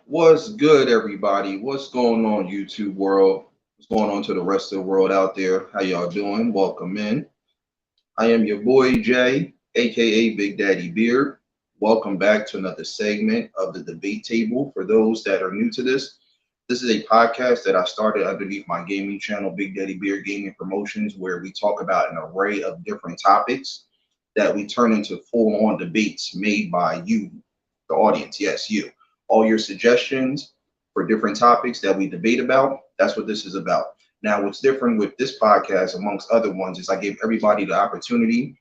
What's good, everybody? What's going on, YouTube world? What's going on to the rest of the world out there? How y'all doing? Welcome in. I am your boy Jay, aka Big Daddy Beard. Welcome back to another segment of the debate table. For those that are new to this is a podcast that I started underneath my gaming channel, Big Daddy Beard Gaming Promotions, where we talk about an array of different topics that we turn into full-on debates made by you, the audience. Yes, you. All your suggestions for different topics that we debate about. That's what this is about. Now, what's different with this podcast, amongst other ones, is I give everybody the opportunity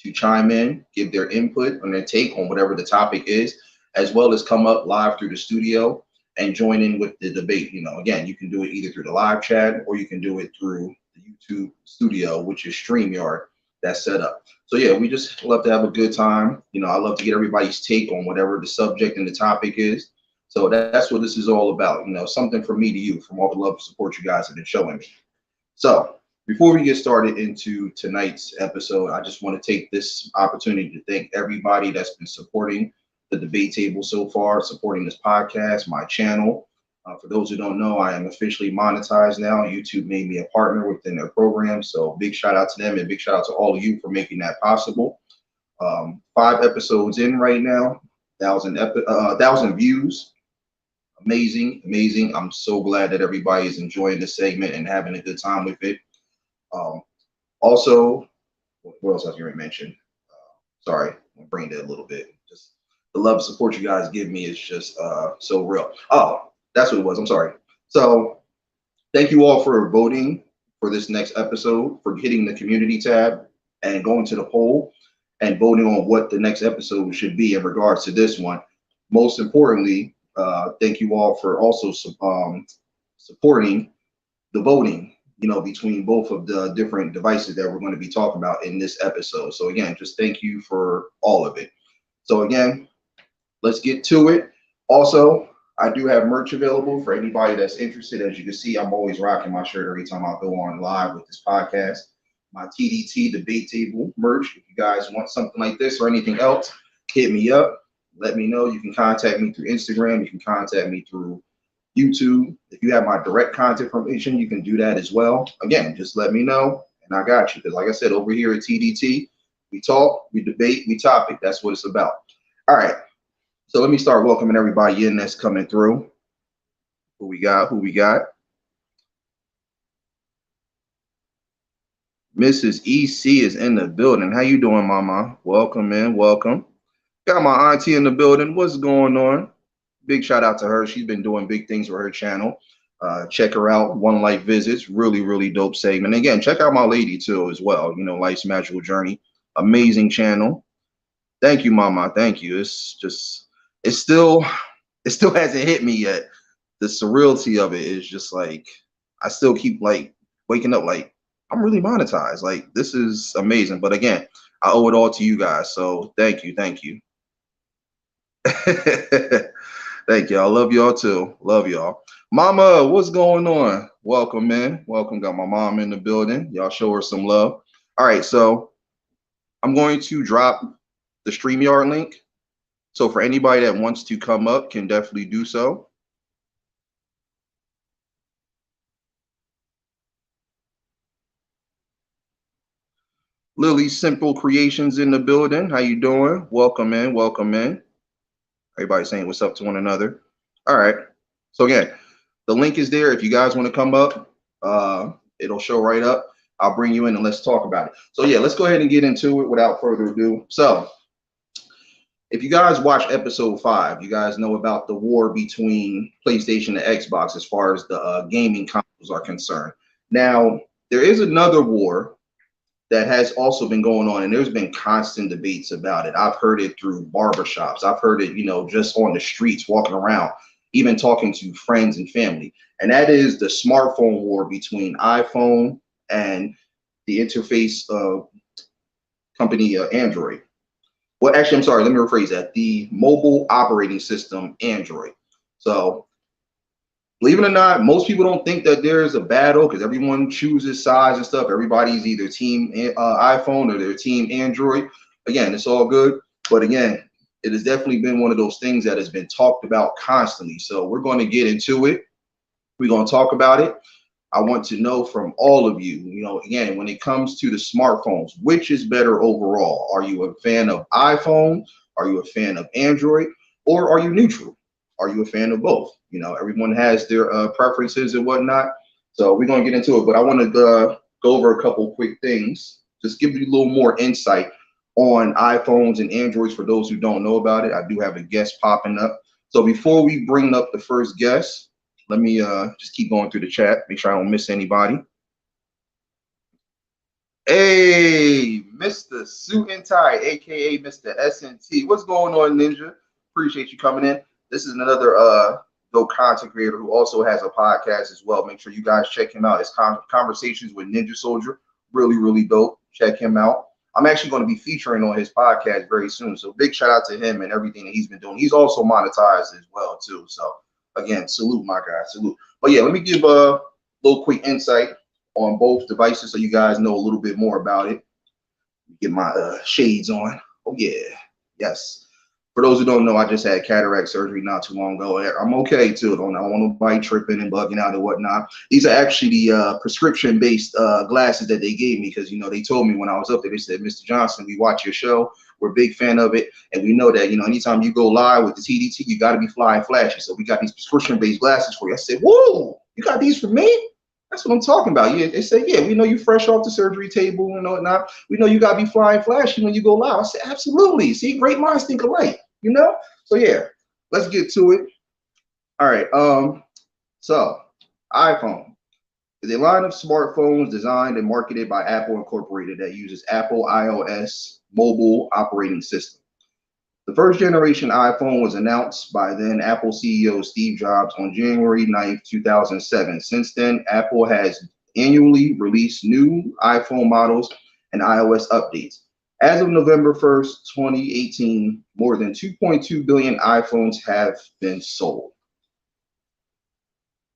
to chime in, give their input and their take on whatever the topic is, as well as come up live through the studio and join in with the debate. Again, you can do it either through the live chat or you can do it through the YouTube studio, which is StreamYard that's set up. So yeah, we just love to have a good time. I love to get everybody's take on whatever the subject and the topic is. So that's what this is all about. Something from me to you, from all the love and support you guys have been showing me. So before we get started into tonight's episode, I just want to take this opportunity to thank everybody that's been supporting the debate table so far, supporting this podcast, my channel. For those who don't know, I am officially monetized now. YouTube made me a partner within their program. So big shout out to them and big shout out to all of you for making that possible. 5 episodes in right now, 1,000 views. Amazing, amazing. I'm so glad that everybody is enjoying this segment and having a good time with it. Also, what else I was going to mention? Sorry, I'm bringing it a little bit. Just the love and support you guys give me is just so real. Oh, that's what it was. I'm sorry. So thank you all for voting for this next episode, for hitting the community tab and going to the poll and voting on what the next episode should be in regards to this one. Most importantly, thank you all for also supporting the voting, between both of the different devices that we're going to be talking about in this episode. So again, just thank you for all of it. So again, let's get to it. Also, I do have merch available for anybody that's interested. As you can see, I'm always rocking my shirt every time I go on live with this podcast. My TDT debate table merch. If you guys want something like this or anything else, hit me up. Let me know. You can contact me through Instagram. You can contact me through YouTube. If you have my direct contact information, you can do that as well. Again, just let me know and I got you. Because like I said, over here at TDT, we talk, we debate, we topic. That's what it's about. All right. So let me start welcoming everybody in that's coming through. Who we got? Mrs. EC is in the building. How you doing, mama? Welcome in, welcome. Got my auntie in the building. What's going on? Big shout out to her. She's been doing big things for her channel. Check her out. One Life Visits. Really, really dope segment. And again, check out my lady too as well. Life's Magical Journey. Amazing channel. Thank you, mama. Thank you. It still hasn't hit me yet. The surreality of it is just like, I still keep like waking up like, I'm really monetized. Like, this is amazing. But again, I owe it all to you guys. So thank you. Thank you. Thank y'all. Love y'all too. Love y'all. Mama, what's going on? Welcome, man. Welcome. Got my mom in the building. Y'all show her some love. All right. So I'm going to drop the StreamYard link. So for anybody that wants to come up, can definitely do so. Lily Simple Creations in the building. How you doing? Welcome in. Welcome in. Everybody saying what's up to one another. All right. So again, the link is there. If you guys want to come up, it'll show right up. I'll bring you in and let's talk about it. So yeah, let's go ahead and get into it without further ado. So if you guys watch episode 5, you guys know about the war between PlayStation and Xbox as far as the gaming consoles are concerned. Now, there is another war that has also been going on, and there's been constant debates about it. I've heard it through barbershops. I've heard it, just on the streets, walking around, even talking to friends and family. And that is the smartphone war between iPhone and the interface company Android. Well, actually, I'm sorry, let me rephrase that. The mobile operating system, Android. So believe it or not, most people don't think that there's a battle because everyone chooses sides and stuff. Everybody's either team iPhone or their team Android. Again, it's all good. But again, it has definitely been one of those things that has been talked about constantly. So we're going to get into it. We're going to talk about it. I want to know from all of you, again, when it comes to the smartphones, which is better overall? Are you a fan of iPhone? Are you a fan of Android? Or are you neutral? Are you a fan of both? Everyone has their preferences and whatnot. So we're going to get into it, but I want to go over a couple quick things. Just give you a little more insight on iPhones and Androids for those who don't know about it. I do have a guest popping up. So before we bring up the first guest, let me just keep going through the chat, make sure I don't miss anybody. Hey, Mr. Suit and Tie, aka Mr. SNT. What's going on, Ninja? Appreciate you coming in. This is another dope content creator who also has a podcast as well. Make sure you guys check him out. It's Conversations with Ninja Soldier. Really, really dope. Check him out. I'm actually going to be featuring on his podcast very soon. So big shout out to him and everything that he's been doing. He's also monetized as well, too. So again, salute, my guy, salute. But yeah, let me give a little quick insight on both devices so you guys know a little bit more about it. Get my shades on. Oh yeah, yes. For those who don't know, I just had cataract surgery not too long ago. I'm okay too. I don't want nobody tripping and bugging out and whatnot. These are actually the prescription-based glasses that they gave me because they told me when I was up there, they said, Mr. Johnson, we watch your show. We're a big fan of it, and we know that anytime you go live with the TDT, you got to be flying flashy. So we got these prescription-based glasses for you. I said, whoa, you got these for me? That's what I'm talking about. Yeah, they say, yeah, we know you fresh off the surgery table and whatnot. We know you got to be flying flashy when you go live. I said, absolutely. See, great minds think alike, So yeah, let's get to it. All right. So iPhone is a line of smartphones designed and marketed by Apple Incorporated that uses Apple iOS mobile operating system. The first generation iPhone was announced by then Apple CEO Steve Jobs on January 9th, 2007. Since then, Apple has annually released new iPhone models and iOS updates. As of November 1st, 2018, more than 2.2 billion iPhones have been sold.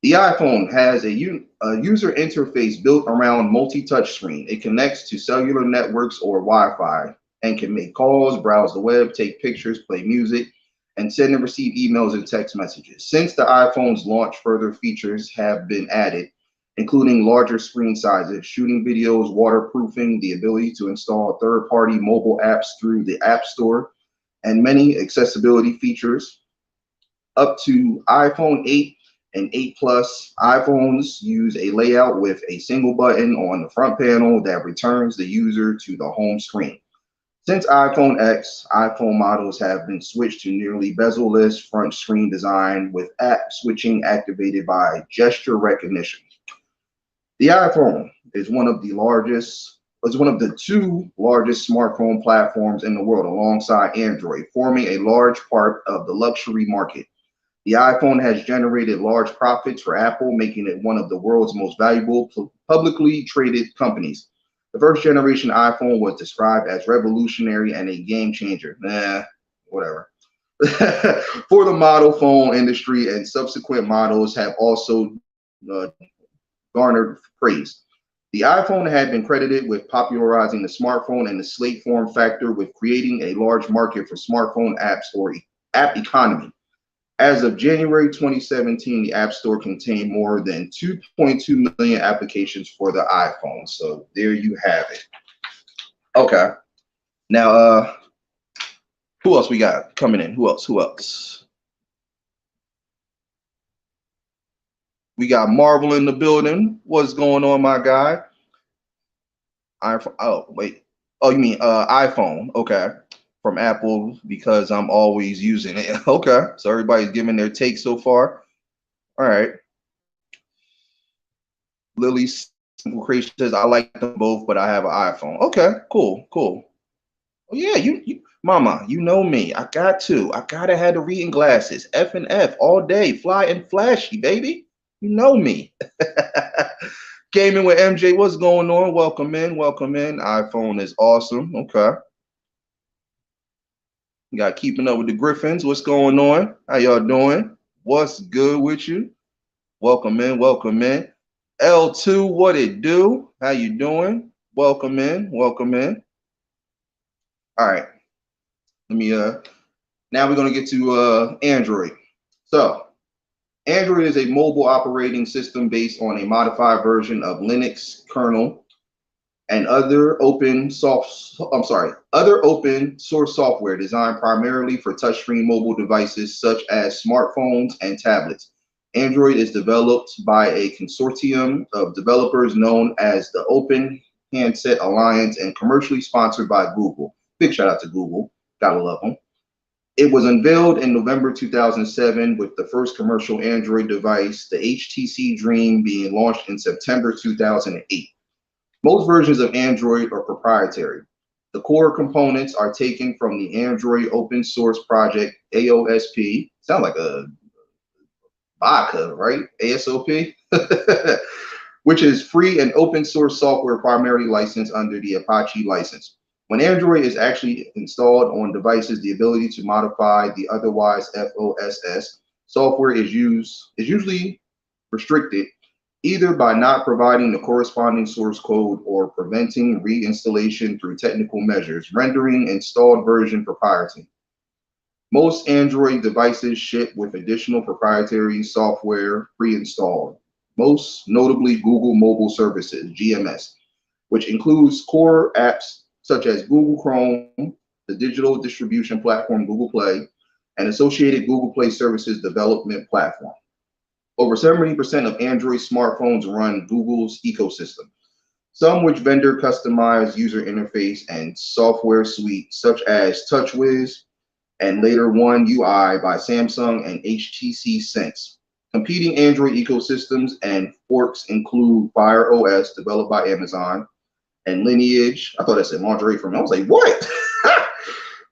The iPhone has a user interface built around multi-touch screen. It connects to cellular networks or Wi-Fi and can make calls, browse the web, take pictures, play music, and send and receive emails and text messages. Since the iPhone's launch, further features have been added, including larger screen sizes, shooting videos, waterproofing, the ability to install third-party mobile apps through the App Store, and many accessibility features. Up to iPhone 8 and 8 Plus, iPhones use a layout with a single button on the front panel that returns the user to the home screen. Since iPhone X, iPhone models have been switched to nearly bezel-less front screen design with app switching activated by gesture recognition. The iPhone is one of the two largest smartphone platforms in the world alongside Android, forming a large part of the luxury market. The iPhone has generated large profits for Apple, making it one of the world's most valuable publicly traded companies. The first generation iPhone was described as revolutionary and a game changer. Whatever. For the model phone industry, and subsequent models have also garnered praise. The iPhone had been credited with popularizing the smartphone and the slate form factor, with creating a large market for smartphone apps or app economy. As of January 2017, the App Store contained more than 2.2 million applications for the iPhone. So there you have it. Okay. Now, who else we got coming in? Who else? We got Marvel in the building. What's going on, my guy? iPhone. Oh, wait. Oh, you mean iPhone. Okay. From Apple, because I'm always using it. Okay. So everybody's giving their take so far. All right. Lily Simple Creation says, I like them both, but I have an iPhone. Okay, cool. Oh yeah, you mama, you know me. I gotta have the reading glasses. F and F all day, fly and flashy, baby. You know me. Gaming with MJ, what's going on? Welcome in. iPhone is awesome. Okay. You got Keeping Up with the Griffins. What's going on? How y'all doing? What's good with you? Welcome in. L2, what it do? How you doing? Welcome in. All right. Let me Now we're going to get to Android. So, Android is a mobile operating system based on a modified version of Linux kernel and other open source software designed primarily for touchscreen mobile devices such as smartphones and tablets. Android is developed by a consortium of developers known as the Open Handset Alliance and commercially sponsored by Google. Big shout out to Google. Gotta love them. It was unveiled in November 2007 with the first commercial Android device, the HTC Dream, being launched in September 2008. Most versions of Android are proprietary. The core components are taken from the Android open source project AOSP. Sound like a vodka, right? ASOP, which is free and open source software primarily licensed under the Apache license. When Android is actually installed on devices, the ability to modify the otherwise FOSS software is usually restricted either by not providing the corresponding source code or preventing reinstallation through technical measures, rendering installed version proprietary. Most Android devices ship with additional proprietary software pre-installed, most notably Google Mobile Services, GMS, which includes core apps such as Google Chrome, the digital distribution platform Google Play, and associated Google Play Services development platform. Over 70% of Android smartphones run Google's ecosystem, some which vendor customized user interface and software suite such as TouchWiz and later One UI by Samsung and HTC Sense. Competing Android ecosystems and forks include Fire OS, developed by Amazon, and Lineage. I thought I said lingerie for me. I was like, what?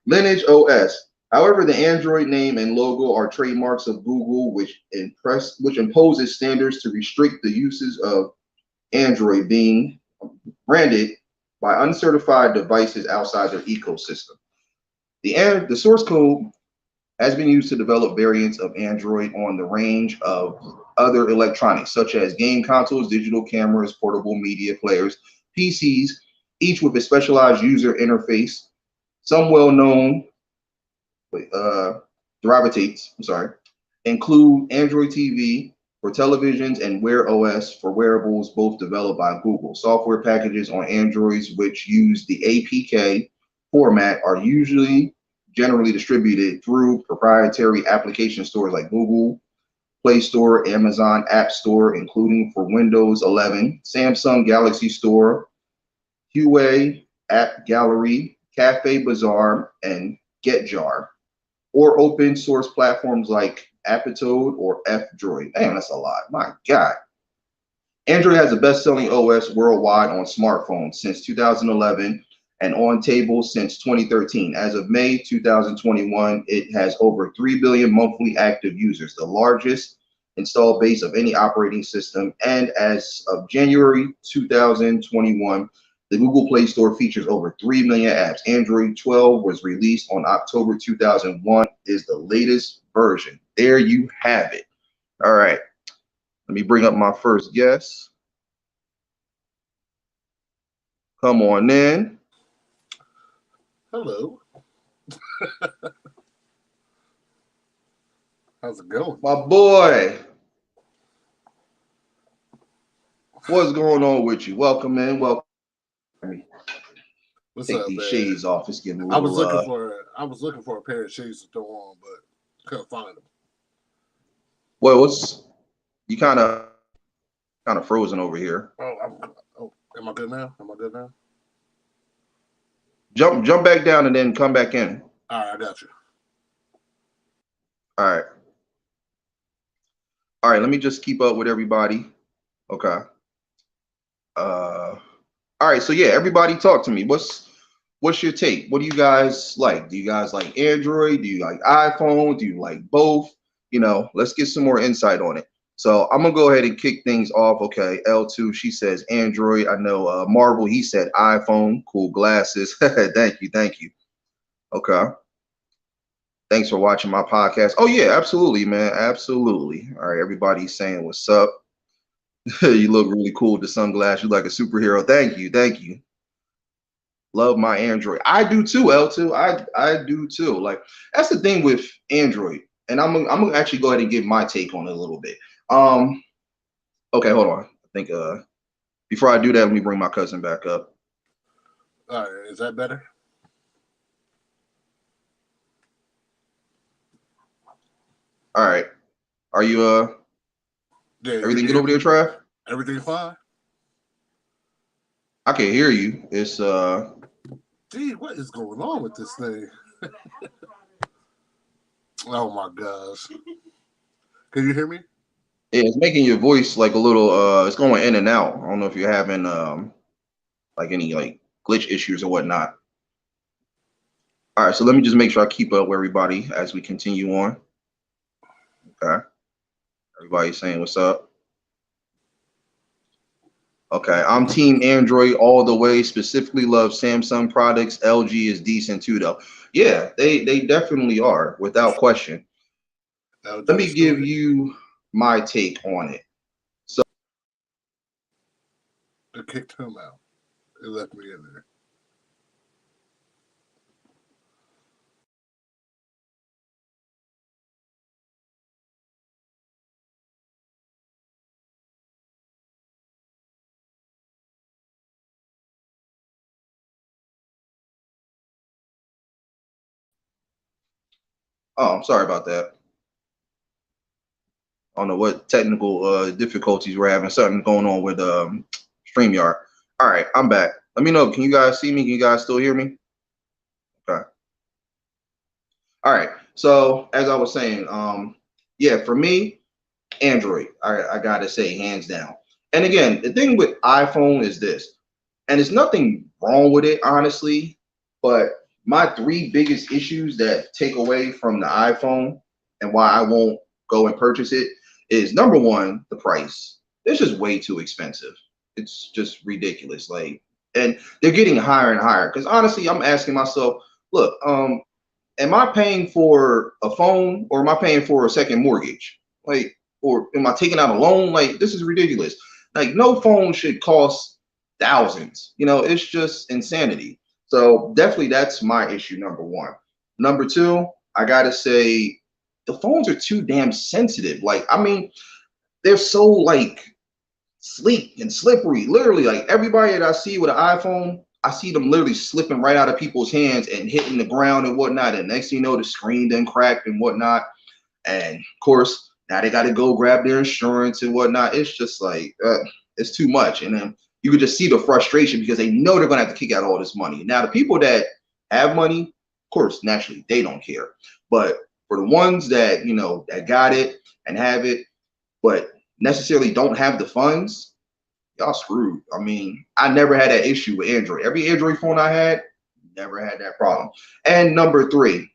Lineage OS. However, the Android name and logo are trademarks of Google, which imposes standards to restrict the uses of Android being branded by uncertified devices outside their ecosystem. The source code has been used to develop variants of Android on the range of other electronics, such as game consoles, digital cameras, portable media players, PCs, each with a specialized user interface. Some well-known derivatives, include Android TV for televisions and Wear OS for wearables, both developed by Google. Software packages on Androids which use the APK format are usually generally distributed through proprietary application stores like Google Play Store, Amazon App Store, including for Windows 11, Samsung Galaxy Store, Huawei App Gallery, Cafe Bazaar, and GetJar, or open source platforms like Apitoad or F-Droid. Damn, that's a lot. My God. Android has the best-selling OS worldwide on smartphones since 2011 and on tables since 2013. As of May 2021, it has over 3 billion monthly active users, the largest installed base of any operating system. And as of January 2021, the Google Play Store features over 3 million apps. Android 12 was released on October 2001, is the latest version. There you have it. All right, let me bring up my first guest. Come on in. Hello. How's it going? My boy. What's going on with you? Welcome in. Welcome. What's Take up, these man? shades off. It's getting a I was little. looking for a pair of shades to throw on, but couldn't find them. Well, you kind of frozen over here. Am I good now? Am I good now? Jump back down and then come back in. All right, I got you. All right. All right, let me just keep up with everybody. Okay. All right, so yeah, everybody talk to me. What's your take? What do you guys like? Do you guys like Android? Do you like iPhone? Do you like both? You know, let's get some more insight on it. So I'm gonna go ahead and kick things off. Okay, L2, she says Android. I know Marvel, he said iPhone. Cool glasses. Thank you. Okay. Thanks for watching my podcast. Oh yeah, absolutely, man. Absolutely. All right, everybody's saying what's up. You look really cool with the sunglasses. You like a superhero. Thank you. Love my Android. I do too, L2. I do too. Like that's the thing with Android. And I'm gonna actually go ahead and give my take on it a little bit. Um, okay, hold on. I think before I do that, let me bring my cousin back up. All right, is that better? All right. Are you Yeah, you can everything good hear over me. there, Trav? Everything fine? I can hear you. It's Gee, what is going on with this thing? Oh my gosh. Can you hear me? yeah, it's making your voice like a little it's going in and out. I don't know if you're having like any like glitch issues or whatnot. All right, so let me just make sure I keep up with everybody as we continue on. Okay. Everybody saying what's up. Okay, I'm team Android all the way. Specifically love Samsung products. LG is decent too though. Yeah, they definitely are without question. Let LG me give story. you my take on it. So, It kicked him out. It left me in there. oh, I'm sorry about that. I don't know what technical difficulties we're having. Something going on with StreamYard. All right, I'm back. Let me know. Can you guys see me? Can you guys still hear me? Okay. All right. So as I was saying, yeah, for me, Android. I gotta say, hands down. And again, the thing with iPhone is this, and there's nothing wrong with it, honestly. But my three biggest issues that take away from the iPhone and why I won't go and purchase it is number one, the price. It's just way too expensive. It's just ridiculous. Like, and they're getting higher and higher. Because honestly, I'm asking myself, look, am I paying for a phone or am I paying for a second mortgage? Like, or am I taking out a loan? Like, this is ridiculous. Like, no phone should cost thousands. You know, it's just insanity. So definitely that's my issue, number one. Number two, I gotta say the phones are too damn sensitive. Like, I mean, they're so like sleek and slippery. Literally, like everybody that I see with an iPhone, I see them literally slipping right out of people's hands and hitting the ground and whatnot. And next thing you know, the screen then cracked and whatnot. And of course, now they got to go grab their insurance and whatnot. It's just like it's too much. And then you could just see the frustration because they know they're gonna have to kick out all this money. Now, the people that have money, of course, naturally they don't care. But for the ones that that got it and have it, but necessarily don't have the funds, y'all screwed. I mean, I never had that issue with Android. Every Android phone I had, never had that problem. And number three,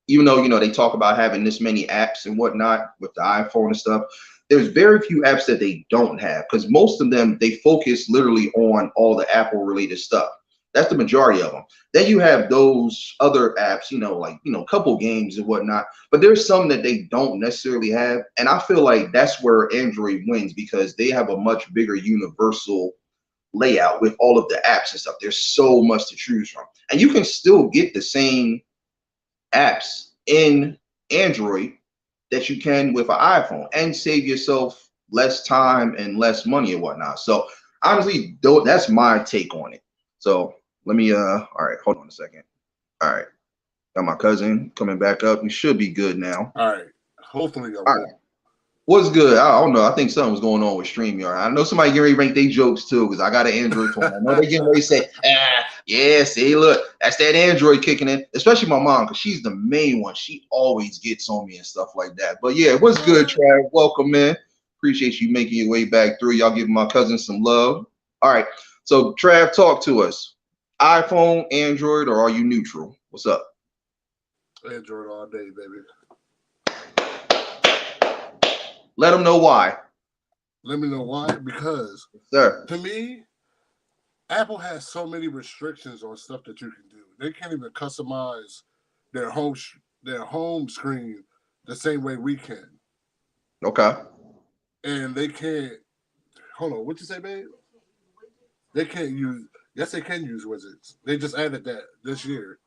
even though they talk about having this many apps and whatnot with the iPhone and stuff, there's very few apps that they don't have because most of them they focus literally on all the Apple related stuff. That's the majority of them. Then you have those other apps, like couple games and whatnot. But there's some that they don't necessarily have, and I feel like that's where Android wins because they have a much bigger universal layout with all of the apps and stuff. There's so much to choose from, and you can still get the same apps in Android that you can with an iPhone and save yourself less time and less money and whatnot. So honestly, though, that's my take on it. So let me all right, hold on a second. All right, got my cousin coming back up. We should be good now. All right. Hopefully I'm All good. right. What's good? I don't know. I think something was going on with StreamYard. I know somebody getting ready to make their jokes too, because I got an Android phone. I know they getting ready to say, yeah, see, look, that's that Android kicking in. Especially my mom, because she's the main one. She always gets on me and stuff like that. But yeah, what's good, Trav? Welcome in. Appreciate you making your way back through. Y'all giving my cousin some love. All right. So Trav, talk to us. iPhone, Android, or are you neutral? What's up? Android all day, baby. Let them know why. Let me know why. Because Sir. to me, Apple has so many restrictions on stuff that you can do. They can't even customize their their home screen the same way we can, Okay. and they can't. Hold on, what you say, babe? They can't use. Yes, they can use widgets. They just added that this year.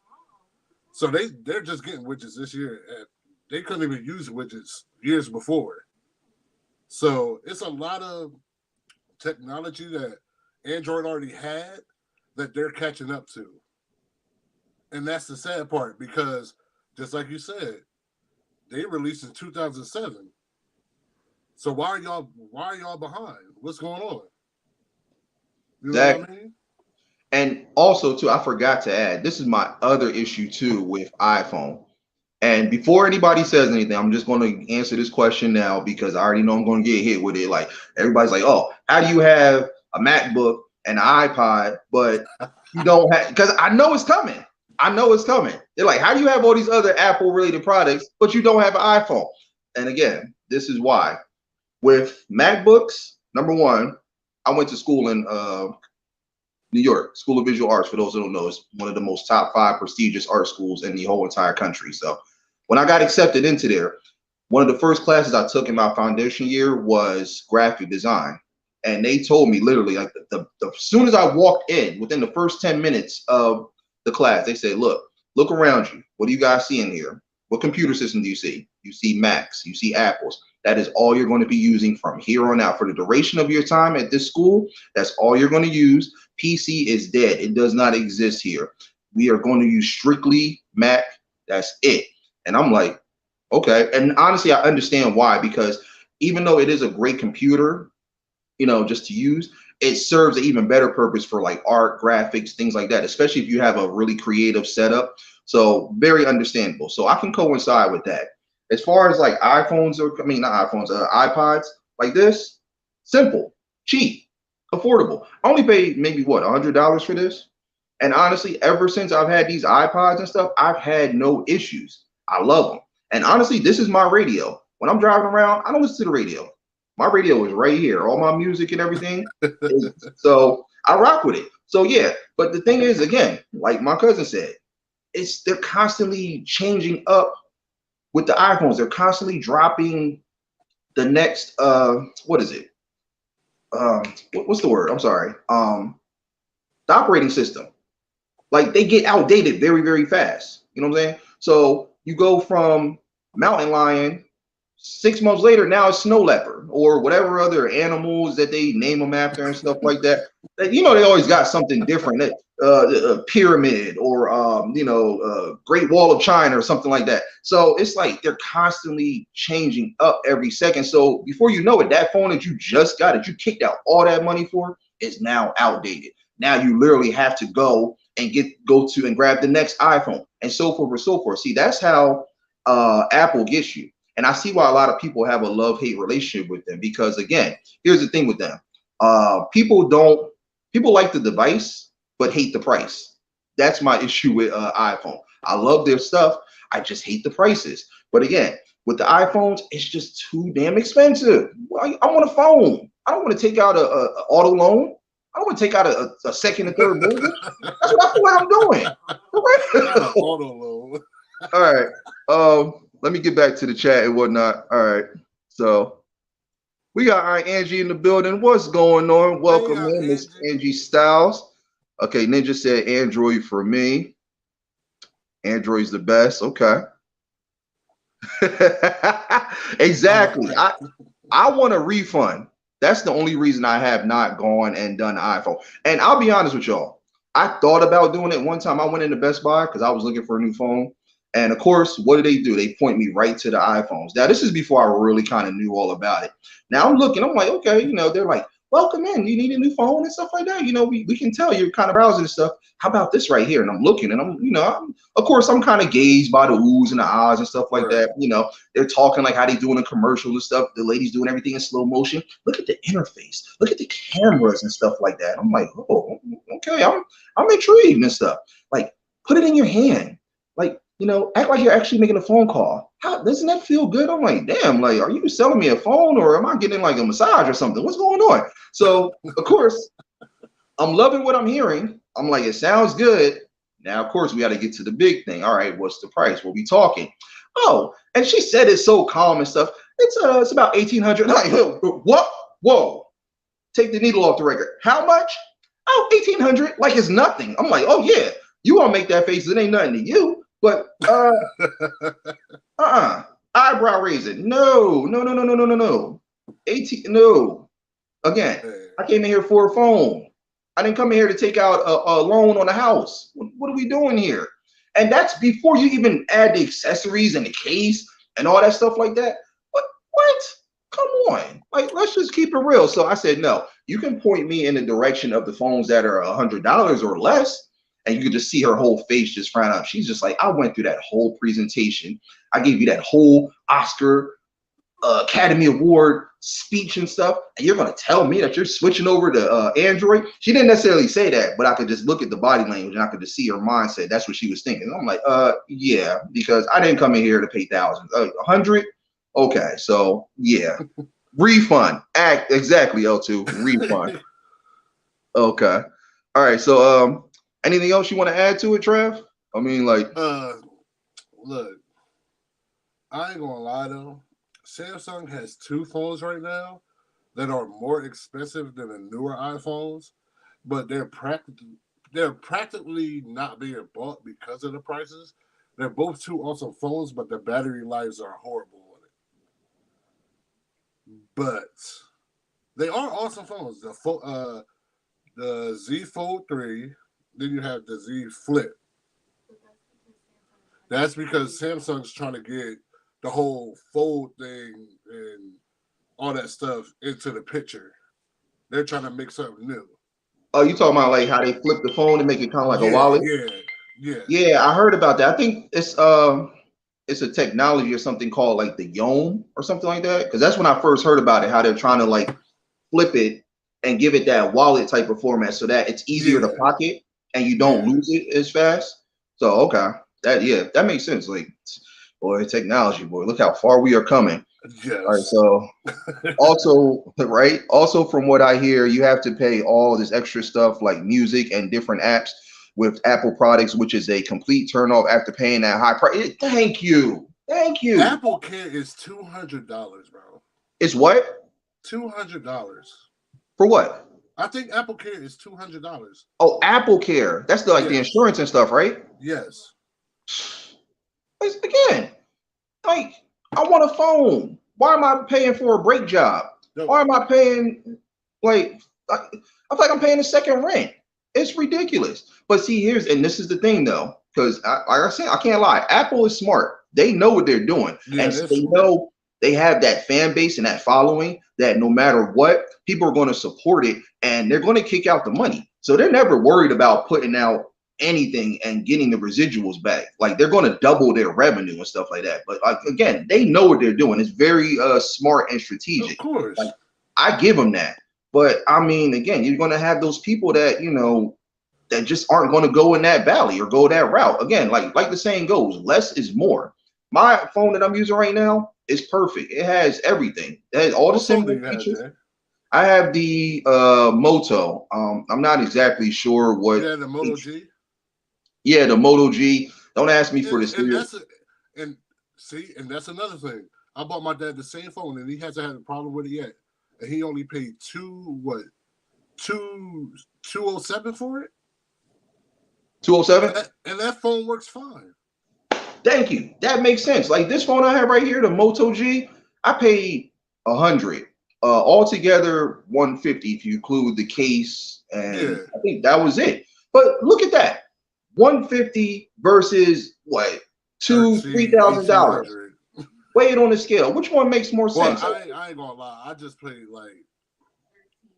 So they're just getting widgets this year. And they couldn't even use widgets years before. So it's a lot of technology that Android already had that they're catching up to. And that's the sad part because just like you said, they released in 2007. So why are y'all behind? What's going on? You know what Exactly. I mean? And also, too, I forgot to add, this is my other issue too with iPhone. And before anybody says anything, I'm just going to answer this question now because I already know I'm going to get hit with it. Like everybody's like, "Oh, how do you have a MacBook and an iPod, but you don't have?" Because I know it's coming. I know it's coming. They're like, "How do you have all these other Apple related products, but you don't have an iPhone?" And again, this is why. With MacBooks, number one, I went to school in New York, School of Visual Arts. For those who don't know, it's one of the most top 5 prestigious art schools in the whole entire country. So when I got accepted into there, one of the first classes I took in my foundation year was graphic design. And they told me literally, like the as soon as I walked in, within the first 10 minutes of the class, they said, look around you. What do you guys see in here? What computer system do you see? You see Macs, you see Apples. That is all you're going to be using from here on out. For the duration of your time at this school, that's all you're going to use. PC is dead. It does not exist here. We are going to use strictly Mac. That's it. And I'm like, okay. And honestly, I understand why, because even though it is a great computer, just to use, it serves an even better purpose for like art, graphics, things like that, especially if you have a really creative setup. So very understandable. So I can coincide with that. As far as like iPhones, or I mean not iPhones, iPods like this, simple, cheap, affordable. I only paid maybe what, $100 for this. And honestly, ever since I've had these iPods and stuff, I've had no issues. I love them. And honestly, this is my radio. When I'm driving around, I don't listen to the radio. My radio is right here. All my music and everything. So I rock with it. So yeah. But the thing is, again, like my cousin said, they're constantly changing up with the iPhones. They're constantly dropping the next what is it? What's the word? I'm sorry. The operating system. Like they get outdated very, very fast. You know what I'm saying? So you go from mountain lion, 6 months later, now it's snow leopard or whatever other animals that they name them after and stuff like that. They always got something different. A pyramid or Great Wall of China or something like that. So it's like they're constantly changing up every second. So before you know it, that phone that you just got, that you kicked out all that money for, is now outdated. Now you literally have to go and go to and grab the next iPhone and so forth and so forth. See, that's how Apple gets you. And I see why a lot of people have a love-hate relationship with them, because again, here's the thing with them. People like the device but hate the price. That's my issue with iPhone. I love their stuff. I just hate the prices. But again, with the iPhones, it's just too damn expensive. I want a phone. I don't want to take out a auto loan. I don't want to take out a second and third mortgage. That's what I feel like I'm doing. Auto loan. All right. Let me get back to the chat and whatnot. All right. So we got our Angie in the building. What's going on? Welcome in, Miss Angie Styles. Okay, Ninja said Android for me. Android's the best. Okay. Exactly. I want a refund. That's the only reason I have not gone and done the iPhone. And I'll be honest with y'all. I thought about doing it one time. I went into Best Buy because I was looking for a new phone. And of course, what do? They point me right to the iPhones. Now, this is before I really kind of knew all about it. Now I'm looking, I'm like, okay, they're like, welcome in. You need a new phone and stuff like that. We can tell you're kind of browsing and stuff. How about this right here? And I'm looking and of course, I'm kind of gazed by the oohs and the ahs and stuff like that. They're talking like how they do in the commercials and stuff. The ladies doing everything in slow motion. Look at the interface. Look at the cameras and stuff like that. I'm like, oh, okay, I'm intrigued and stuff. Like, put it in your hand. Like, act like you're actually making a phone call. How doesn't that feel good? I'm like, damn, like, are you selling me a phone or am I getting like a massage or something? What's going on? So, of course, I'm loving what I'm hearing. I'm like, it sounds good. Now, of course, we got to get to the big thing. All right, what's the price? What we talking? Oh, and she said it's so calm and stuff. It's about 1,800. Like, what? Whoa. Take the needle off the record. How much? Oh, 1800, like it's nothing. I'm like, oh yeah, you gonna make that face, it ain't nothing to you. But eyebrow raising. No, no, no, no, no, no, no, no. 18, no. Again, I came in here for a phone. I didn't come in here to take out a loan on a house. What are we doing here? And that's before you even add the accessories and the case and all that stuff like that. What? Come on. Like, let's just keep it real. So I said, no, you can point me in the direction of the phones that are $100 or less. And you can just see her whole face just frown out. She's just like, I went through that whole presentation. I gave you that whole Oscar Academy Award speech and stuff, and you're going to tell me that you're switching over to Android? She didn't necessarily say that, but I could just look at the body language and I could just see her mindset. That's what she was thinking. I'm like, yeah, because I didn't come in here to pay thousands. 100? Okay, so yeah. Refund. Act exactly, L2. Refund. Okay. All right, so anything else you want to add to it, Trav? I mean, like, look, I ain't gonna lie though. Samsung has two phones right now that are more expensive than the newer iPhones, but they're practically not being bought because of the prices. They're both two awesome phones, but the battery lives are horrible on it. But they are awesome phones. The Z Fold 3, then you have the Z Flip. That's because Samsung's trying to get the whole fold thing and all that stuff into the picture. They're trying to make something new. oh, you talking about like how they flip the phone and make it kind of like a Yeah, wallet? yeah. Yeah, I heard about that. I think it's a technology or something called like the Yome or something like that. Because that's when I first heard about it, how they're trying to like flip it and give it that wallet type of format so that it's easier to Yeah, pocket and you don't lose it as fast. So okay, that makes sense. Like, boy, technology, boy, look how far we are coming. All right, yes. so also, right, also from what I hear, you have to pay all this extra stuff like music and different apps with Apple products, which is a complete turn off after paying that high price. Thank you. Thank you. Apple Care is $200, bro. It's what? $200. For what? I think Apple Care is $200. Oh, Apple Care. That's the like the Yes, insurance and stuff, right? yes. Again, like I want a phone. Why am I paying for a brake job? No, Why am I paying like I feel like I'm paying a second rent? It's ridiculous. But see, and this is the thing though, because like I said, I can't lie. Apple is smart. They know what they're doing, yeah, and they're they smart. know they have that fan base and that following that no matter what, people are going to support it, and they're going to kick out the money. So they're never worried about putting out anything and getting the residuals back. Like they're going to double their revenue and stuff like that. But like again, they know what they're doing. It's very smart and Of strategic. Like course. I give them that. But I mean, again, you're going to have those people that that just aren't going to go in that valley or go that route. Again, like the saying goes, less is more. My phone that I'm using right now is perfect. It has everything. It has all the What phone do similar you have, features. Jay? I have the Moto. I'm not exactly sure You what. have the Moto G? Yeah, the Moto G. Don't ask me for And, the and serious. that's a, and see, and that's another thing. I bought my dad the same phone, and he hasn't had a problem with it yet. And he only paid two 207 for it, 207. and that phone works fine. Thank you. That makes sense. Like this phone I have right here, the Moto G, I paid 100. Altogether 150 if you include the case, and Yeah, I think that was it. But look at that. 150 versus what? Two, three 13, thousand eighteen dollars. hundred. Weigh it on the scale. Which one makes more Well, sense? I ain't gonna lie. I just paid like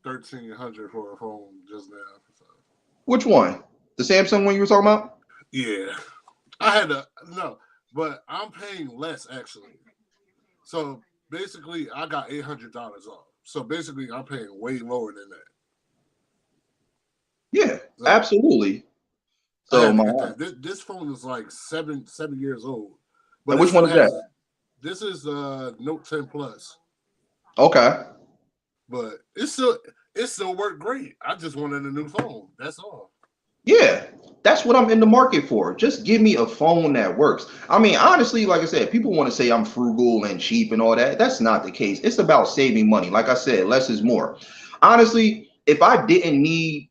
1300 for a phone just now. So. Which one? The Samsung one you were talking about? Yeah, I had to no, but I'm paying less actually. So basically, I got $800 off. So basically, I'm paying way lower than that. Yeah, So absolutely. I So had to my get that. This phone is like seven years old, but and it which one still is that? has. This is Note 10 Plus, Okay. but it still worked great. I just wanted a new phone. That's all. Yeah, that's what I'm in the market for. Just give me a phone that works. I mean, honestly, like I said, people want to say I'm frugal and cheap and all that. That's not the case. It's about saving money. Like I said, less is more. Honestly, if I didn't need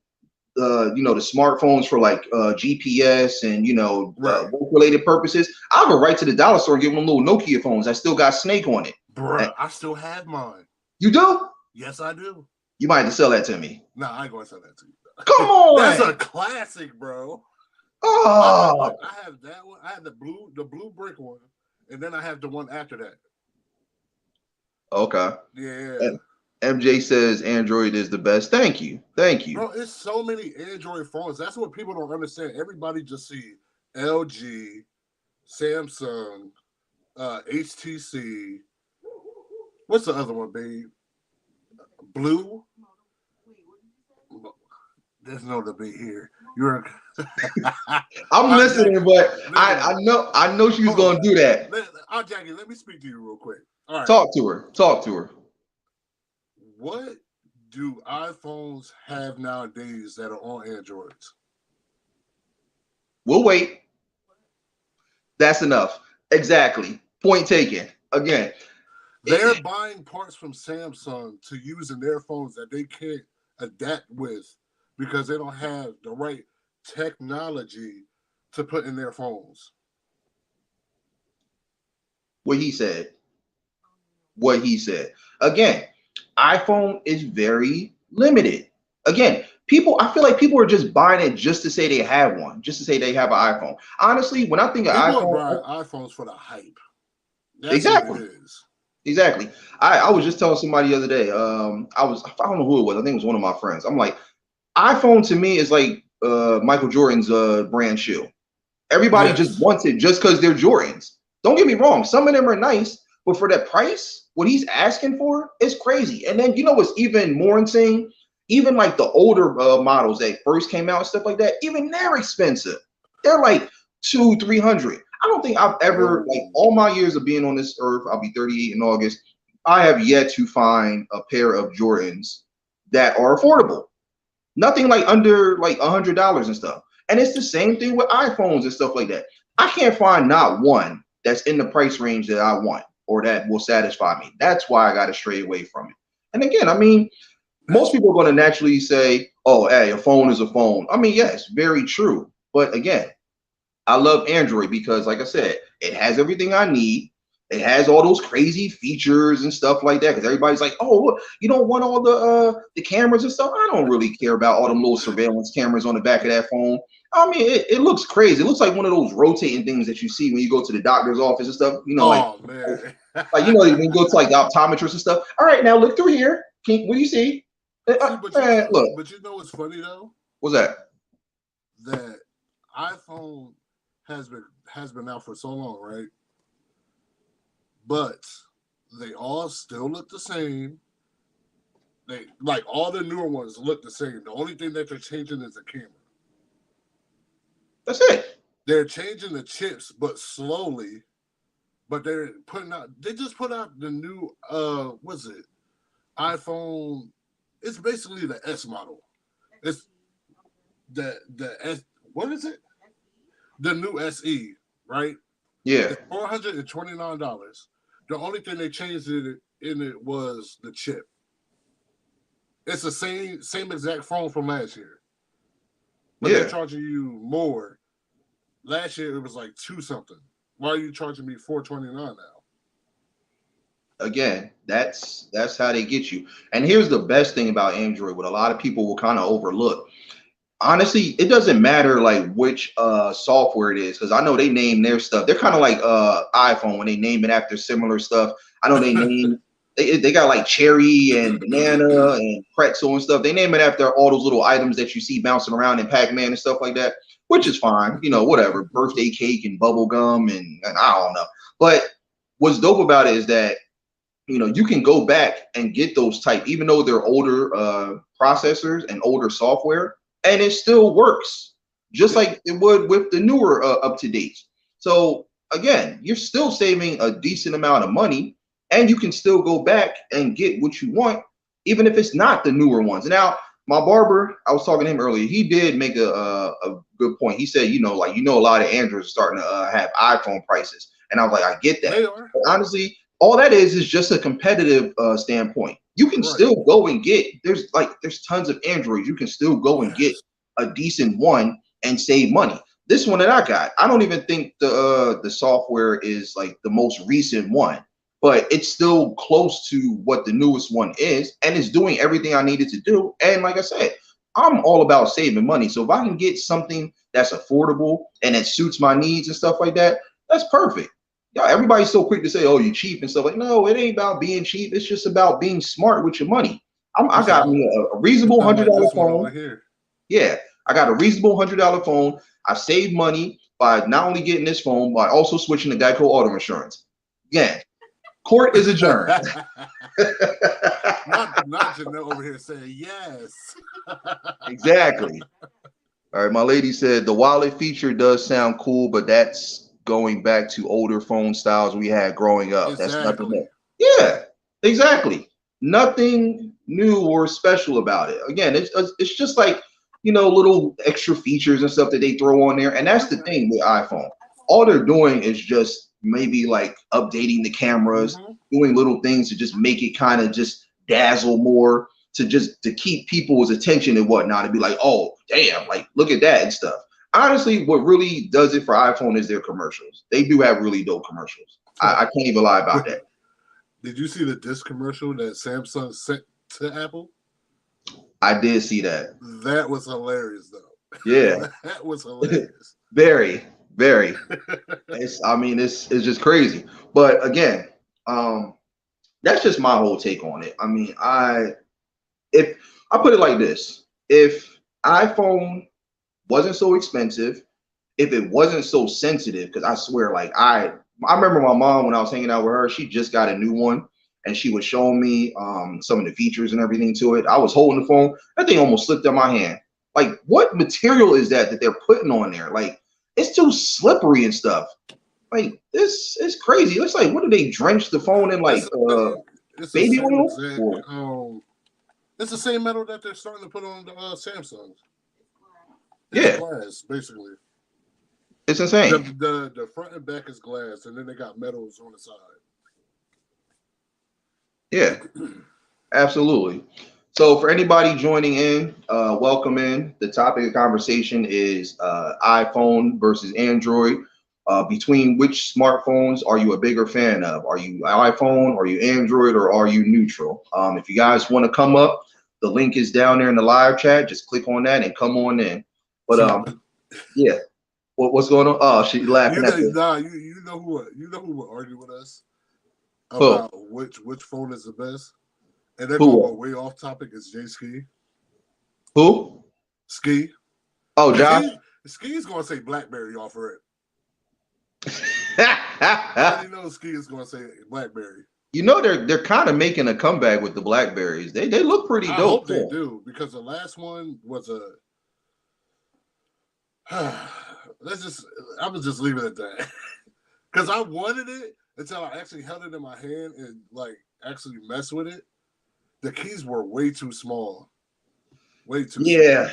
you know, the smartphones for like GPS and, you know, Right. work-related purposes, I'll go right to the dollar store and give them little Nokia phones that still got Snake on it. Bruh, I still have mine. You do? Yes, I do. You might have to sell that to me. Nah, I ain't gonna sell that to you. Come on. That's a classic, bro. Oh. I have that one. I have the blue brick one, and then I have the one after that. Okay. Yeah. And MJ says Android is the best. Thank you. Thank you. Bro, it's so many Android phones. That's what people don't understand. Everybody just see LG, Samsung, HTC. What's the other one, babe? Blue. There's no debate here. You're. I'm listening, but I know she was gonna do that. Jackie, let me speak to you real quick. All right. Talk to her. Talk to her. What do iPhones have nowadays that are on Androids? We'll wait. That's enough. Exactly. Point taken. Again, they're buying parts from Samsung to use in their phones that they can't adapt with because they don't have the right technology to put in their phones. What he said. What he said. Again, iPhone is very limited. Again, I feel like people are just buying it just to say they have one, just to say they have an iPhone. Honestly, when I think of people iPhone, are buying iPhones for the hype. That's exactly what it is. Exactly. I was just telling somebody the other day. I don't know who it was. I think it was one of my friends. I'm like, iPhone to me is like Michael Jordan's brand shoe. Everybody just wants it just because they're Jordans. Don't get me wrong. Some of them are nice, but for that price, what he's asking for is crazy. And then you know what's even more insane? Even like the older models that first came out and stuff like that, even they're expensive. They're like 200-300. I don't think I've ever, like all my years of being on this earth, I'll be 38 in August, I have yet to find a pair of Jordans that are affordable. Nothing like under like $100 and stuff. And it's the same thing with iPhones and stuff like that. I can't find not one that's in the price range that I want or that will satisfy me. That's why I got to stray away from it. And again, I mean, most people are going to naturally say, oh, hey, a phone is a phone. I mean, yes, very true. But again, I love Android because, like I said, it has everything I need. It has all those crazy features and stuff like that. Because everybody's like, "Oh, you don't want all the cameras and stuff." I don't really care about all them little surveillance cameras on the back of that phone. I mean, it looks crazy. It looks like one of those rotating things that you see when you go to the doctor's office and stuff. You know, like you know, when you go to like the optometrist and stuff. All right, now look through here. What do you see? But you know what's funny though? What's that? That iPhone has been out for so long, right? But they all still look the same. They like all the newer ones look the same. The only thing that they're changing is the camera. That's it. They're changing the chips, but slowly. But they're putting out. They just put out the new what's it? iPhone. It's basically the S model. It's the S. What is it? The new SE, right? Yeah. It's $429. The only thing they changed in it was the chip. It's the same exact phone from last year. But they're charging you more. Last year it was like $2 something. Why are you charging me $429 now? Again, that's how they get you. And here's the best thing about Android, what a lot of people will kind of overlook. Honestly, it doesn't matter like which software it is, because I know they name their stuff. They're kind of like iPhone when they name it after similar stuff. I know they name they got like cherry and banana and pretzel and stuff. They name it after all those little items that you see bouncing around in Pac-Man and stuff like that, which is fine. You know, whatever. Birthday cake and bubble gum and I don't know. But what's dope about it is that you know you can go back and get those type, even though they're older processors and older software. And it still works just like it would with the newer up to date. So again, you're still saving a decent amount of money and you can still go back and get what you want, even if it's not the newer ones. Now, my barber, I was talking to him earlier. He did make a good point. He said, you know, like, a lot of Androids are starting to have iPhone prices. And I was like, I get that. But honestly, all that is just a competitive standpoint. You can still go and get, there's tons of Androids you can still go and get a decent one and save money. This one that I got, I don't even think the software is like the most recent one, but it's still close to what the newest one is, and it's doing everything I needed to do. And like I said, I'm all about saving money. So if I can get something that's affordable and that suits my needs and stuff like that, that's perfect. Yeah, everybody's so quick to say, "Oh, you're cheap" and stuff like. No, it ain't about being cheap. It's just about being smart with your money. I got me a reasonable like $100 this one phone. over here. Yeah, I got a reasonable $100 phone. I saved money by not only getting this phone, but also switching to Geico Auto Insurance. Again, court is adjourned. not Janelle over here saying yes. Exactly. All right, my lady said the wallet feature does sound cool, but that's going back to older phone styles we had growing up. Exactly. That's nothing new. Yeah, exactly. Nothing new or special about it. Again, it's just like, little extra features and stuff that they throw on there. And that's the thing with iPhone. All they're doing is just maybe like updating the cameras, doing little things to just make it kind of just dazzle more, to keep people's attention and whatnot, and be like, oh damn, like look at that and stuff. Honestly, what really does it for iPhone is their commercials. They do have really dope commercials. I can't even lie about that. Did you see the disc commercial that Samsung sent to Apple? I did see that. That was hilarious, though. Yeah, that was hilarious. Very, very. It's just crazy. But again, that's just my whole take on it. I mean, if I put it like this, if iPhone wasn't so expensive, if it wasn't so sensitive, because I swear, like I remember my mom when I was hanging out with her, she just got a new one and she was showing me some of the features and everything to it. I was holding the phone, that thing almost slipped out my hand. Like, what material is that they're putting on there? Like, it's too slippery and stuff. Like, this is crazy. It's like, what do they drench the phone in? Like, it's baby oil? It's the same metal that they're starting to put on the Samsung. It's glass, basically. It's insane. The front and back is glass, and then they got metals on the side. Yeah, absolutely. So for anybody joining in, welcome in. The topic of conversation is iPhone versus Android. Between which smartphones are you a bigger fan of? Are you iPhone, are you Android, or are you neutral? If you guys want to come up, the link is down there in the live chat. Just click on that and come on in. But yeah, what's going on? Oh, she's laughing at this. Nah, you know who would argue with us about which phone is the best? And then go way off topic is Jay Ski. Who? Ski. Oh, Josh. Ski's gonna say BlackBerry off of it. You know Ski is gonna say BlackBerry. You know they're kind of making a comeback with the Blackberries. They look pretty dope. I hope they do, because the last one was a. I would just leave it at that, because I wanted it until I actually held it in my hand and like actually mess with it. The keys were way too small. Way too small.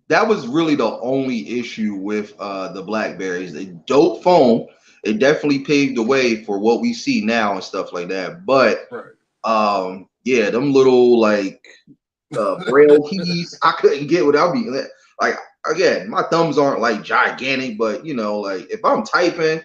That was really the only issue with the Blackberries. A dope phone. It definitely paved the way for what we see now and stuff like that. But them little like braille keys, I couldn't get without being like, again, my thumbs aren't like gigantic, but like if I'm typing,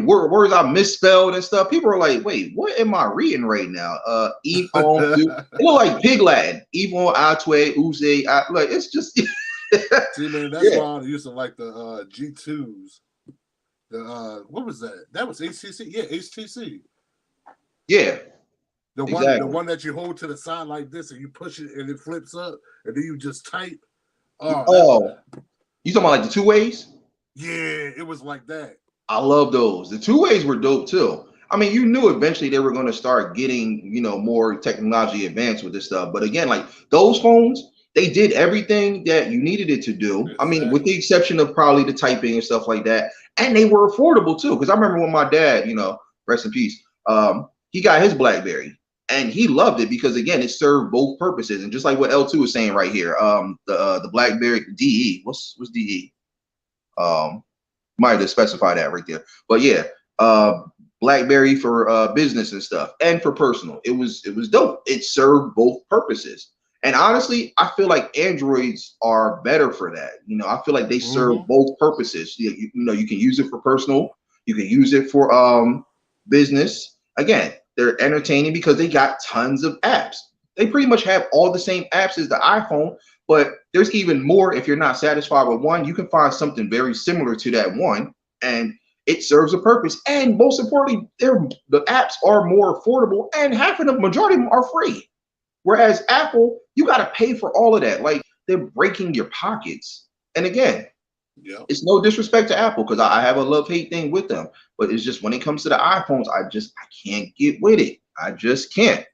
words I misspelled and stuff, people are like, wait, what am I reading right now? iPhone, it look like Pig Latin. iPhone, Atwe, Uze, like it's just see, man, that's why I used to like the G2s. The what was that? That was HTC. Yeah, HTC. Yeah. The one that you hold to the side like this and you push it and it flips up and then you just type. Oh, you talking about like the two ways? Yeah, it was like that. I love those. The two ways were dope too. I mean, you knew eventually they were going to start getting, more technology advanced with this stuff. But again, like those phones, they did everything that you needed it to do. Exactly. I mean, with the exception of probably the typing and stuff like that. And they were affordable too. Because I remember when my dad, rest in peace, he got his BlackBerry. And he loved it because, again, it served both purposes. And just like what L2 is saying right here, the BlackBerry DE, what's DE? Might have specified that right there. But yeah, BlackBerry for business and stuff, and for personal. It was dope. It served both purposes. And honestly, I feel like Androids are better for that. I feel like they serve Mm-hmm. both purposes. You can use it for personal, you can use it for business. Again, they're entertaining because they got tons of apps. They pretty much have all the same apps as the iPhone, but there's even more. If you're not satisfied with one, you can find something very similar to that one, and it serves a purpose. And most importantly, the apps are more affordable, and half of the majority of them are free. Whereas Apple, you got to pay for all of that. Like they're breaking your pockets. And again, Yep. it's no disrespect to Apple because I have a love hate thing with them. But it's just when it comes to the iPhones, I can't get with it. I just can't.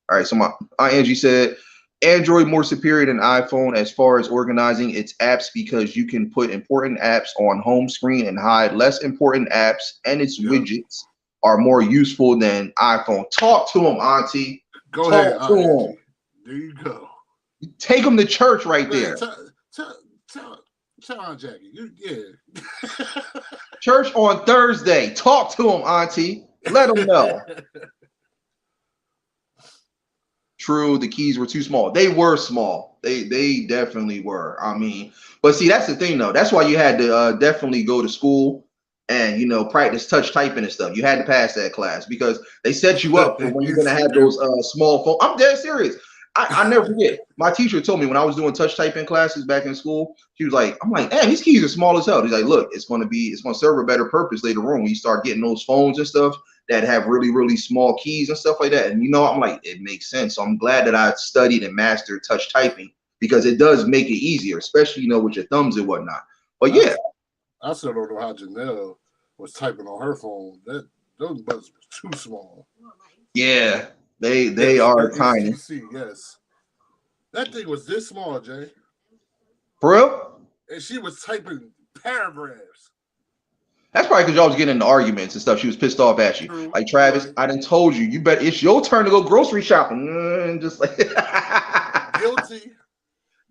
All right. So my Aunt Angie said Android more superior than iPhone as far as organizing its apps because you can put important apps on home screen and hide less important apps, and its Yep. widgets are more useful than iPhone. Talk to them, Auntie. Go ahead, Talk to them. Angie. There you go. Take them to church right Go ahead, there. tell Aunt Jackie. Yeah. Church on Thursday. Talk to them, Auntie. Let them know. True, the keys were too small. They were small. They definitely were. I mean, but see, that's the thing though. That's why you had to definitely go to school and practice touch typing and stuff. You had to pass that class because they set you up for when you're You gonna have those stupid. small phone. I'm dead serious. I never forget. My teacher told me when I was doing touch typing classes back in school, she was like, I'm like, damn, these keys are small as hell. He's like, look, it's gonna serve a better purpose later on when you start getting those phones and stuff that have really, really small keys and stuff like that. And I'm like, it makes sense. So I'm glad that I studied and mastered touch typing because it does make it easier, especially with your thumbs and whatnot. But yeah, I still don't know how Janelle was typing on her phone. Those buttons were too small. yeah, they Yes, are tiny. USTC. Yes, that thing was this small, Jay, For real? and she was typing paragraphs. That's probably because y'all was getting into arguments and stuff. She was pissed off at you. True, Like you're Travis, right. I done told you, you bet it's your turn to go grocery shopping. Just like Guilty.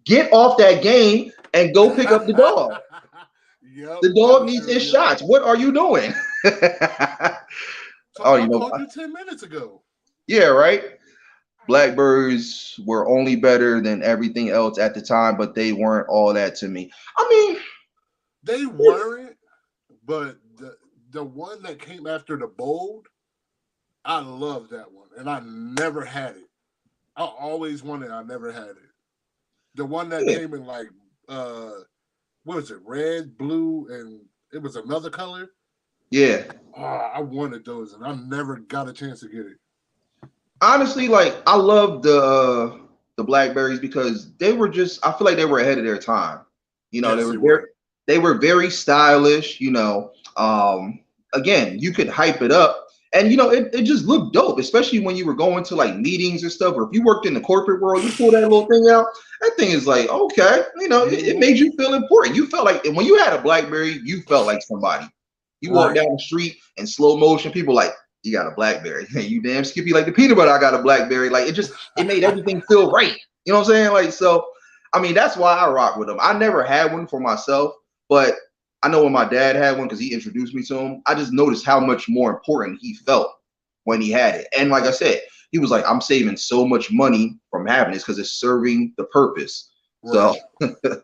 get off that game and go pick up the dog. Yep, The that dog is needs true. his Yep. shots. What are you doing? So Oh, I called you 10 minutes ago. yeah, right. Blackberries were only better than everything else at the time, but they weren't all that to me. I mean, They weren't, but the one that came after the bold, I love that one, and I never had it. I always wanted. I never had it. The one that yeah, came in like what was it, red, blue, and it was another color. yeah. Oh, I wanted those, and I never got a chance to get it. Honestly, like I love the Blackberries because they were just I feel like they were ahead of their time. They Yes, were they very were. very stylish. Again, you could hype it up. And it just looked dope, especially when you were going to like meetings and stuff, or if you worked in the corporate world, you pull that little thing out. That thing is like, okay, it Mm-hmm. made you feel important. You felt like when you had a BlackBerry, you felt like somebody. You walk Right. down the street in slow motion, people like, you got a BlackBerry. Hey, you damn Skippy like the peanut butter. I got a BlackBerry. Like it made everything feel right. You know what I'm saying? Like so, I mean that's why I rock with them. I never had one for myself, but I know when my dad had one because he introduced me to him. I just noticed how much more important he felt when he had it. And like I said, he was like, I'm saving so much money from having this because it's serving the purpose. So Right.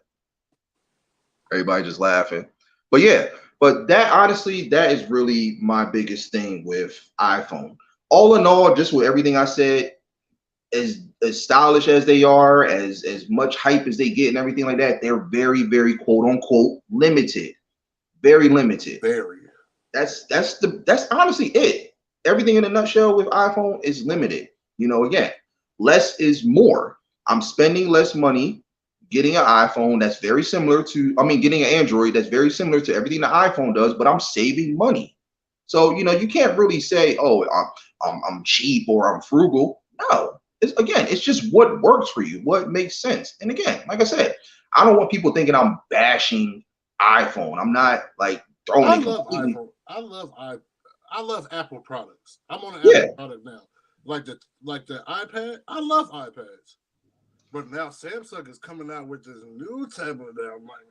everybody just laughing. But yeah, but that honestly, that is really my biggest thing with iPhone. All in all, just with everything I said, as stylish as they are, as much hype as they get and everything like that, they're very, very quote unquote limited. Very limited. Very. That's honestly it. Everything in a nutshell with iPhone is limited. Again, less is more. I'm spending less money getting an iPhone that's very similar to, I mean, getting an Android that's very similar to everything the iPhone does, but I'm saving money. So, you can't really say, oh, I'm cheap or I'm frugal. No, it's just what works for you, what makes sense. And again, like I said, I don't want people thinking I'm bashing iPhone. I'm not like throwing I it love completely. iPhone. I love Apple products. I'm on an Yeah, Apple product now. Like the iPad. I love iPads. But now Samsung is coming out with this new tablet that I'm like,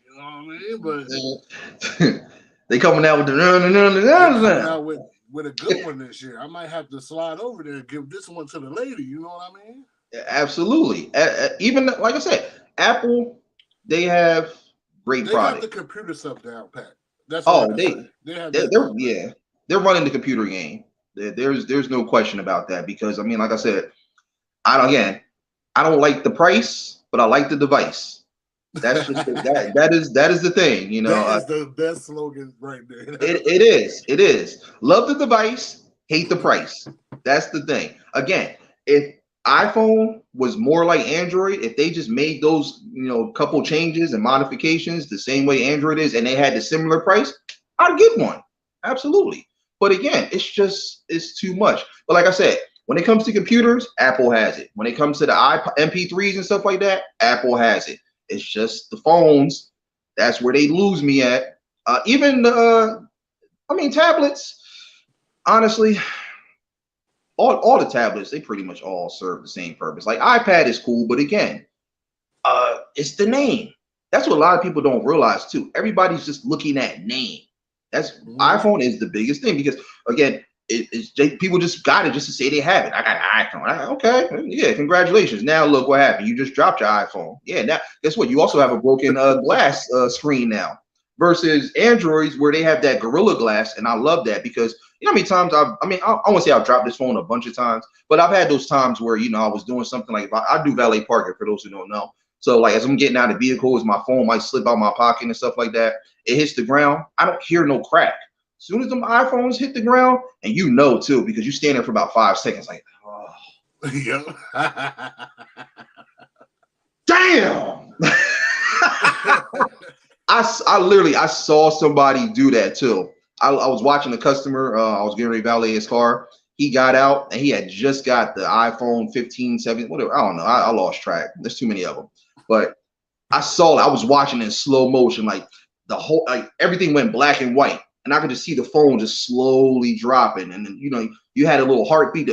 you know what I mean? But they coming out with the they coming out with a good one this year. I might have to slide over there and give this one to the lady. You know what I mean? Absolutely. Even like I said, Apple, they have great They got product. the computer stuff down pat. That's all I Oh, can say. They have they that they're down pat. yeah, they're running the computer game. There's no question about that because I mean, like I said, I don't like the price, but I like the device. That's just that is the thing, you know. That is the best slogan right there. It is. Love the device, hate the price. That's the thing. Again, if iPhone was more like Android, if they just made those, couple changes and modifications the same way Android is, and they had the similar price, I'd get one. Absolutely. But again, it's too much. But like I said, when it comes to computers, Apple has it. When it comes to the MP3s and stuff like that, Apple has it. It's just the phones. That's where they lose me at. Even I mean, tablets, honestly, all the tablets, they pretty much all serve the same purpose. Like iPad is cool, but again, it's the name. That's what a lot of people don't realize too. Everybody's just looking at name. That's Mhm. iPhone is the biggest thing because again, people just got it just to say they have it. I got an iPhone. Okay, yeah, congratulations. Now look what happened. You just dropped your iPhone. Yeah, now guess what? You also have a broken glass screen now. Versus Androids where they have that Gorilla Glass, and I love that because you know how many times I won't say I've dropped this phone a bunch of times, but I've had those times where I was doing something like I do valet parking for those who don't know. So like as I'm getting out of the vehicle, as my phone might slip out my pocket and stuff like that, it hits the ground. I don't hear no crack. As soon as them iPhones hit the ground, and you know too, because you stand there for about 5 seconds, like, oh, Yep. damn. I literally I saw somebody do that too. I was watching a customer. I was getting ready to valet his car. He got out and he had just got the iPhone 15, 7, whatever. I don't know. I lost track. There's too many of them. But I saw it. I was watching in slow motion, like the whole, like everything went black and white, and I could just see the phone just slowly dropping, and then you had a little heartbeat.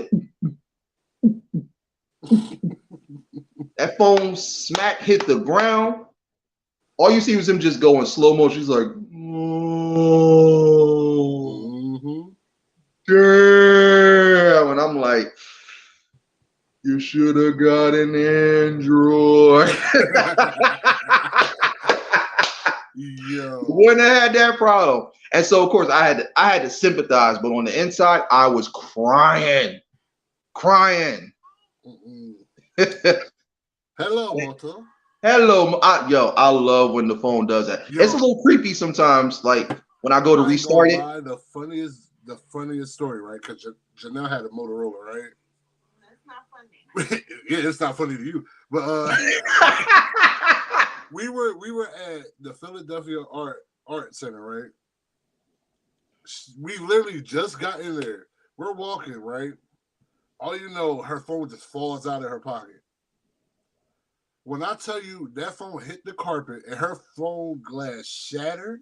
That phone smack hit the ground. All you see was him just go in slow motion. He's like, oh, Mm-hmm. damn, and I'm like, you should have got an Android. Yo. Wouldn't have had that problem. And so of course I had to sympathize, but on the inside I was crying. Crying. Hello, Walter. Hello, I love when the phone does that. Yo, It's a little creepy sometimes, like when I go to I ain't gonna restart it. lie. The funniest story, right? Because Janelle had a Motorola, right? That's not funny. Yeah, it's not funny to you, but we were at the Philadelphia Art Center, right? We literally just got in there. We're walking, right? All you know, her phone just falls out of her pocket. When I tell you that phone hit the carpet and her phone glass shattered,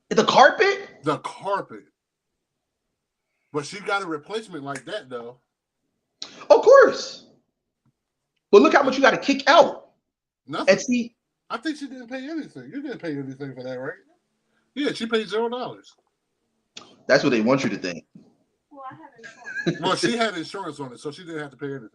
The carpet? the carpet. But she got a replacement like that though. Of course. But look how much you got to kick out. Nothing. And see, I think she didn't pay anything. You didn't pay anything for that, right? Yeah, she paid $0. that's what they want you to think. Well, I have insurance. Well, she had insurance on it, so she didn't have to pay anything.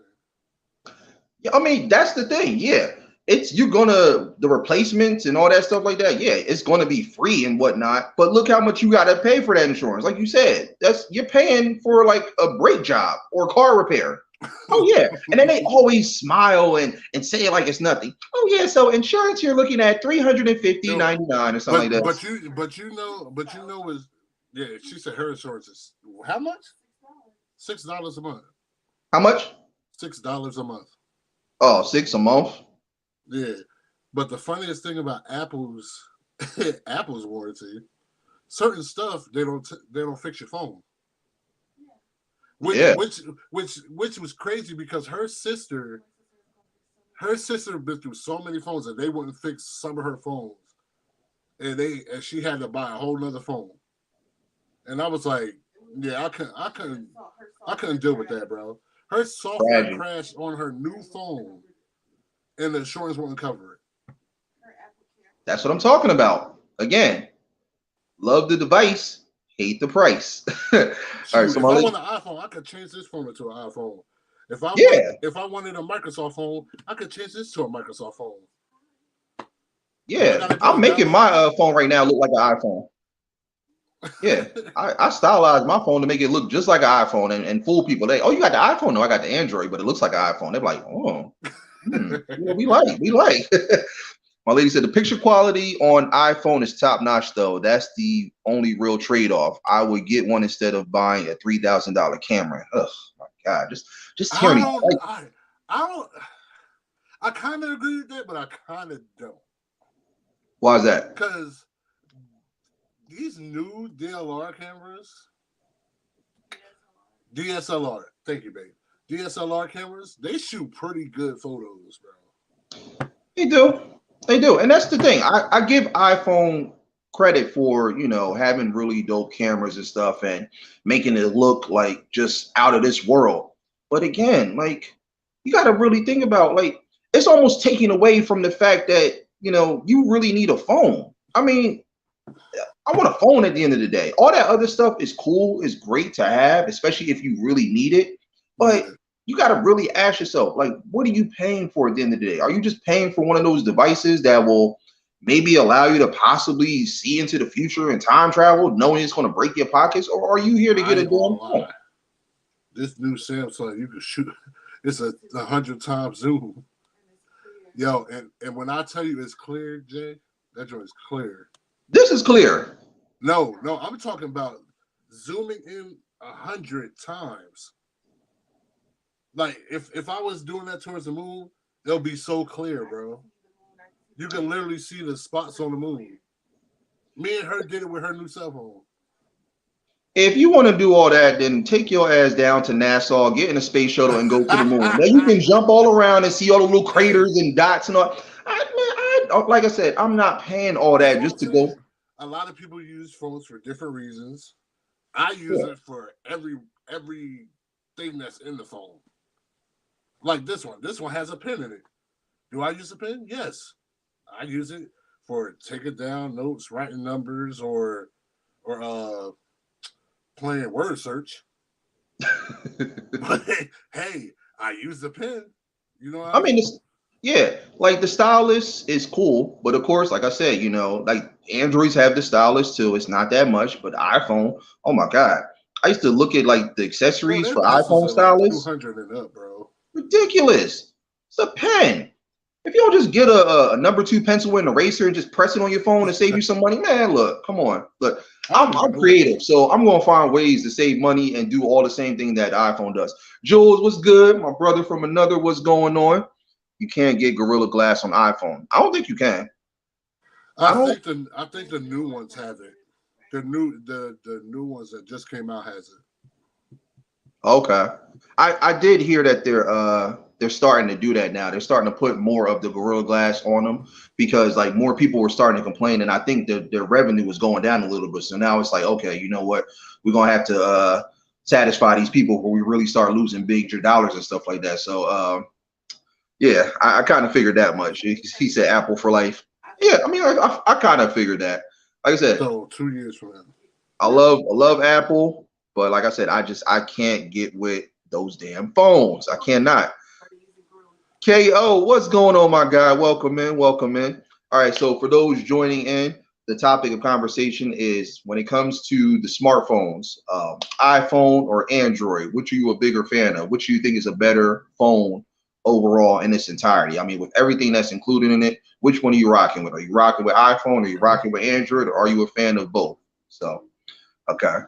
Yeah, I mean, that's the thing. Yeah. It's you're gonna the replacements and all that stuff like that. Yeah, it's gonna be free and whatnot. But look how much you gotta pay for that insurance. Like you said, that's you're paying for like a brake job or car repair. Oh yeah. And then they always smile and say it like it's nothing. Oh yeah, so insurance you're looking at 350.99 or something like that. but you know is yeah. She said her insurance is how much? $6 a month. How much? $6 a month. Oh, 6 a month. Yeah. But the funniest thing about Apple's Apple's warranty, certain stuff they don't fix your phone. Which Yeah. which was crazy because her sister been through so many phones and they wouldn't fix some of her phones. And she had to buy a whole nother phone. And I was like, yeah, I couldn't deal with that, bro. Her software Tragic. crashed on her new phone and the insurance wouldn't cover it. That's what I'm talking about. Again, love the device, hate the price. All right, Shoot, so if I want an iPhone, I could change this phone into an iPhone. If Yeah, I wanted a Microsoft phone, I could change this to a Microsoft phone. All I yeah. gotta do I'm is making download my the phone right now look like an iPhone. Yeah, I stylized my phone to make it look just like an iPhone and fool people. They, oh, you got the iPhone? No, I got the Android, but it looks like an iPhone. They're like, oh, yeah, we like, we like. My lady said the picture quality on iPhone is top notch, though. That's the only real trade off. I would get one instead of buying a $3,000 camera. Oh my God, just hearing I these. don't I don't I kind of agree with that, but I kind of don't. Why is that? Because these new DSLR, thank you, babe. DSLR cameras, they shoot pretty good photos, bro. They do. They do. And that's the thing. I give iPhone credit for, having really dope cameras and stuff and making it look like just out of this world. But again, like you got to really think about like it's almost taking away from the fact that, you really need a phone. I mean, I want a phone at the end of the day. All that other stuff is cool, is great to have, especially if you really need it. But Yeah. you got to really ask yourself, like, what are you paying for at the end of the day? Are you just paying for one of those devices that will maybe allow you to possibly see into the future and time travel, knowing it's going to break your pockets? Or are you here to I get a ain't gonna damn phone? lie. This new Samsung, you can shoot. It's a 100 times zoom. Yo, and when I tell you it's clear, Jay, that joint is clear. This is clear. No, I'm talking about zooming in 100 times. Like if I was doing that towards the moon, it'll be so clear, bro. You can literally see the spots on the moon. Me and her did it with her new cell phone. If you want to do all that, then take your ass down to Nassau, get in a space shuttle, and go to the moon. Then you can jump all around and see all the little Hey, craters and dots and all. Like I said, I'm not paying all that's that what just I'm to go. saying. A lot of people use phones for different reasons. I use Yeah. it for every thing that's in the phone. Like this one. This one has a pen in it. Do I use a pen? Yes. I use it for taking down notes, writing numbers, or playing word search. But hey, I use the pen. You know what I I mean, mean? yeah, like the stylus is cool, but of course, like I said, like Androids have the stylus too. It's not that much, but iPhone, oh my God. I used to look at like the Bro, accessories their for pencils iPhone are like stylus. 200 and up, bro. Ridiculous. It's a pen. If you don't just get a number two pencil and eraser and just press it on your phone to save you some money, man, look, come on. Look, I don't even I'm know what it creative, is. so I'm going to find ways to save money and do all the same thing that iPhone does. Jules, what's good? My brother from another, what's going on? You can't get Gorilla Glass on iPhone. I don't think you can. I don't. I think the new ones have it. The new ones that just came out has it. Okay. I did hear that they're starting to do that now. They're starting to put more of the Gorilla Glass on them because like more people were starting to complain, and I think that their revenue was going down a little bit. So now it's like, okay, you know what? We're gonna have to satisfy these people where we really start losing big dollars and stuff like that. So yeah, I kind of figured that much. He said Apple for life. Yeah, I mean, I kind of figured that. Like I said, So 2 years from now. I love Apple, but like I said, I can't get with those damn phones. I cannot. KO, what's going on, my guy? Welcome in, welcome in. All right, so for those joining in, the topic of conversation is when it comes to the smartphones, iPhone or Android, which are you a bigger fan of? Which do you think is a better phone overall in its entirety? I mean, with everything that's included in it, which one are you rocking with? Are you rocking with iPhone? Are you rocking with Android? Or are you a fan of both? So, okay.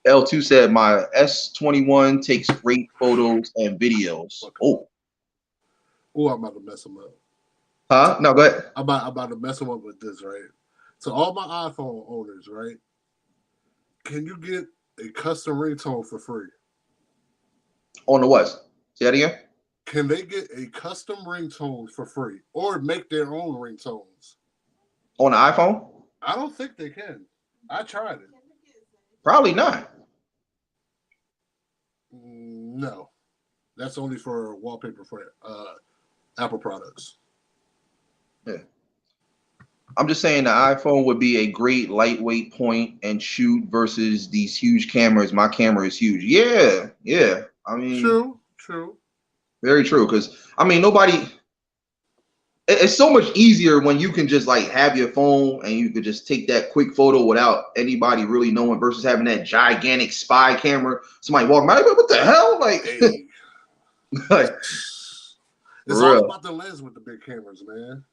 L2 said my S21 takes great photos and videos. Okay. Oh, Oh, I'm about to mess them up. huh? No, go ahead. I'm about to mess them up with this, right? So all my iPhone owners, right? Can you get a custom ringtone for free? On the what? Say that again. Can they get a custom ringtone for free or make their own ringtones? On the iPhone? I don't think they can. I tried it. Probably not. No, that's only for wallpaper for Apple products. Yeah. I'm just saying the iPhone would be a great lightweight point and shoot versus these huge cameras. My camera is huge. Yeah, yeah. I mean, True, True. Very true. Because I mean, nobody. It's so much easier when you can just like have your phone and you could just take that quick photo without anybody really knowing versus having that gigantic spy camera. Somebody walking by, like, what the hell? Like, Hey, like it's for all real. about the lens with the big cameras, man.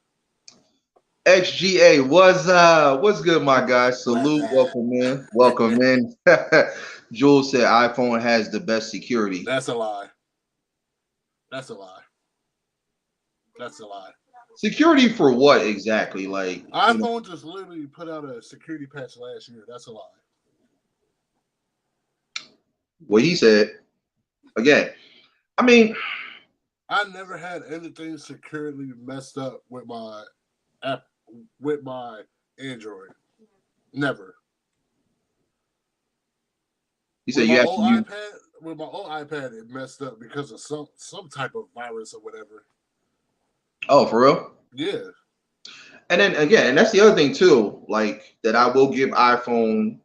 XGA, what's good, my guy? Salute, welcome in, welcome in. Jules said iPhone has the best security. That's a lie. That's a lie. That's a lie. Security for what exactly? Like iPhone just literally put out a security patch last year. That's a lie. what he said. Again, I mean, I never had anything securely messed up with my app with my Android. Never. he said you have to use. With my old iPad, it messed up because of some type of virus or whatever. Oh, for real? Yeah. And then again, and that's the other thing too, like that I will give iPhone,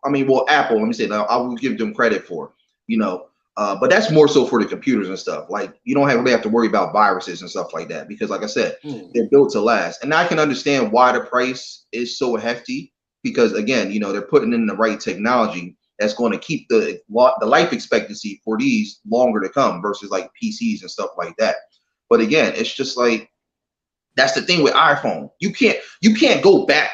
I mean, well, Apple, let me say now, I will give them credit for, you know, but that's more so for the computers and stuff. Like you don't really have to worry about viruses and stuff like that because, like I said, they're built to last. And I can understand why the price is so hefty because, again, you know, they're putting in the right technology that's going to keep the life expectancy for these longer to come versus like PCs and stuff like that. But again, it's just like that's the thing with iPhone. You can't go back.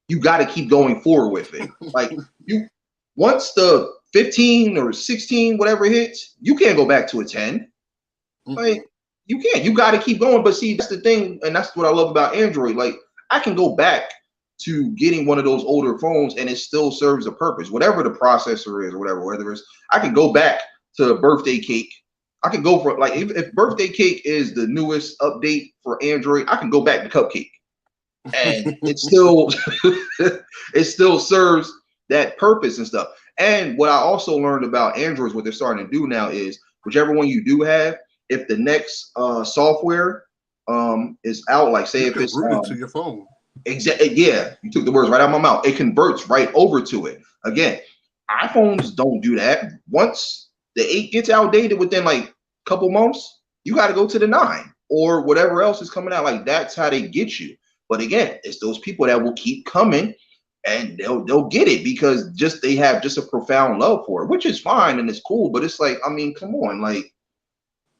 You got to keep going forward with it. Like you, once the 15 or 16 whatever hits, you can't go back to a 10. Like you can't. You got to keep going. But see, that's the thing, and that's what I love about Android. Like I can go back to getting one of those older phones, and it still serves a purpose. Whatever the processor is, or whatever, whether it's I can go back to birthday cake. I can go for like if birthday cake is the newest update for Android, I can go back to cupcake, and it still it still serves that purpose and stuff. And what I also learned about Androids, what they're starting to do now is whichever one you do have, if the next software is out, like say you if can it's root it to your phone. Exactly. Yeah, you took the words right out of my mouth. It converts right over to it. Again, iPhones don't do that. Once the 8 gets outdated within like a couple months, you got to go to the 9 or whatever else is coming out. Like that's how they get you. But again, it's those people that will keep coming and they'll get it because just they have just a profound love for it, which is fine and it's cool. But it's like, I mean, come on, like,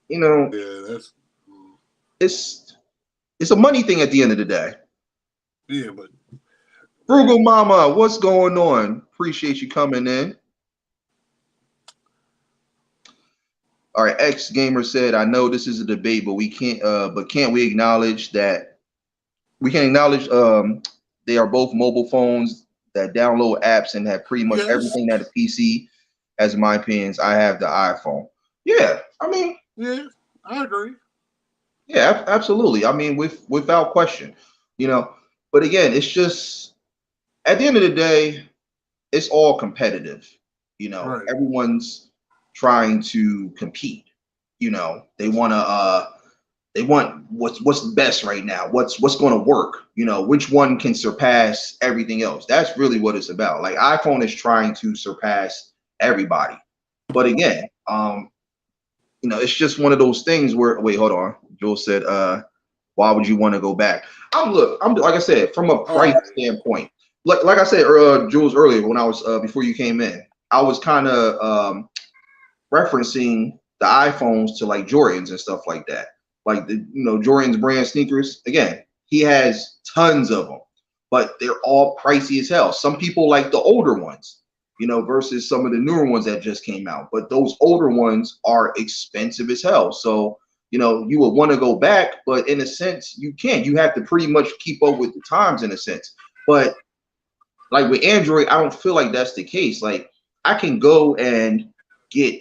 you know, Yeah, it's a money thing at the end of the day. Yeah, but Frugal Mama, what's going on? Appreciate you coming in. All right, X Gamer said, I know this is a debate, but can't we acknowledge that we can acknowledge they are both mobile phones that download apps and have pretty much everything that a PC has. In my opinions, I have the iPhone. Yeah, I mean, yeah, I agree. Yeah, absolutely. I mean, without question, you know. But again, it's just at the end of the day, it's all competitive. You know, Right. everyone's trying to compete. You know, they want what's best right now. What's going to work? You know, which one can surpass everything else? That's really what it's about. Like iPhone is trying to surpass everybody. But again, you know, it's just one of those things where wait, hold on. Joel said, why would you want to go back? I'm like I said, from a price standpoint. Like I said, Jules earlier when I was before you came in, I was kind of referencing the iPhones to like Jordans and stuff like that. Like the Jordan's brand sneakers. Again, he has tons of them, but they're all pricey as hell. Some people like the older ones, versus some of the newer ones that just came out. But those older ones are expensive as hell. So you would want to go back, but in a sense, you can't. You have to pretty much keep up with the times in a sense. But like with Android, I don't feel like that's the case. Like I can go and get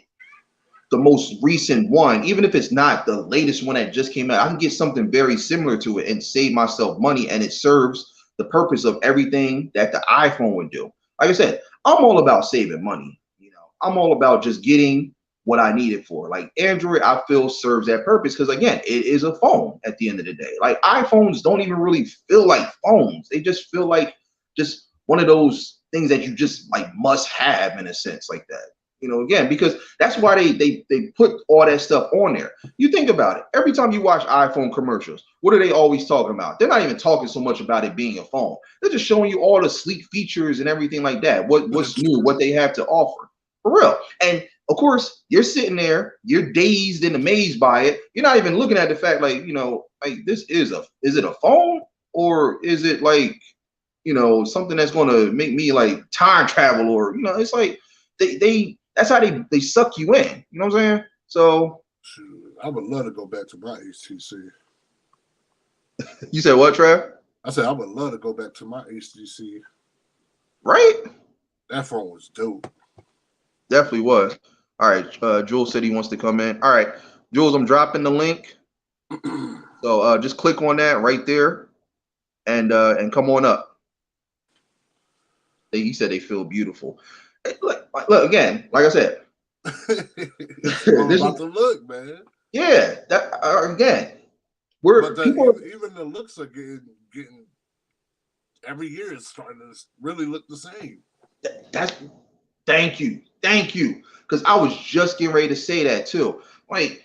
the most recent one, even if it's not the latest one that just came out. I can get something very similar to it and save myself money, and it serves the purpose of everything that the iPhone would do. Like I said, I'm all about saving money. I'm all about just getting what I need it for. Like Android, I feel serves that purpose because again, it is a phone at the end of the day. Like iPhones don't even really feel like phones. They just feel like just one of those things that you just like must have in a sense like that. Again, because that's why they put all that stuff on there. You think about it. Every time you watch iPhone commercials, what are they always talking about? They're not even talking so much about it being a phone. They're just showing you all the sleek features and everything like that. What's new, what they have to offer. For real. And of course, you're sitting there, you're dazed and amazed by it. You're not even looking at the fact like, this is it a phone or is it like, something that's going to make me like time travel or, it's like they that's how they suck you in. You know what I'm saying? So shoot, I would love to go back to my HTC. You said what, Trev? I said I would love to go back to my HTC. Right? That phone was dope. Definitely was. All right. Jules said he wants to come in. All right. Jules, I'm dropping the link. So just click on that right there and come on up. He said they feel beautiful. Look again, like I said. It's all about the look, man. Yeah. That again. Even the looks are getting every year is starting to really look the same. Thank you. Because I was just getting ready to say that too. Like,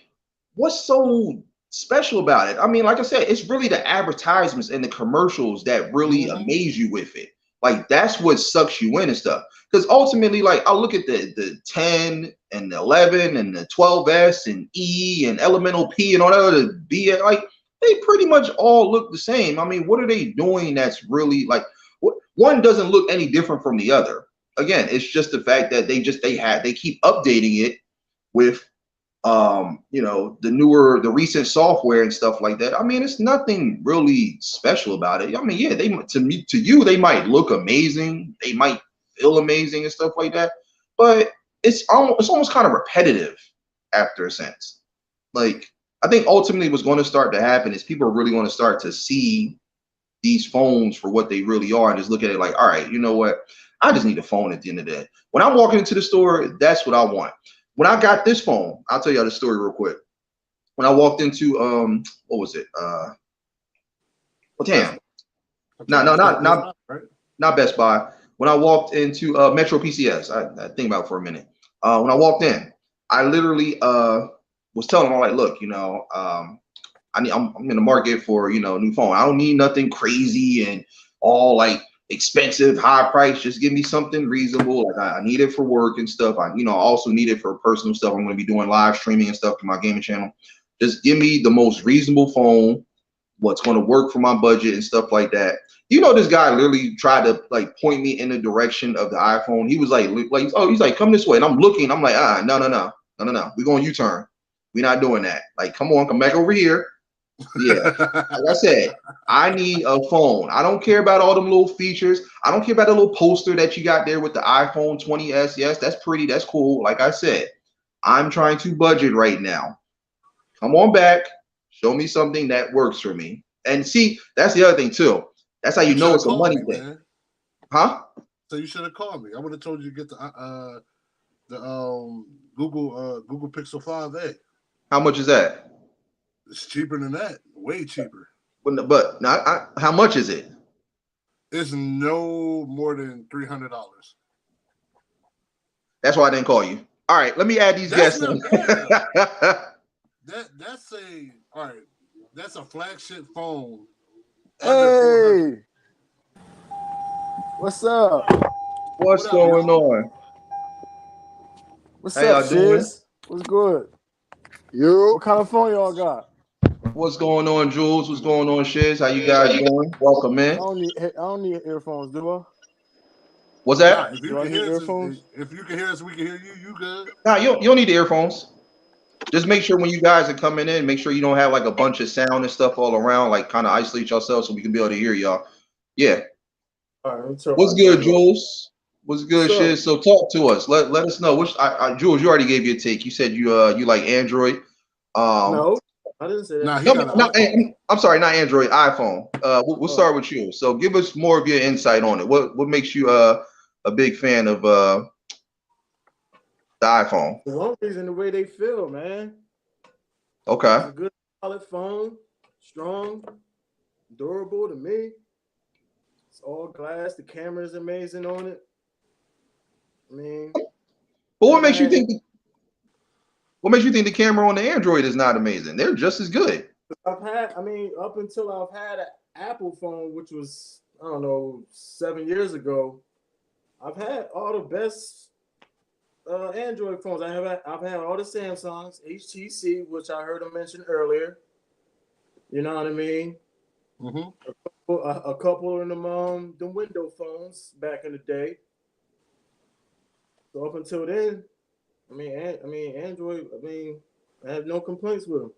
what's so special about it? I mean, like I said, it's really the advertisements and the commercials that really amaze you with it. Like, that's what sucks you in and stuff. Because ultimately, like, I look at the 10 and the 11 and the 12S and E and Elemental P and all that other B, like, they pretty much all look the same. I mean, what are they doing that's really like, one doesn't look any different from the other. Again, it's just the fact that they keep updating it with the recent software and stuff like that. I mean, it's nothing really special about it. I mean, yeah, to you they might look amazing, they might feel amazing and stuff like that, but it's almost kind of repetitive after a sense. Like, I think ultimately what's going to start to happen is people are really going to start to see these phones for what they really are and just look at it like, all right, you know what? I just need a phone at the end of the day. When I'm walking into the store, that's what I want. When I got this phone, I'll tell you the story real quick. When I walked into what was it? Well, damn. No, not Best Buy. When I walked into Metro PCS, I think about it for a minute. When I walked in, I literally was telling them, like, look, I'm in the market for a new phone. I don't need nothing crazy and all like expensive, high price. Just give me something reasonable. Like I need it for work and stuff. I also need it for personal stuff. I'm going to be doing live streaming and stuff to my gaming channel. Just give me the most reasonable phone, what's going to work for my budget and stuff like that. This guy literally tried to like point me in the direction of the iPhone. He was like, oh, he's like, come this way. And I'm looking. I'm like, no. We're going U-turn. We're not doing that. Like, come on, come back over here. Yeah, like I said, I need a phone. I don't care about all them little features. I don't care about the little poster that you got there with the iPhone 20s. Yes, that's pretty. That's cool. Like I said, I'm trying to budget right now. Come on back. Show me something that works for me. And see, that's the other thing too. That's how you know it's a money thing. Man. Huh? So you should have called me. I would have told you to get the Google Pixel 5a. How much is that? It's cheaper than that. Way cheaper. But not, how much is it? It's no more than $300. That's why I didn't call you. All right, let me add these guests. That's a flagship phone. Hey, what's up? What's going on? What's up, Shiz? What's good? You? What kind of phone y'all got? What's going on, Jules? What's going on, Shiz? How you guys doing? Welcome in. I don't need earphones, do I? What's that? Nah, if you can hear us, we can hear you. You good? Nah, you don't need the earphones. Just make sure when you guys are coming in, make sure you don't have like a bunch of sound and stuff all around, like kind of isolate yourself so we can be able to hear y'all. Yeah. All right. What's good, Jules? What's good, Shiz? So talk to us. Let us know. Jules, you already gave your take. You said you like Android. No, I didn't say that. I'm sorry, not Android, iPhone. We'll start with you. So give us more of your insight on it. What makes you a big fan of the iPhone? The one reason the way they feel, man. Okay. It's a good, solid phone, strong, durable to me. It's all glass. The camera is amazing on it. I mean, But what makes you think? What makes you think the camera on the Android is not amazing? They're just as good. I've had, I mean, up until I've had an Apple phone, which was, I don't know, 7 years ago, I've had all the best Android phones. I've had all the Samsungs, HTC, which I heard him mention earlier. You know what I mean? Mm-hmm. A couple of them window phones back in the day. So up until then, Android. I have no complaints with them.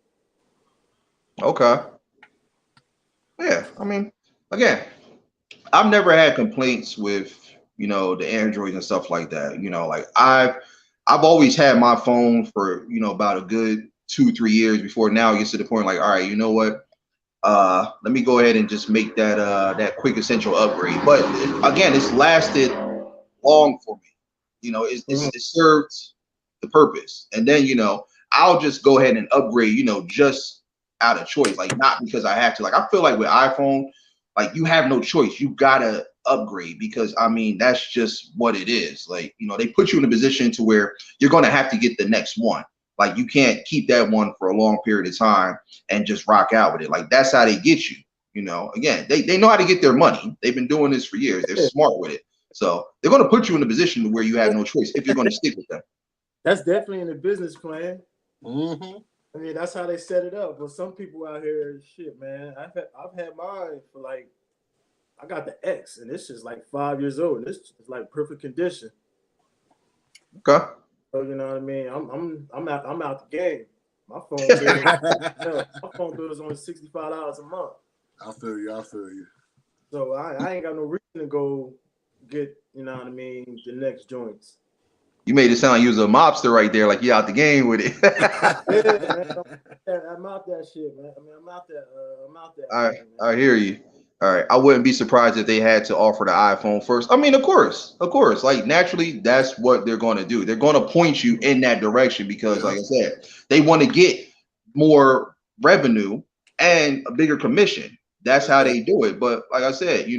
Okay. Yeah. I mean, again, I've never had complaints with the Androids and stuff like that. Like I've always had my phone for about a good 2-3 years before now it gets to the point like, all right, you know what? Let me go ahead and just make that quick essential upgrade. But again, it's lasted long for me. It served the purpose, and then I'll just go ahead and upgrade. Just out of choice, like not because I have to. Like I feel like with iPhone, like you have no choice. You gotta upgrade because that's just what it is. Like they put you in a position to where you're gonna have to get the next one. Like you can't keep that one for a long period of time and just rock out with it. Like that's how they get you. Again, they know how to get their money. They've been doing this for years. They're smart with it. So they're going to put you in a position where you have no choice if you're going to stick with them. That's definitely in the business plan. Mm-hmm. I mean, that's how they set it up. But some people out here, shit, man. I've had mine for like, I got the X, and this is like 5 years old. And this is like perfect condition. Okay. So you know what I mean. I'm out the game. My phone bill is only $65 a month. I feel you. So I ain't got no reason to go get, you know what I mean, the next joints. You made it sound like you was a mobster right there, like you out the game with it. Yeah, man. I'm out that shit, man. I mean, I'm out that. I hear you. All right. I wouldn't be surprised if they had to offer the iPhone first. I mean, of course. Like naturally, that's what they're going to do. They're going to point you in that direction because, like I said, they want to get more revenue and a bigger commission. That's how they do it. But like I said,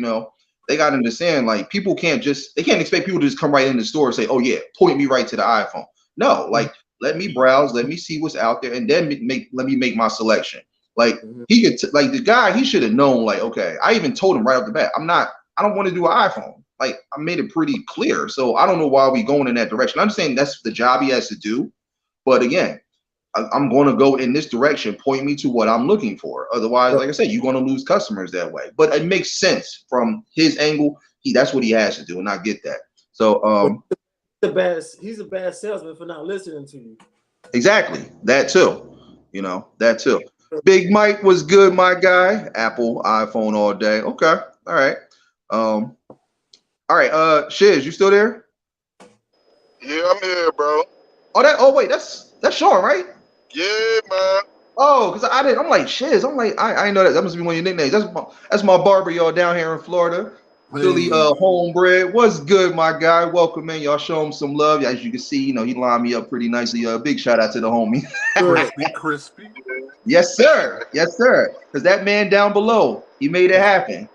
they got to understand, like they can't expect people to just come right in the store and say, oh yeah, point me right to the iPhone. No, like let me browse, let me see what's out there, and then let me make my selection. Like he could like the guy, he should have known, like, okay, I even told him right off the bat, I don't want to do an iPhone. Like I made it pretty clear. So I don't know why we going in that direction. I'm saying that's the job he has to do. But again, I'm going to go in this direction. Point me to what I'm looking for. Otherwise, like I said, you're going to lose customers that way. But it makes sense from his angle. That's what he has to do, and I get that. So he's a bad salesman for not listening to you. Exactly. That too. That too. Big Mike was good, my guy. Apple, iPhone all day. Okay. All right. All right. Shiz, you still there? Yeah, I'm here, bro. Oh wait, that's Sean, right? Yeah, man. Oh, because I'm like Shiz. I'm like, I didn't know that. That must be one of your nicknames. That's my barber, y'all, down here in Florida. Philly homebred. What's good, my guy? Welcome in. Y'all show him some love. As you can see, he lined me up pretty nicely. Big shout out to the homie. Crispy. Yes, sir. Yes, sir. Because that man down below, he made it happen.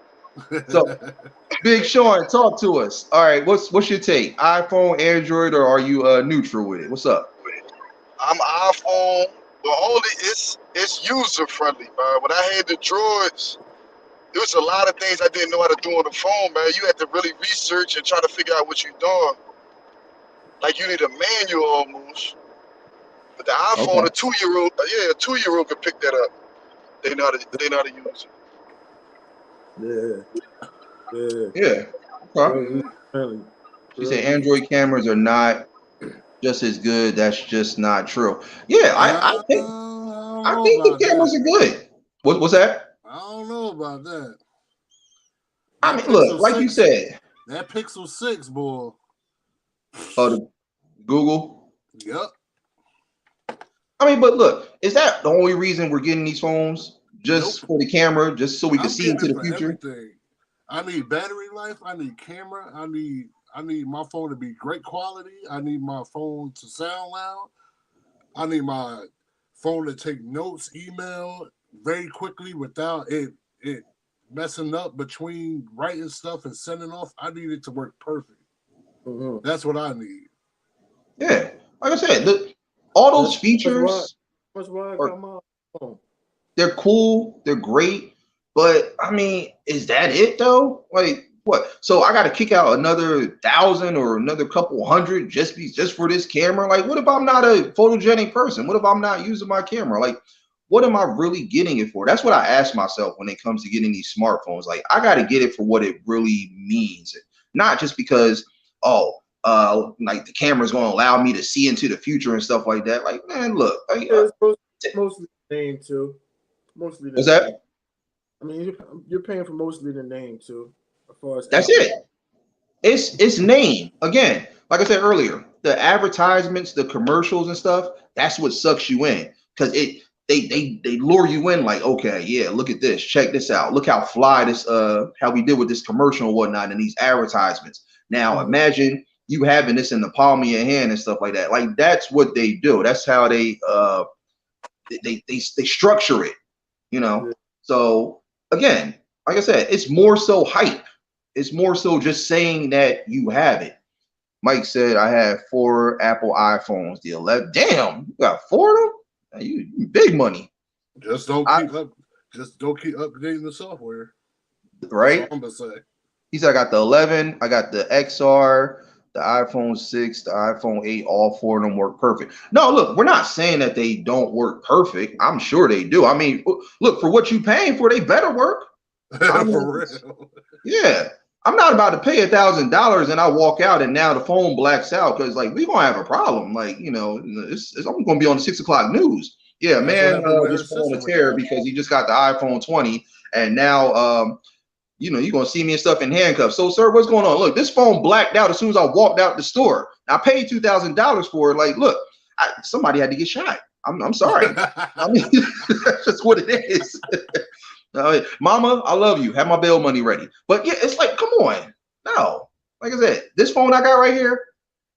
So, Big Sean, talk to us. All right, what's your take? iPhone, Android, or are you neutral with it? What's up? I'm iPhone, but only it's user friendly, man. When I had the droids, there was a lot of things I didn't know how to do on the phone, man. You had to really research and try to figure out what you're doing. Like you need a manual almost. But the iPhone, Okay. a 2-year-old could pick that up. They know how to use it. Yeah. Okay. She said Android cameras are not just as good. That's just not true. Yeah, I think the cameras are good. What's that? I don't know about that. I mean, look, like you said, that Pixel 6, boy. Oh, the Google. Yep. I mean, but look, is that the only reason we're getting these phones? Just for the camera, just so we can see into the future? Everything. I need battery life. I need camera. I need my phone to be great quality. I need my phone to sound loud. I need my phone to take notes, email very quickly without it messing up between writing stuff and sending off. I need it to work perfect. Mm-hmm. That's what I need. Yeah, like I said, all those That's why. features That's why I are got my phone. they're cool, they're great, but I mean, is that it though? Like what? So I got to kick out another 1,000 or another couple hundred just for this camera? Like, what if I'm not a photogenic person? What if I'm not using my camera? Like, what am I really getting it for? That's what I ask myself when it comes to getting these smartphones. Like, I got to get it for what it really means, not just because like the camera's going to allow me to see into the future and stuff like that. Like, man, look, Yeah, it's mostly the name too. Mostly the what's name. that? I mean, you're paying for mostly the name too, as far as That's Apple. it. It's name again. Like I said earlier, the advertisements, the commercials and stuff. That's what sucks you in because they lure you in like, okay, yeah, look at this, check this out, look how fly this how we did with this commercial and whatnot and these advertisements. Now Mhm. imagine you having this in the palm of your hand and stuff like that. Like that's what they do. That's how they structure it, you know. Yeah. So again, like I said, it's more so hype. It's more so just saying that you have it. Mike said I have 4 Apple iPhones. The 11. Damn, you got 4 of them? You big money. Just don't I keep up. Just don't keep updating the software. That's all right? I'm gonna say. He said I got the 11, I got the XR, the iPhone 6, the iPhone 8, all 4 of them work perfect. No, look, we're not saying that they don't work perfect. I'm sure they do. I mean, look, for what you paying for, they better work. I mean, For real. yeah, I'm not about to pay $1,000 and I walk out and now the phone blacks out because like we gonna have a problem. Like I'm gonna be on the 6 o'clock news. Yeah, That's what man, happened with her just phone sister a with tear that. because he just got the iPhone 20 and now you're gonna see me and stuff in handcuffs. So, sir, what's going on? Look, this phone blacked out as soon as I walked out the store. I paid $2,000 for it. Like, look, somebody had to get shot. I'm sorry. I mean, that's just what it is. Mama, I love you. Have my bail money ready. But yeah, it's like, come on. No. Like I said, this phone I got right here,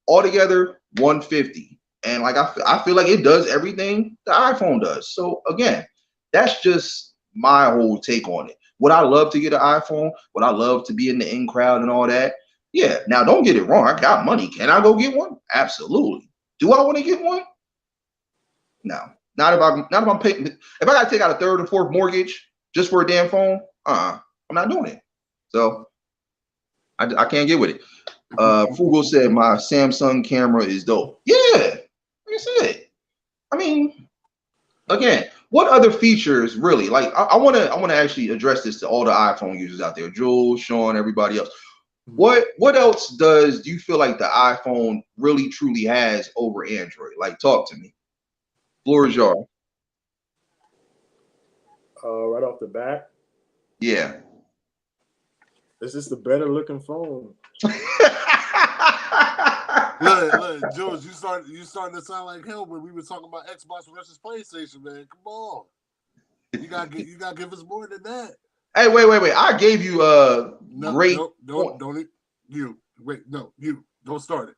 altogether 150. And like I feel like it does everything the iPhone does. So again, that's just my whole take on it. Would I love to get an iPhone? Would I love to be in the in crowd and all that? Yeah. Now don't get it wrong. I got money. Can I go get one? Absolutely. Do I want to get one? No. Not if I'm paying. If I got to take out a third or fourth mortgage just for a damn phone, I'm not doing it. So I can't get with it. Fugo said my Samsung camera is dope. Yeah, like I said. I mean, again, what other features really? Like, I want to actually address this to all the iPhone users out there, Jules, Sean, everybody else. What else do you feel like the iPhone really truly has over Android? Like, talk to me. Floor is yours. Right off the bat, Yeah. it's just a better looking phone. Look, George, you starting to sound like him when we were talking about Xbox versus PlayStation, man. Come on. You gotta give us more than that. Hey, wait. I gave you a No, great no, don't it. You wait, no, you don't start it.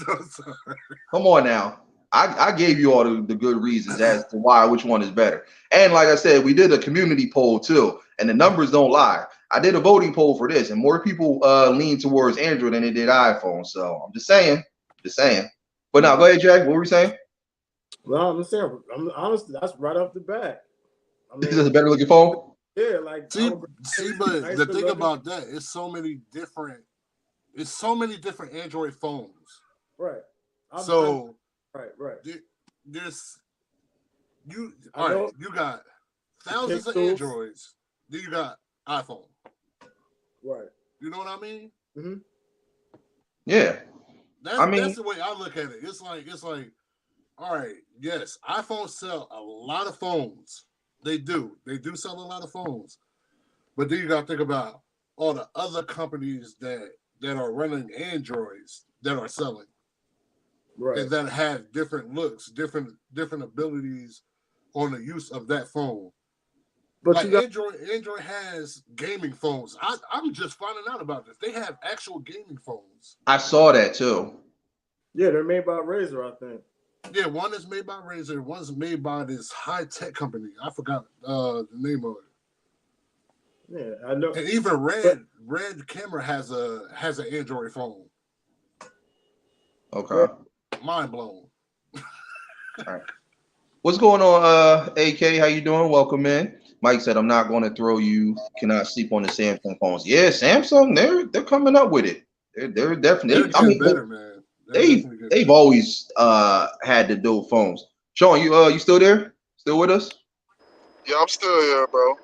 Don't start it. Come on now. I gave you all the good reasons as to why which one is better. And like I said, we did a community poll too, and the numbers don't lie. I did a voting poll for this, and more people lean towards Android than they did iPhone. So I'm just saying, just saying. But now, go ahead, Jack. What were you saying? Well, I'm saying, I'm honestly, that's right off the bat. I Is this a mean, better looking phone? yeah, like See, but nicer the thing looking. about that is so many different Android phones. Right. So right. there's you I all right, know you got the thousands of pixels. Androids, then you got iPhone. Right. You know what I mean? Mm-hmm. Yeah. I That's mean, the way I look at it. It's like, all right, yes, iPhones sell a lot of phones. They do. They do sell a lot of phones. But then you gotta think about all the other companies that are running Androids that are selling Right. and that have different looks, different abilities on the use of that phone. But you Like got Android has gaming phones. I'm just finding out about this. They have actual gaming phones. I saw that too. yeah, they're made by Razer, I think. Yeah, one is made by Razer, one's made by this high tech company. I forgot the name of it. Yeah, I know. And even But Red Camera has an Android phone. yeah, Okay. mind blown. All right. What's going on, AK? How you doing? Welcome in. Mike said, "I'm not going to throw you. Cannot sleep on the Samsung phones." Yeah, Samsung. They're coming up with it. They're They're definitely. I getting mean, better, man. They're they definitely getting they've better. always had the dope phones. Sean, you still there? Still with us? Yeah, I'm still here, bro.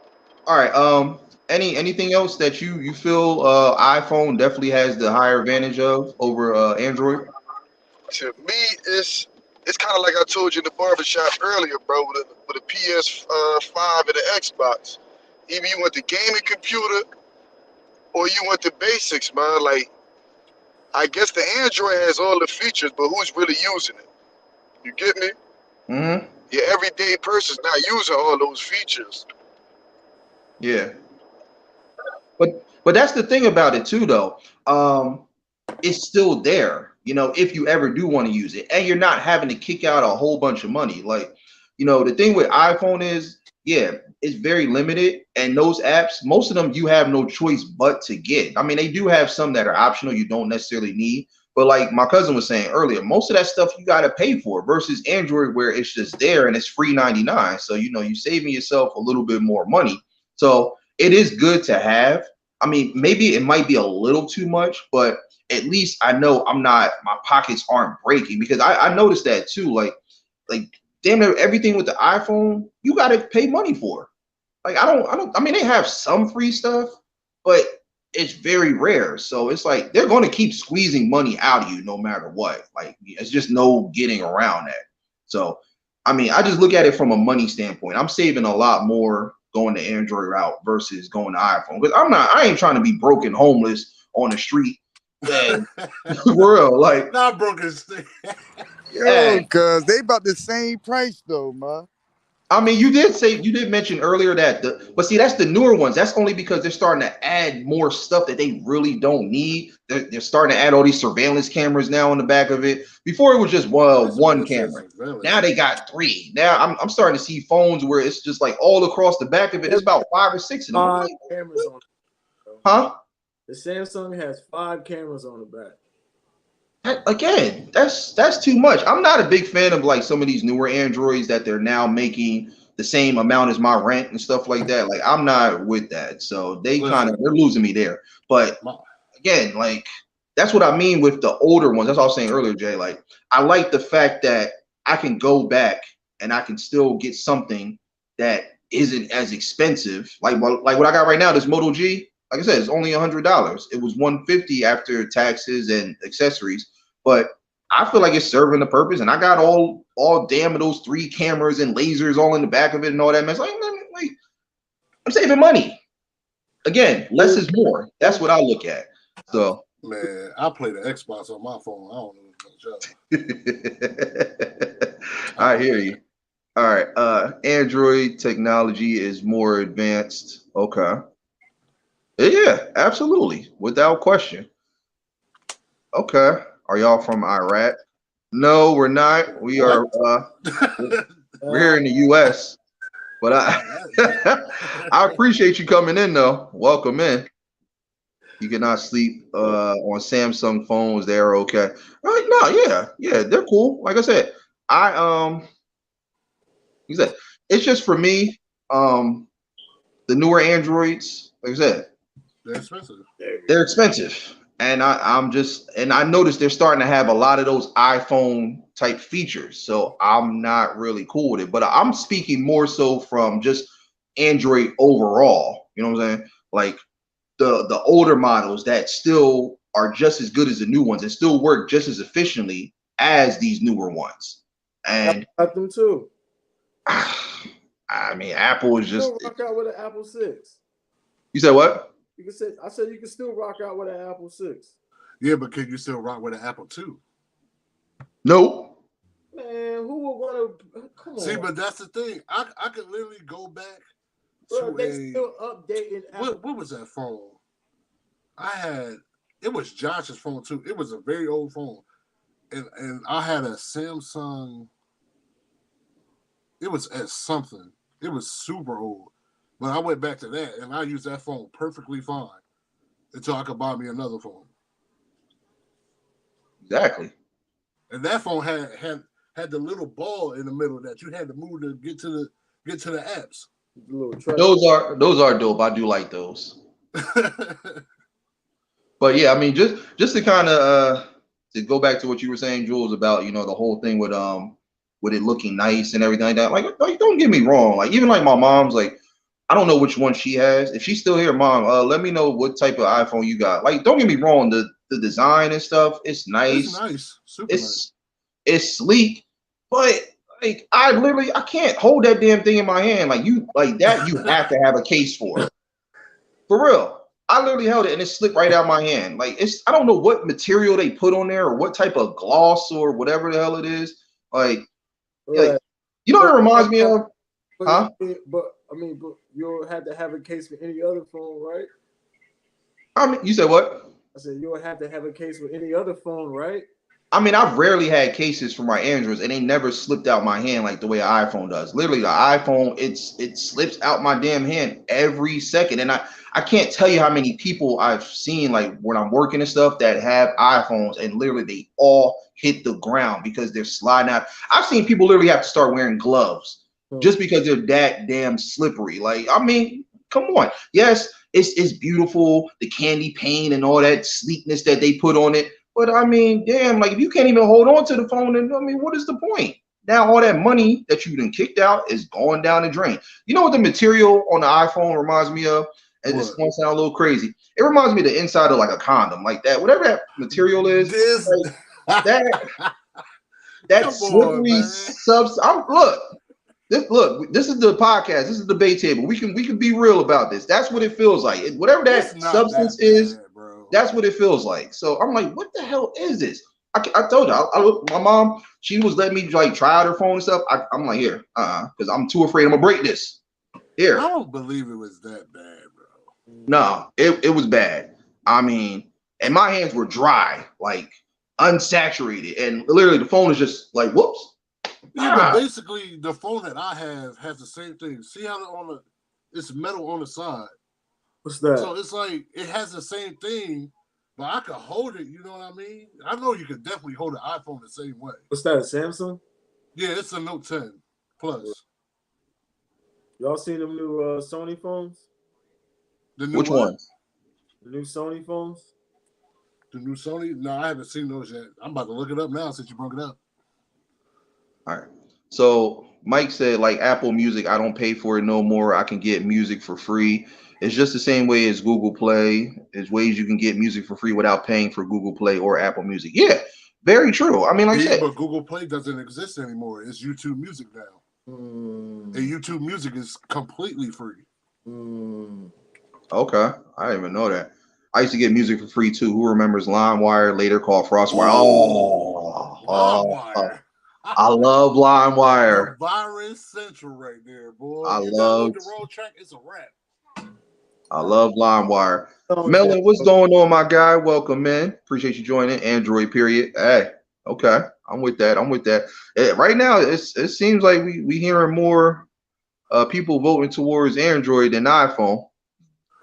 All right. Anything else that you feel iPhone definitely has the higher advantage of over Android? To me, it's kind of like I told you in the barbershop earlier, bro, with a PS5 and an Xbox. Either you want the gaming computer or you want the basics, man. Like, I guess the Android has all the features, but who's really using it? You get me? Mm-hmm. Your everyday person's not using all those features. Yeah. But that's the thing about it too, though. It's still there, if you ever do want to use it, and you're not having to kick out a whole bunch of money. Like, the thing with iPhone is, yeah, it's very limited, and those apps, most of them, you have no choice but to get. I mean, they do have some that are optional, you don't necessarily need, but like my cousin was saying earlier, most of that stuff you got to pay for versus Android, where it's just there and it's free 99. So you're saving yourself a little bit more money. So it is good to have. I mean, maybe it might be a little too much, but at least I know my pockets aren't breaking, because I noticed that too. Like damn near everything with the iPhone, you gotta pay money for. Like I mean, they have some free stuff, but it's very rare. So it's like they're gonna keep squeezing money out of you no matter what. Like it's just no getting around that. So I mean, I just look at it from a money standpoint. I'm saving a lot more going the Android route versus going to iPhone. Because I ain't trying to be broken homeless on the street. And real, like, Not broken stick. Yo, hey, cuz they about the same price though, man. I mean, you did mention earlier that but see, that's the newer ones. That's only because they're starting to add more stuff that they really don't need. They're starting to add all these surveillance cameras now on the back of it. Before it was just That's what one it says. camera. Now they got three. Now I'm starting to see phones where it's just like all across the back of it. It's about 5 or 6 of them. I'm 5 like, cameras on it, bro. huh? The Samsung has 5 cameras on the back. Again, that's too much. I'm not a big fan of like some of these newer Androids that they're now making the same amount as my rent and stuff like that. Like I'm not with that. So Listen, they're losing me there. But my, again, like that's what I mean with the older ones. That's what I was saying earlier, Jay. Like I like the fact that I can go back and I can still get something that isn't as expensive. Like what I got right now, this Moto G. Like I said, it's only $100. It was $150 after taxes and accessories, but I feel like it's serving the purpose. And I got all damn of those 3 cameras and lasers all in the back of it and all that mess. Like I'm saving money. Again, less is more. That's what I look at. So man, I play the Xbox on my phone. I don't know much of. I hear you. All right. Android technology is more advanced. Okay. Yeah, absolutely. Without question. Okay. Are y'all from Iraq? No, we're not. We What? are we're here in the US. But I appreciate you coming in though. Welcome in. You cannot sleep on Samsung phones, they're okay. Right? No, yeah, they're cool. Like I said, I you said it's just for me, the newer Androids, like I said, They're expensive. they're expensive. And I noticed they're starting to have a lot of those iPhone type features. So I'm not really cool with it. But I'm speaking more so from just Android overall. You know what I'm saying? Like the older models that still are just as good as the new ones and still work just as efficiently as these newer ones. And I got them too. I mean, Apple is just. Still rock out with an Apple 6. You said what? I said you can still rock out with an Apple 6. Yeah, but can you still rock with an Apple II? No. Man, who would want to come on? See, but that's the thing. I could literally go back Bro, to they still updating Apple. what was that phone? It was Josh's phone too. It was a very old phone. And I had a Samsung. It was S something. It was super old. But I went back to that and I used that phone perfectly fine until I could buy me another phone. Exactly. And that phone had the little ball in the middle that you had to move to get to the apps. The little track. Those are dope. I do like those. But yeah, I mean, just to kind of to go back to what you were saying, Jules, about the whole thing with it looking nice and everything like that. Like don't get me wrong. Like even like my mom's like, I don't know which one she has. If she's still here, Mom, let me know what type of iPhone you got. Like, don't get me wrong, the design and stuff, it's nice. It's nice, super nice. It's sleek, but like I can't hold that damn thing in my hand. Like you have to have a case for real. I literally held it and it slipped right out my hand. Like I don't know what material they put on there or what type of gloss or whatever the hell it is. Like, Right. you know what it reminds me of? Huh? But you'll have to have a case for any other phone, right? I mean, you said what? I said you'll have to have a case with any other phone, right? I mean, I've rarely had cases for my Androids, and they never slipped out my hand like the way an iPhone does. Literally, the iPhone, it slips out my damn hand every second, and I can't tell you how many people I've seen like when I'm working and stuff that have iPhones, and literally they all hit the ground because they're sliding out. I've seen people literally have to start wearing gloves just because they're that damn slippery. Like, I mean, come on. Yes, it's beautiful, the candy paint and all that sleekness that they put on it. But I mean, damn, like if you can't even hold on to the phone, then I mean, what is the point? Now all that money that you done kicked out is going down the drain. You know what the material on the iPhone reminds me of? And this won't sound a little crazy. It reminds me of the inside of like a condom, like that. Whatever that material is, like, that slippery substance. This is the podcast. This is the debate table. We can be real about this. That's what it feels like. Whatever that substance is, bro. That's what it feels like. So I'm like, what the hell is this? I told you, I look, my mom, she was letting me like try out her phone and stuff. I'm like, here, because I'm too afraid I'm gonna break this. Here. I don't believe it was that bad, bro. No, it was bad. I mean, and my hands were dry, like unsaturated, and literally the phone is just like, whoops. Yeah, but basically the phone that I have has the same thing. See how it's metal on the side. What's that? So it's like it has the same thing, but I could hold it. You know what I mean? I know you could definitely hold an iPhone the same way. What's that? A Samsung? Yeah, it's a Note 10 Plus. Y'all see them new Sony phones? Which ones? The new Sony phones? The new Sony? No, I haven't seen those yet. I'm about to look it up now since you brought it up. All right. So Mike said, like Apple Music, I don't pay for it no more. I can get music for free. It's just the same way as Google Play. There's ways you can get music for free without paying for Google Play or Apple Music. Yeah, very true. I mean, like I said, but Google Play doesn't exist anymore. It's YouTube Music now. And YouTube Music is completely free. Okay, I didn't even know that. I used to get music for free too. Who remembers LimeWire, later called FrostWire? LimeWire. I love LimeWire. Virus Central right there, boy. I you love download the wrong track, it's a wrap. I love LimeWire. Melon, what's going on, my guy? Welcome in. Appreciate you joining. Android, period. Hey, okay. I'm with that. Right now, it seems like we hearing more people voting towards Android than iPhone.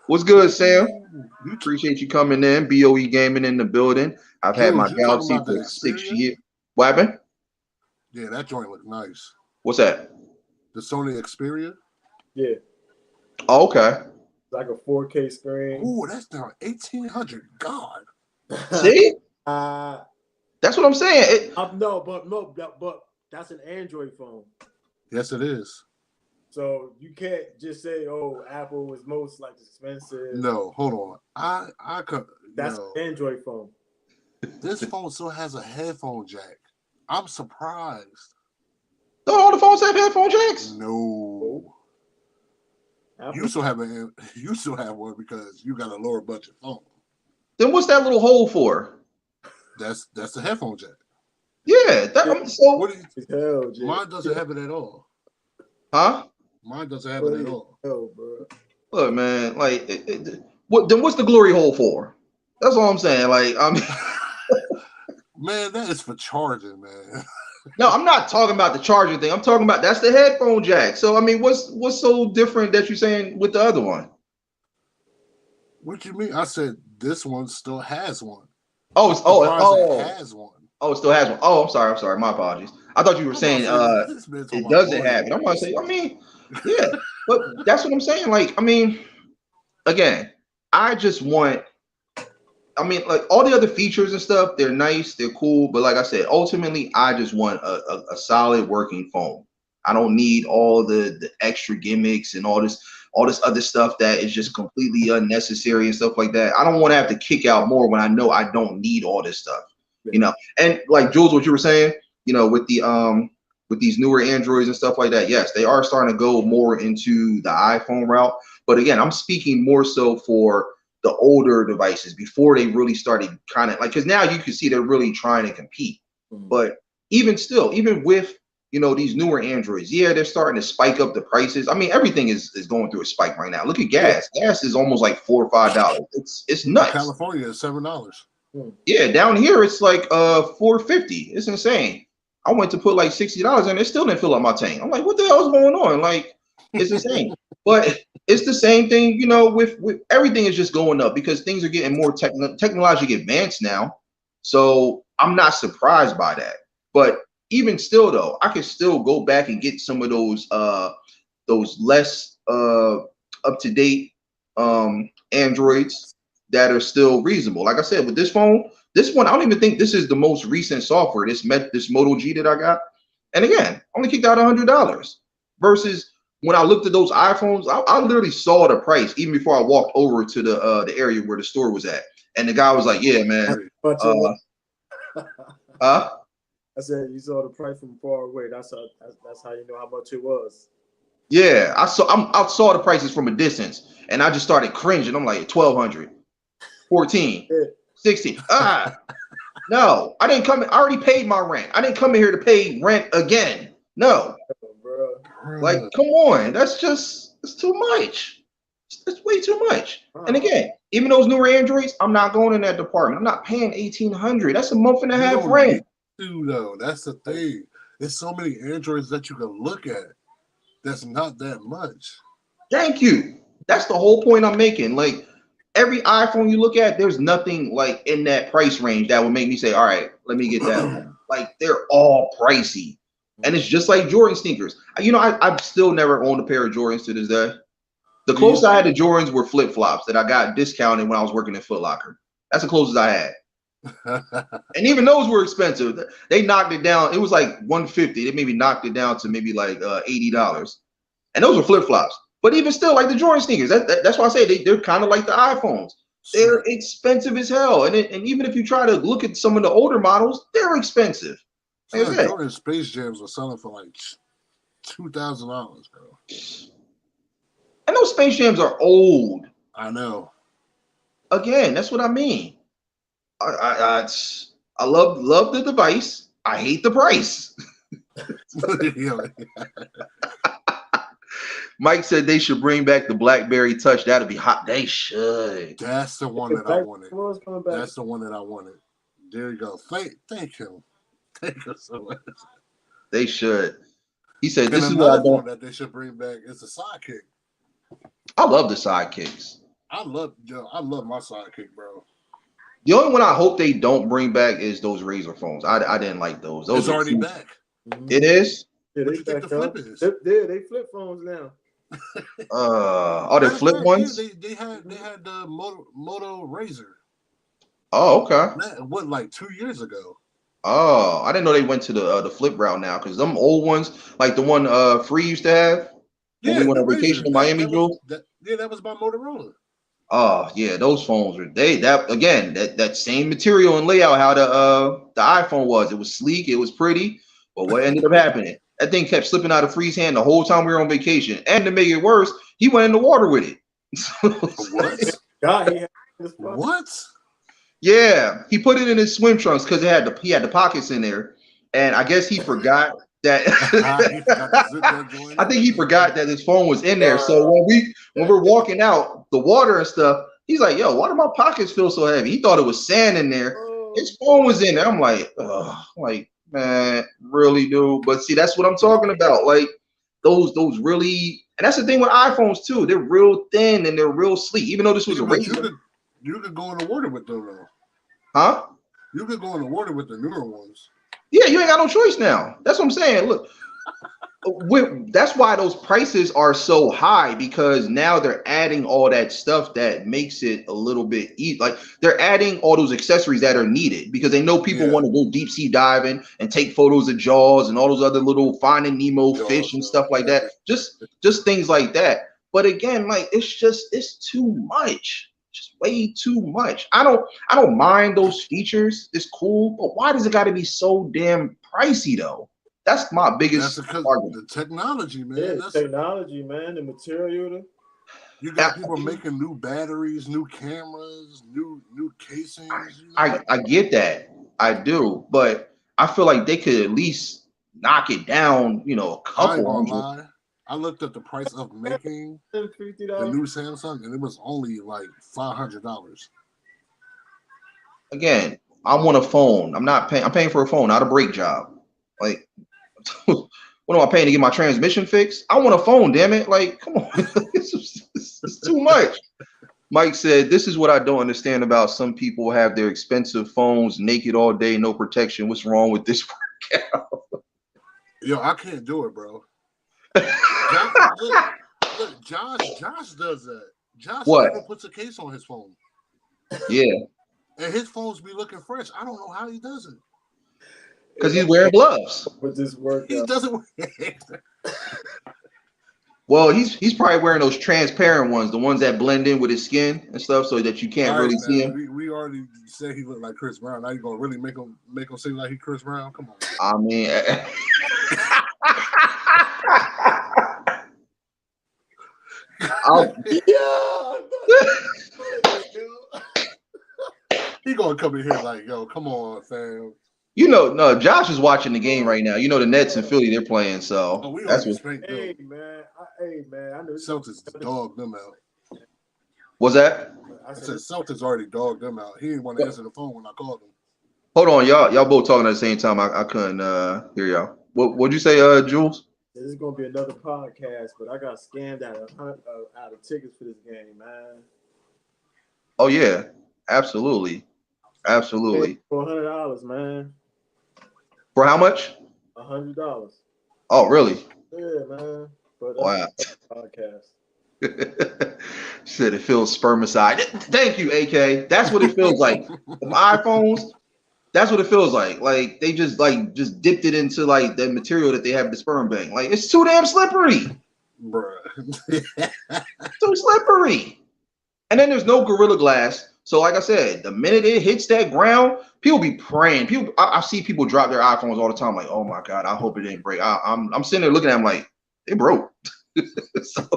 What's good, Sam? Appreciate you coming in. BOE Gaming in the building. I've had my Galaxy for 6 years. What happened? Yeah, that joint looked nice. What's that? The Sony Xperia? Yeah. Oh, okay. Like a 4K screen. Ooh, that's down 1,800. God. See? That's what I'm saying. But that's an Android phone. Yes, it is. So you can't just say, "Oh, Apple is most like expensive." No, hold on. I could. That's an Android phone. This phone still has a headphone jack. I'm surprised. Don't all the phones have headphone jacks? No. You still have one because you got a lower budget phone. Then what's that little hole for? That's the headphone jack. Yeah. Mine doesn't have it at all. Huh? Mine doesn't have it at all. Hell, bro. Look, man. Like, then what's the glory hole for? That's all I'm saying. Like, I mean, man, that is for charging, man. No, I'm not talking about the charging thing. I'm talking about that's the headphone jack. So I mean, what's so different that you're saying with the other one? What you mean? I said this one still has one. It has one. Oh, it still has one. Oh, I'm sorry. My apologies. I thought you were I'm about saying to say, this man talking it about doesn't Mario have it. I'm about to games. say, I mean, yeah, but that's what I'm saying. Like, I mean, again, I just want. I mean, like all the other features and stuff, they're nice, they're cool, but like I said, ultimately, I just want a solid working phone. I don't need all the extra gimmicks and all this other stuff that is just completely unnecessary and stuff like that. I don't want to have to kick out more when I know I don't need all this stuff, you know. And like Jules, what you were saying, you know, with these newer Androids and stuff like that, yes, they are starting to go more into the iPhone route. But again, I'm speaking more so for the older devices before they really started kind of like, because now you can see they're really trying to compete. But even still, even with these newer Androids, yeah, they're starting to spike up the prices. I mean, everything is going through a spike right now. Look at gas. Gas is almost like $4 or $5. It's nuts. California is $7. Yeah, down here it's like $4.50. It's insane. I went to put like $60 in, it still didn't fill up my tank. I'm like, what the hell is going on? Like, it's insane. But it's the same thing, with everything is just going up because things are getting more technologically advanced now. So I'm not surprised by that. But even still, though, I can still go back and get some of those less up to date Androids that are still reasonable. Like I said, with this one, I don't even think this is the most recent software. This Moto G that I got, and again, only kicked out $100 versus when I looked at those iPhones, I literally saw the price even before I walked over to the area where the store was at, and the guy was like, "Yeah, man." I said you saw the price from far away. That's how you know how much it was. Yeah, I saw the prices from a distance, and I just started cringing. I'm like 1,200, 14, 16. No, I didn't come. I already paid my rent. I didn't come in here to pay rent again. No, like, come on, it's too much. It's way too much. And again, even those newer Androids, I'm not going in that department. I'm not paying $1,800. That's a month and a half rent. Though that's the thing. There's so many Androids that you can look at. That's not that much. Thank you. That's the whole point I'm making. Like every iPhone you look at, there's nothing like in that price range that would make me say, all right, let me get that one. Like they're all pricey. And it's just like Jordan sneakers. I've still never owned a pair of Jordans to this day. The closest I had to Jordans were flip-flops that I got discounted when I was working at Foot Locker. That's the closest I had. And even those were expensive. They knocked it down. It was like $150. They maybe knocked it down to maybe like $80. And those were flip-flops. But even still, like the Jordan sneakers, that's why I say they're kind of like the iPhones. They're expensive as hell. And even if you try to look at some of the older models, they're expensive. Like Jordan Space Jams were selling for like $2,000, bro. And those Space Jams are old. I know. Again, that's what I mean. I love the device. I hate the price. Mike said they should bring back the BlackBerry Touch. That'd be hot. They should. That's the one that I wanted. That's the one that I wanted. There you go. Thank him. Thank you so much. They should. He said, "This is what I want that they should bring back is the sidekick." I love the sidekicks. I love my sidekick, bro. The only one I hope they don't bring back is those Razor phones. I didn't like those. Those it's already back. It is. Yeah, what you think the flip is? They flip phones now. Are they flip ones? They had the Moto Razor. Oh, okay. What, like 2 years ago? Oh, I didn't know they went to the flip route now, because them old ones, like the one Free used to have when we went on vacation to Miami, Joe. That was by Motorola. Oh yeah, those phones were that same material and layout how the iPhone was. It was sleek, it was pretty, but what ended up happening? That thing kept slipping out of Free's hand the whole time we were on vacation. And to make it worse, he went in the water with it. What? God, what? Yeah, he put it in his swim trunks because he had the pockets in there, and I guess he forgot that. I think he forgot that his phone was in there. So when we're walking out, the water and stuff, he's like, "Yo, why do my pockets feel so heavy?" He thought it was sand in there. His phone was in there. I'm like, man, really, dude? But see, that's what I'm talking about. Like those really, and that's the thing with iPhones too. They're real thin and they're real sleek. Even though this was a Razor. You could go in the water with them, though. Huh? You could go in the water with the newer ones. Yeah, you ain't got no choice now. That's what I'm saying. Look, that's why those prices are so high, because now they're adding all that stuff that makes it a little bit easy. Like they're adding all those accessories that are needed because they know people Yeah. want to go deep sea diving and take photos of Jaws and all those other little Finding Nemo Jaws, fish and yeah. stuff like that. Just things like that. But again, like it's too much. Just way too much. I don't mind those features. It's cool, but why does it got to be so damn pricey though? That's my That's biggest because argument. the technology, man. Yeah, That's technology, man, the material. you got people making new batteries, new cameras, new casings. You know? I get that. I do, but I feel like they could at least knock it down, a I ain't couple gonna hundred. lie. I looked at the price of making the $50. new Samsung, and it was only like $500. Again, I want a phone. I'm paying for a phone, not a brake job. Like, what am I paying to get my transmission fixed? I want a phone, damn it. Like, come on. It's too much. Mike said, "This is what I don't understand about some people have their expensive phones naked all day, no protection. What's wrong with this workout?" Yo, I can't do it, bro. Look, Josh does that. Josh What? even puts a case on his phone. Yeah, And his phones be looking fresh. I don't know how he does it. because he's wearing gloves. With this He workout. doesn't. Well, he's probably wearing those transparent ones, the ones that blend in with his skin and stuff, so that you can't All right, really see now, him. we already said he looked like Chris Brown. Now you gonna really make him seem like he Chris Brown? Come on. I mean, He gonna come in here like, yo, come on, fam. no, Josh is watching the game right now. The Nets in Philly, they're playing, so Oh, we that's already what. spanked Hey them. man, I know. Celtics dogged them out. What's that? I said Celtics already dogged them out. He didn't want to answer the phone when I called him. Hold on, y'all both talking at the same time. I couldn't hear y'all. What'd you say, Jules? This is gonna be another podcast, but I got scammed out of tickets for this game, man. Oh yeah, absolutely. For $100, man. For how much? $100. Oh, really? Yeah, man. But Wow. podcast. Said it feels spermicide. Thank you, AK. That's what it feels like. Them iPhones, that's what it feels like. Like they just dipped it into like the material that they have in the sperm bank. Like it's too damn slippery. Bruh. Too slippery. And then there's no Gorilla Glass. So like I said, the minute it hits that ground, people be praying. I see people drop their iPhones all the time. Like, oh my God, I hope it didn't break. I'm sitting there looking at them like, it broke. So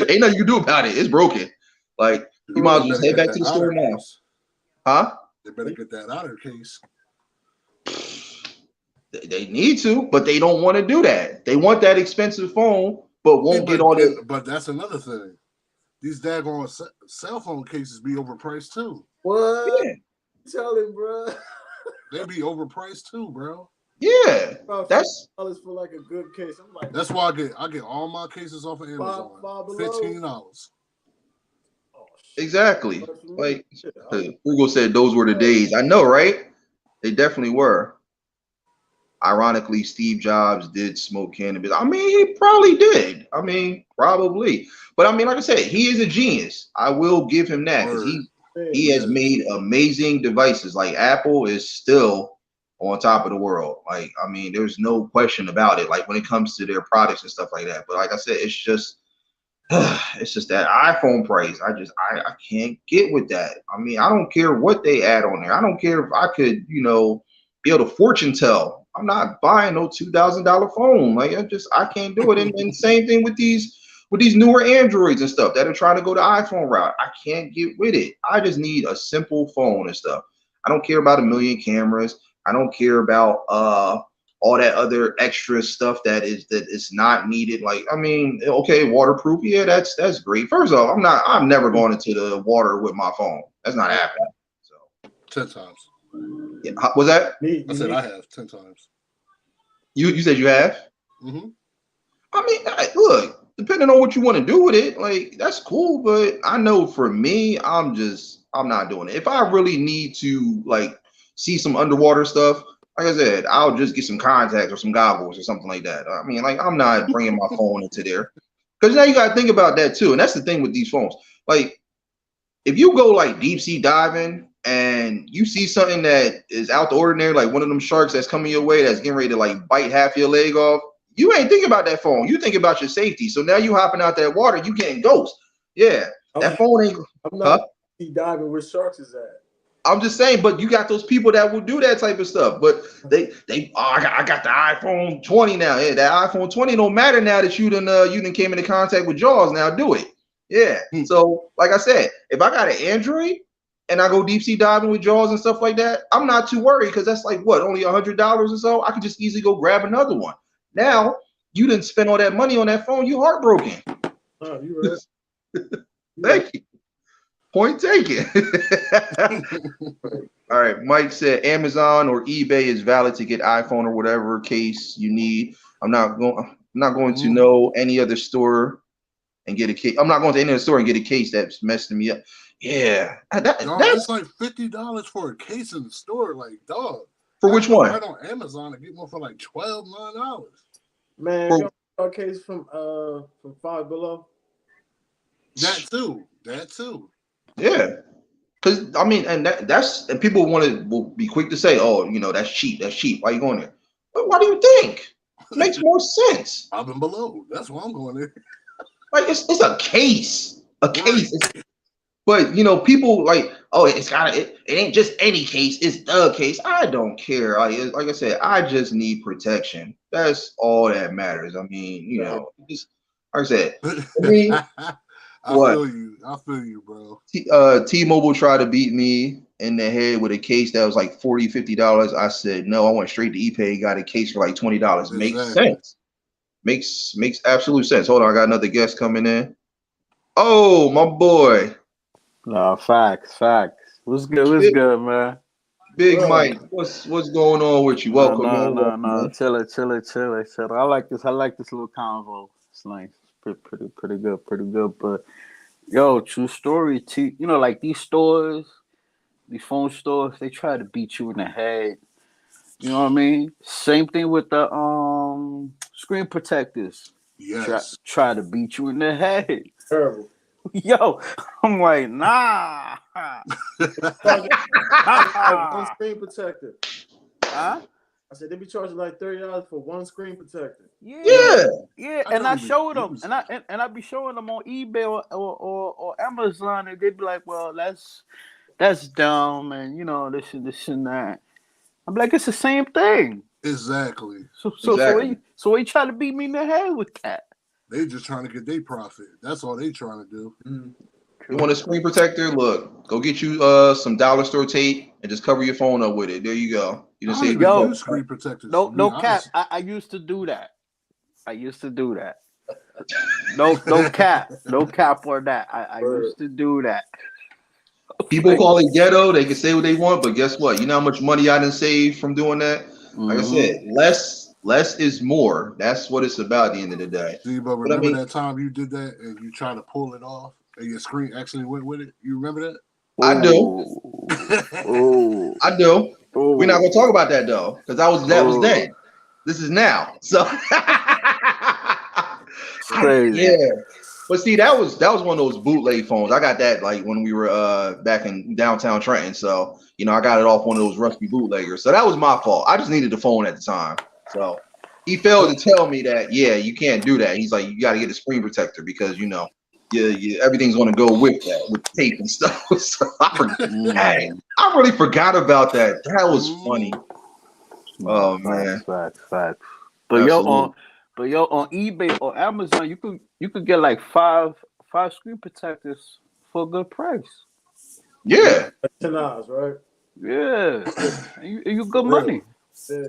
ain't nothing you can do about it. It's broken. Like you might as well just head back to the store now. Huh? They better get that outer case. They need to, but they don't want to do that. They want that expensive phone, but won't get on it. But that's another thing. These daggone cell phone cases be overpriced too. What? Yeah. Tell him, bro. They be overpriced too, bro. Yeah, that's $50 for like a good case. I'm like, that's why I get all my cases off of Amazon. $15. exactly. Like Google said, those were the days. I know, right? They definitely were. Ironically, Steve Jobs did smoke cannabis. I mean, he probably did. I mean, probably. But I mean, like I said, he is a genius. I will give him that because he has made amazing devices. Like Apple is still on top of the world. Like, I mean, there's no question about it. Like when it comes to their products and stuff like that. But like I said, it's just that iPhone price. I can't get with that. I mean, I don't care what they add on there. I don't care if I could, be able to fortune tell. I'm not buying no $2,000 phone. Like I can't do it. And same thing with these newer Androids and stuff that are trying to go the iPhone route. I can't get with it. I just need a simple phone and stuff. I don't care about a million cameras. I don't care about all that other extra stuff that is not needed. Like, I mean, okay, waterproof. Yeah, that's great. First off, I'm never going into the water with my phone. That's not happening. So 10 times. Yeah, was that? I said I have 10 times. You said you have? Mm-hmm. I mean, look, depending on what you want to do with it, like that's cool. But I know for me, I'm not doing it. If I really need to like see some underwater stuff, like I said, I'll just get some contacts or some goggles or something like that. I mean, like I'm not bringing my phone into there because now you got to think about that too. And that's the thing with these phones. Like if you go like deep sea diving and you see something that is out the ordinary, like one of them sharks that's coming your way that's getting ready to like bite half your leg off, you ain't thinking about that phone. You think about your safety. So now you hopping out that water, you getting ghost. Yeah, that phone ain't. I'm Huh? not diving where sharks is at. I'm just saying, but you got those people that will do that type of stuff. But they I got the iPhone 20 now. Yeah, that iPhone 20 don't matter now that you done came into contact with Jaws. Now do it. Yeah. So like I said, if I got an Android and I go deep sea diving with Jaws and stuff like that, I'm not too worried because that's like what, only $100 or so. I could just easily go grab another one. Now you didn't spend all that money on that phone. You heartbroken. Oh, you right. Thank you. Point taken. All right. Mike said Amazon or eBay is valid to get iPhone or whatever case you need. I'm not going to know any other store and get a case. I'm not going to any other store and get a case that's messing me up. Yeah. Dog, it's like $50 for a case in the store. Like, dog. For which one? Right on Amazon and get one for like $12, $9. Man, you got a case from Five Below. That too. Yeah. Because I mean, and and people will be quick to say, oh, you know, that's cheap. Why you going there? But why do you think? It makes more sense. I've been below. That's why I'm going there. Like it's a case. A case. But you know, people like, oh, it ain't just any case, it's the case. I don't care. Like I said, I just need protection. That's all that matters. I mean, you know, just like I said, for me, I feel you, bro. T-Mobile tried to beat me in the head with a case that was like $40, $50. I said no. I went straight to ePay, got a case for like $20. Exactly. Makes sense. Makes absolute sense. Hold on, I got another guest coming in. Oh, my boy. No, facts. What's good, man? Big Mike, what's going on with you? Welcome, man. No. Chill it. I like this little convo. It's nice. Pretty good. But yo, true story. You know, like these stores, these phone stores, they try to beat you in the head. You know what I mean? Same thing with the screen protectors. Yes. Try to beat you in the head. Terrible. Yo, I'm like, nah. One screen protector. Huh? I said they be charging like $30 for one screen protector. Yeah. And I showed them, and I be showing them on eBay or Amazon, and they be like, well, that's dumb, and you know this and that. I'm like, it's the same thing. Exactly. So they try to beat me in the head with that. They just trying to get their profit. That's all they trying to do. You want a screen protector? Look, go get you some dollar store tape and just cover your phone up with it. There you go. You didn't say use screen protectors. No cap. I used to do that. No cap. No cap or that. I used to do that. People call it ghetto. They can say what they want, but guess what? You know how much money I done saved from doing that? Like I said, less is more. That's what it's about at the end of the day. See, but remember that time you did that and you tried to pull it off and your screen actually went with it? You remember that? I do. I do. We're not gonna talk about that though, because that was then. This is now. So crazy. Yeah. But see, that was one of those bootleg phones. I got that like when we were back in downtown Trenton. So, you know, I got it off one of those rusty bootleggers. So that was my fault. I just needed the phone at the time. So he failed to tell me that, yeah, you can't do that. He's like, you got to get a screen protector because, you know, everything's going to go with that, with tape and stuff. So I really forgot about that. That was funny. Oh, man. Facts. But yo, on eBay or Amazon, you could get like five screen protectors for a good price. Yeah. $10, right? Yeah. You good money. Yeah.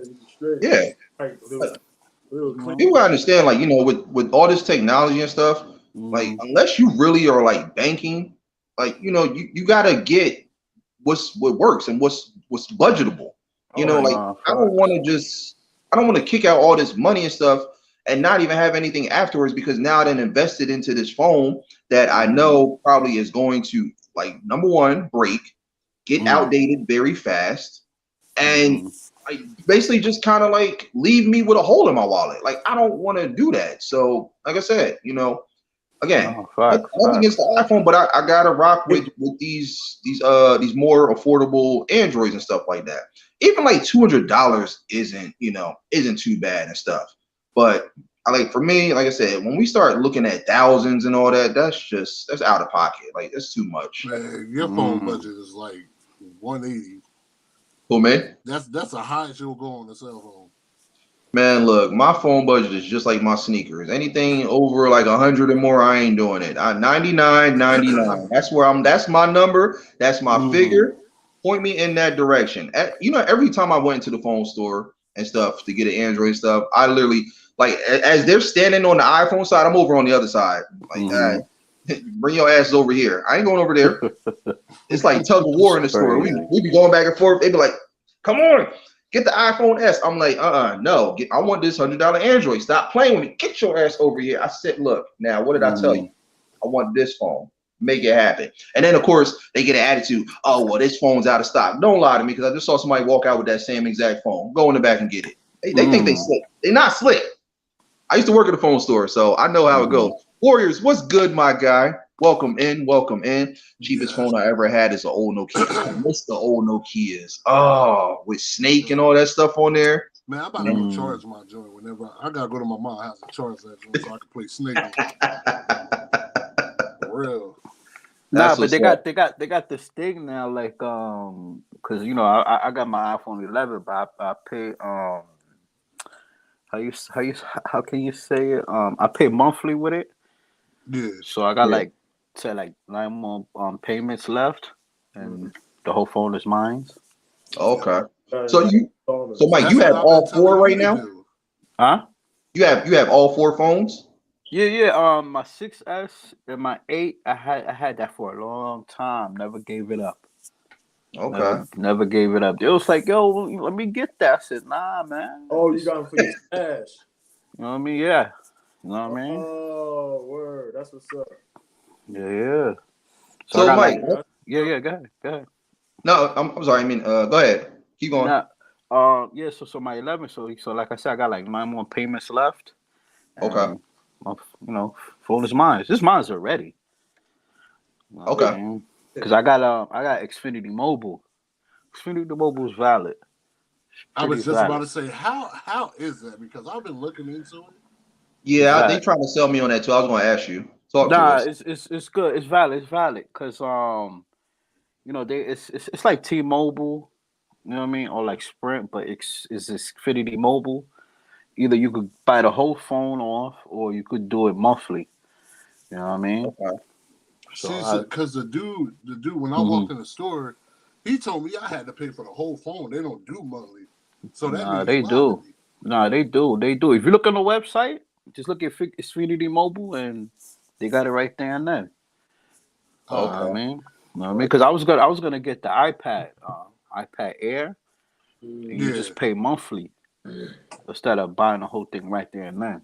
People understand, like, you know, with all this technology and stuff, like, unless you really are like banking, like, you know, you gotta get what works and what's budgetable. You know, like I don't want to kick out all this money and stuff and not even have anything afterwards, because now I done invested into this phone that I know probably is going to, like, number one, break, get outdated very fast, and like basically just kind of like leave me with a hole in my wallet. Like I don't want to do that. So like I said, again, No, facts, nothing against the iPhone, but I gotta rock with these more affordable Androids and stuff like that. Even like $200 isn't too bad and stuff. But I like for me, like I said, when we start looking at thousands and all that, that's out of pocket. Like that's too much. Man, your phone budget is like 180. Cool, man. That's the highest you'll go on the cell phone. Man, look, my phone budget is just like my sneakers. Anything over like 100 or more, I ain't doing it. 99.99. That's my number. That's my figure. Point me in that direction. Every time I went to the phone store and stuff to get an Android stuff, I literally like as they're standing on the iPhone side, I'm over on the other side. Like, bring your asses over here. I ain't going over there. It's like tug of war in the store. We be going back and forth. They be like, come on. Get the iPhone S. I'm like, no. I want this $100 Android. Stop playing with me. Get your ass over here. I said, look, now, what did I tell you? I want this phone. Make it happen. And then, of course, they get an attitude. Oh, well, this phone's out of stock. Don't lie to me because I just saw somebody walk out with that same exact phone. Go in the back and get it. They think they slick. They're not slick. I used to work at a phone store, so I know how it goes. Warriors, what's good, my guy? Welcome in. Cheapest phone I ever had is an old Nokia. I miss the old Nokias. Oh, with Snake and all that stuff on there. Man, I'm about to go charge my joint whenever I gotta go to my mom's house and charge that joint so I can play Snake. For real. Nah, but they got this thing now, like because I got my iPhone 11, but I pay how can you say it? I pay monthly with it. Yeah. So I got like 9 more payments left, and the whole phone is mine. Okay. So Mike, you have all four right now? Huh? You have all four phones? Yeah. My 6S and my 8, I had that for a long time. Never gave it up. Okay. Never gave it up. It was like, yo, let me get that. I said, nah, man. Oh, you got them for your stash. You know what I mean? Yeah. You know what I mean? Oh, word. That's what's up. Yeah. So Mike, go ahead. No, I'm sorry. I mean, go ahead. Keep going. Yeah. So my 11. So like I said, I got like 9 more payments left. Okay. Phone is mine. This mine's already. Okay. Because I got Xfinity Mobile. Xfinity Mobile is valid. I was just about to say, how is that? Because I've been looking into it. Yeah, they trying to sell me on that too. I was going to ask you. Talk to us. It's good. It's valid. Because it's like T-Mobile. You know what I mean? Or like Sprint, but it's Xfinity Mobile. Either you could buy the whole phone off, or you could do it monthly. You know what I mean? Okay. So because the dude, when I walked in the store, he told me I had to pay for the whole phone. They don't do monthly. So that they do. They do. If you look on the website, just look at Xfinity Mobile, and they got it right there and then. Okay. I mean, because I was gonna get the iPad Air, and you just pay monthly instead of buying the whole thing right there and then.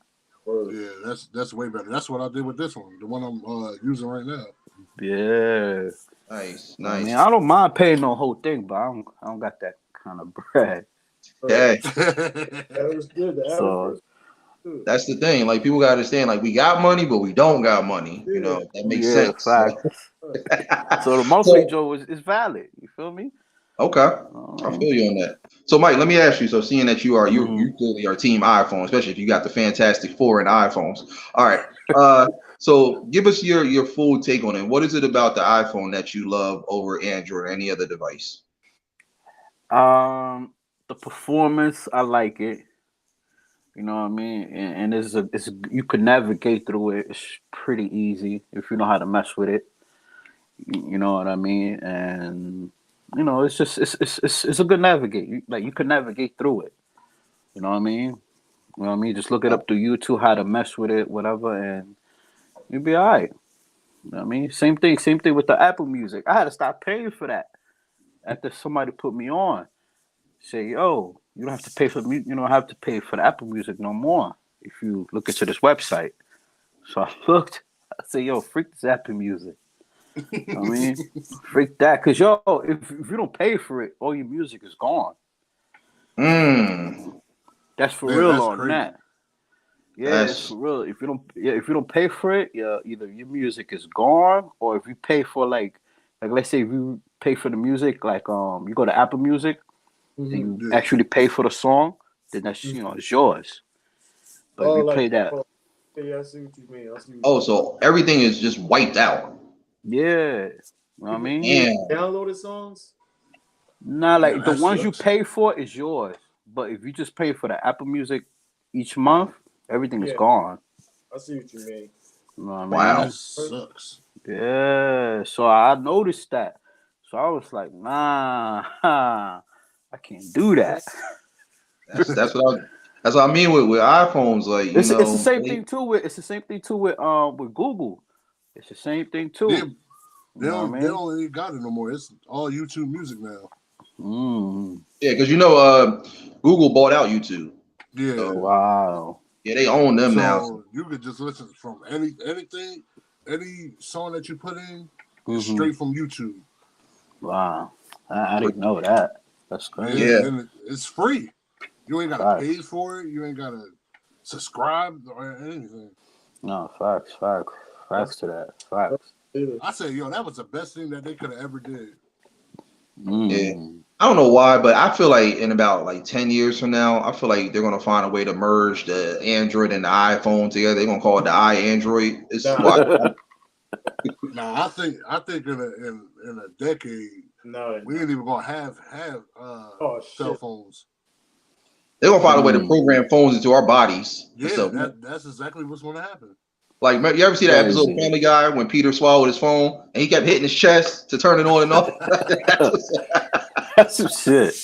Yeah, that's way better. That's what I did with this one, the one I'm using right now. Yeah. Nice. I mean, I don't mind paying the whole thing, but I don't got that kind of bread. Yeah. That was good. That's the thing. Like people gotta understand, like we got money, but we don't got money. That makes sense. So the monthly Joe is valid. You feel me? Okay. I feel you on that. So Mike, let me ask you. So seeing that you clearly are team iPhone, especially if you got the Fantastic Four and iPhones. All right. So give us your full take on it. What is it about the iPhone that you love over Android or any other device? The performance, I like it. You know what I mean? And it's you could navigate through it. It's pretty easy if you know how to mess with it. You know what I mean? And it's just it's a good navigate. You could navigate through it. You know what I mean? You know what I mean? Just look it up through YouTube how to mess with it, whatever, and you'll be all right. You know what I mean? Same thing with the Apple Music. I had to stop paying for that after somebody put me on. Say, yo, you don't have to pay for the Apple Music no more if you look into this website. So I looked. I said, yo, freak this Apple Music. I mean, freak that, cause if you don't pay for it, all your music is gone. Mm, That's for Man, real that's on crazy. that. Yeah, it's that's for real. If you don't pay for it, yeah, either your music is gone, or if you pay for like let's say if you pay for the music, like you go to Apple Music and Mm-hmm. you Yeah. actually pay for the song, then that's it's yours. But if Oh, you like pay that, yeah, I see what you mean. I see what you oh, mean. so everything is just wiped out. yeah, you know what I Even mean? even Damn. downloaded songs. Nah, Yeah, like the that ones you sucks. pay for is yours. But if you just pay for the Apple Music each month, everything is Yeah, gone. I see what you mean. You know what I Man, mean? Wow. that sucks. Yeah. So I noticed that. So I was like, nah, I can't do that. That's what I mean with iPhones. Like, It's the same thing too with Google. It's the same thing They too. You they know what don't I they mean? don't even got it no more. It's all YouTube music now. Mm. yeah, because Google bought out YouTube. Yeah. So Wow. yeah, they own them now. So you could just listen from anything, any song that you put in is Hmm. straight from YouTube. Wow. I didn't know that. That's Yeah, crazy. Yeah. and it's free. You ain't gotta pay Facts. for it. You ain't gotta subscribe or anything. No, facts. That's Facts to that. that's Facts. good. I say, yo, that was the best thing that they could have ever did. Yeah. Mm. I don't know why, but I feel like in about like 10 years from now, I feel like they're gonna find a way to merge the Android and the iPhone together. They're gonna call it the iAndroid. It's Nah, what? Now, I think in a decade no, we no. ain't even gonna have Oh cell shit. phones. They're gonna find a way to Mm. program phones into our bodies and Yeah, stuff. that's exactly what's gonna happen. Like, you ever see that episode of Crazy. Family Guy when Peter swallowed his phone and he kept hitting his chest to turn it on and off? That's That's some shit.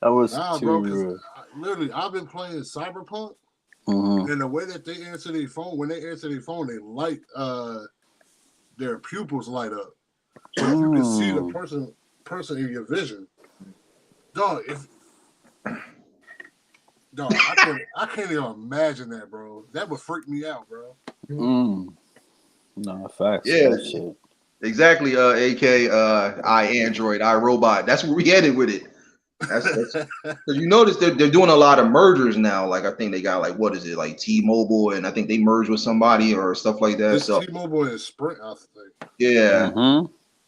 That was Nah, bro, because too literally I've been playing Cyberpunk, real. and the way that they answer their phone, when they answer their phone, they light their pupils light up, so you can see the Mm. person in your vision. Dog, if dog, I can't even imagine that, bro. That would freak me out, bro. Mm. No, facts. yeah, That shit. exactly. AK, iAndroid, iRobot. That's where we headed with it. That's because you notice they're doing a lot of mergers now. Like I think they got like what is it like T-Mobile, and I think they merged with somebody or stuff like that. It's So T-Mobile and Sprint, I think. yeah, Mm-hmm.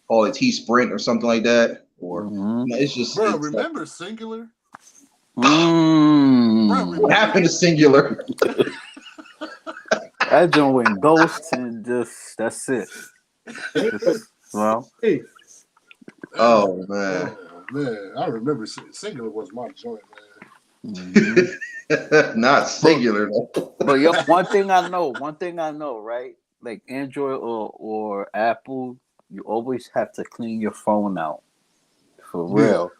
call it T-Sprint or something like that. Or Mm-hmm. no, it's just Bro, it's like, remember Singular? Bro, Mm. what remember happened to Singular? That joint went ghost and just that's it. Just, well, Hey, that? Oh man, Oh man, I remember Singular was my joint, man. mhm. not but Singular though. but yo, one thing I know, right? Like Android or Apple, you always have to clean your phone out for Yeah, real,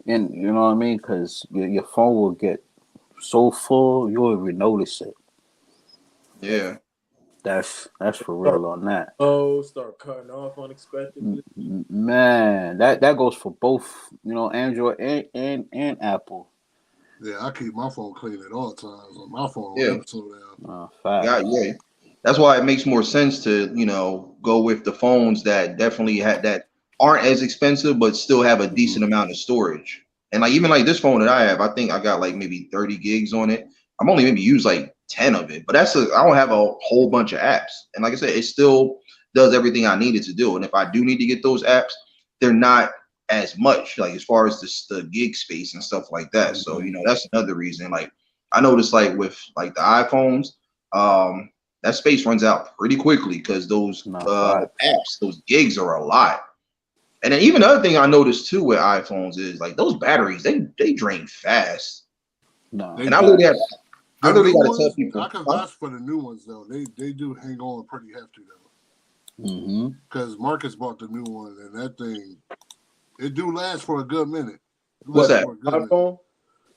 and you know what I mean, because your phone will get so full you won't even notice it. Yeah, That's for start real on that. start cutting off unexpectedly. Man, that goes for both, Android and Apple. yeah, I keep my phone clean at all times. My phone don't yeah, ever slow down. yeah, Facts. yeah. That's why it makes more sense to go with the phones that definitely that aren't as expensive but still have a Hmm. decent amount of storage. And like even like this phone that I have, I think I got like maybe 30 gigs on it. I'm only maybe use like 10 of it, but I don't have a whole bunch of apps. And like I said, it still does everything I needed to do. And if I do need to get those apps, they're not as much like as far as the gig space and stuff like that. So, Hmm. that's another reason. Like I noticed like with like the iPhones, that space runs out pretty quickly because those No facts. apps, those gigs are a lot. And then even the other thing I noticed too with iPhones is like those batteries, they drain fast. No They And do. facts. I The literally new got to tell ones, I people, can huh? vouch for the new ones though. They do hang on pretty hefty though. Hmm. Because Marcus bought the new one, and that thing it do last for a good minute. It What's lasts that? for a good minute. iPhone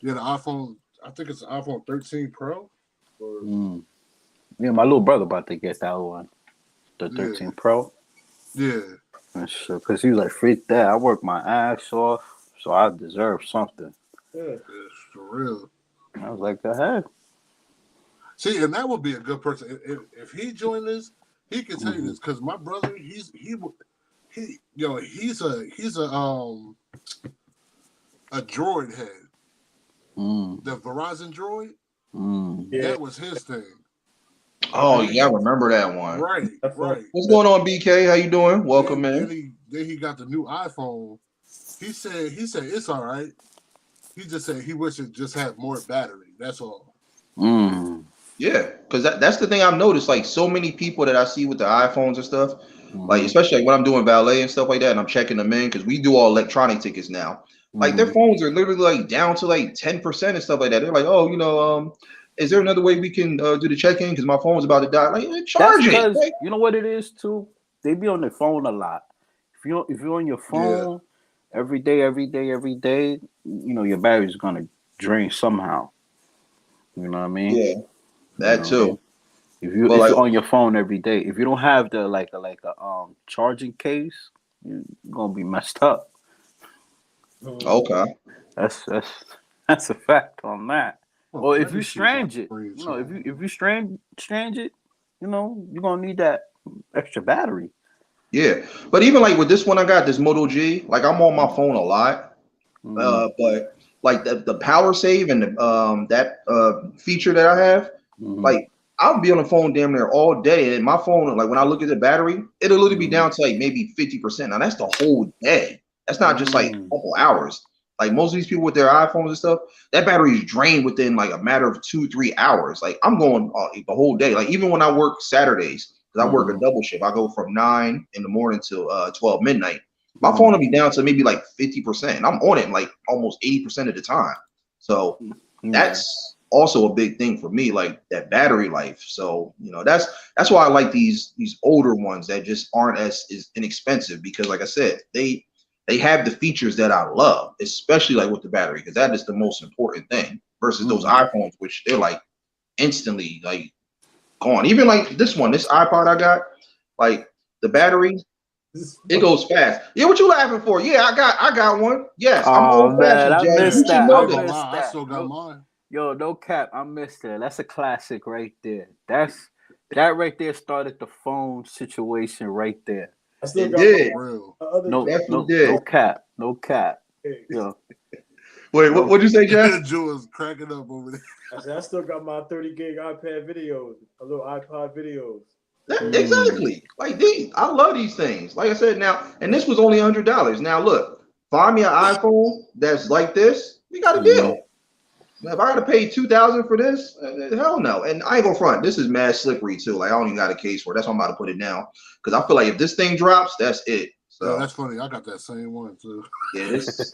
Yeah, the iPhone. I think it's the iPhone 13 Pro. Or Mm. Yeah, my little brother about to get that one, the yeah, 13 Pro. yeah, And shit, cause he was like, "Freak that! I work my ass off, so I deserve something." yeah. yeah, for real. I was like, "Go ahead." See, and that would be a good person if he joined this. He could tell you Hmm. this because my brother, he's a a Droid had. Mm. The Verizon Droid. Yeah. That was his thing. Oh yeah, I remember that one. Right. What's going on, BK? How you doing? Welcome in. Then he got the new iPhone. He said it's all right. He just said he wished it just had more battery. That's all. Mm. Yeah, because that's the thing I've noticed. Like so many people that I see with the iPhones and stuff, like Mhm. especially like when I'm doing valet and stuff like that, and I'm checking them in because we do all electronic tickets now. Like their Mhm. phones are literally like down to like 10% and stuff like that. They're like, oh, is there another way we can do the check-in? Because my phone's about to die. Like, That's charge it. because Like, you know what it is too. They be on their phone a lot. If you're on your phone every day, you know your battery's gonna drain somehow. You know what I mean? yeah, You that know what I mean? too. But If like, you're on your phone every day, if you don't have the like a charging case, you're gonna be messed up. okay, That's a fact on that. Oh, Or if let me you see my strange it, screen you know, share. if you strange it, you know, you're gonna need that extra battery. yeah. But even like with this one I got, this Moto G, like I'm on my phone a lot. Mm, But like the power save and the that feature that I have, mm, like I'll be on the phone damn near all day, and my phone, like when I look at the battery, it'll literally be mm, down to like maybe 50%. Now that's the whole day. That's not just like a mm, couple hours. Like most of these people with their iPhones and stuff, that battery is drained within like a matter of 2-3 hours. Like I'm going the whole day. Like even when I work Saturdays, because I work a mm, double shift, I go from 9 in the morning till 12 midnight. My phone mm, will be down to maybe like 50%. I'm on it like almost 80% of the time. So yeah. that's also a big thing for me, like that battery life. So, that's why I like these older ones that just aren't as inexpensive because like I said, they have the features that I love, especially like with the battery, because that is the most important thing versus those Mm. iPhones, which they're like instantly like gone. Even like this iPod I got, like the battery it goes fast. Yeah, what you laughing for? Yeah, I got one. Yes, I'm Oh old man, fashioned, I Jay. Yeah, You missed should that. I I know ain't gonna this. missed lie. I that. still got No, mine. yo, no cap. I missed that. That's a classic right there. That right there started the phone situation right there. I still It got my did. Real. other No, Definitely no did. cap, no cap. Yo, Wait, no. what'd you say, Jay? Joe was cracking up over there. I said I still got my 30 gig iPad videos, a little iPod videos. Mm, Exactly. Like these, I love these things. Like I said, now, and this was only $100. Now, look, find me an iPhone that's like this. We got a mm, deal. Now, if I got to pay 2,000 for this, hell no. And I ain't gonna front. This is mad slippery too. Like I don't even got a case for it. That's why I'm about to put it down because I feel like if this thing drops, that's it. Yo, So that's funny. I got that same one too. yeah, this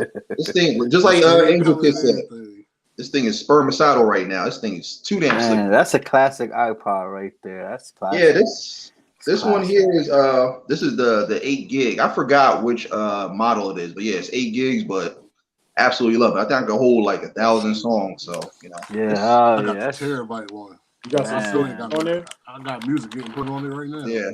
thing just The like same Angel color Kid and said, everything. this thing is spermicidal right now. This thing is too damn man, slippery. that's a classic iPod right there. That's Yeah, classic. It's this one classic. here is this is the 8 gig. I forgot which model it is, but yeah, it's 8 gigs, but absolutely love it. I think I can hold like 1,000 songs. So Yeah, it's oh I yeah, got the that's terabyte one. You got I some still shit ain't got man. on no. there? I got music getting put on it right now. yeah,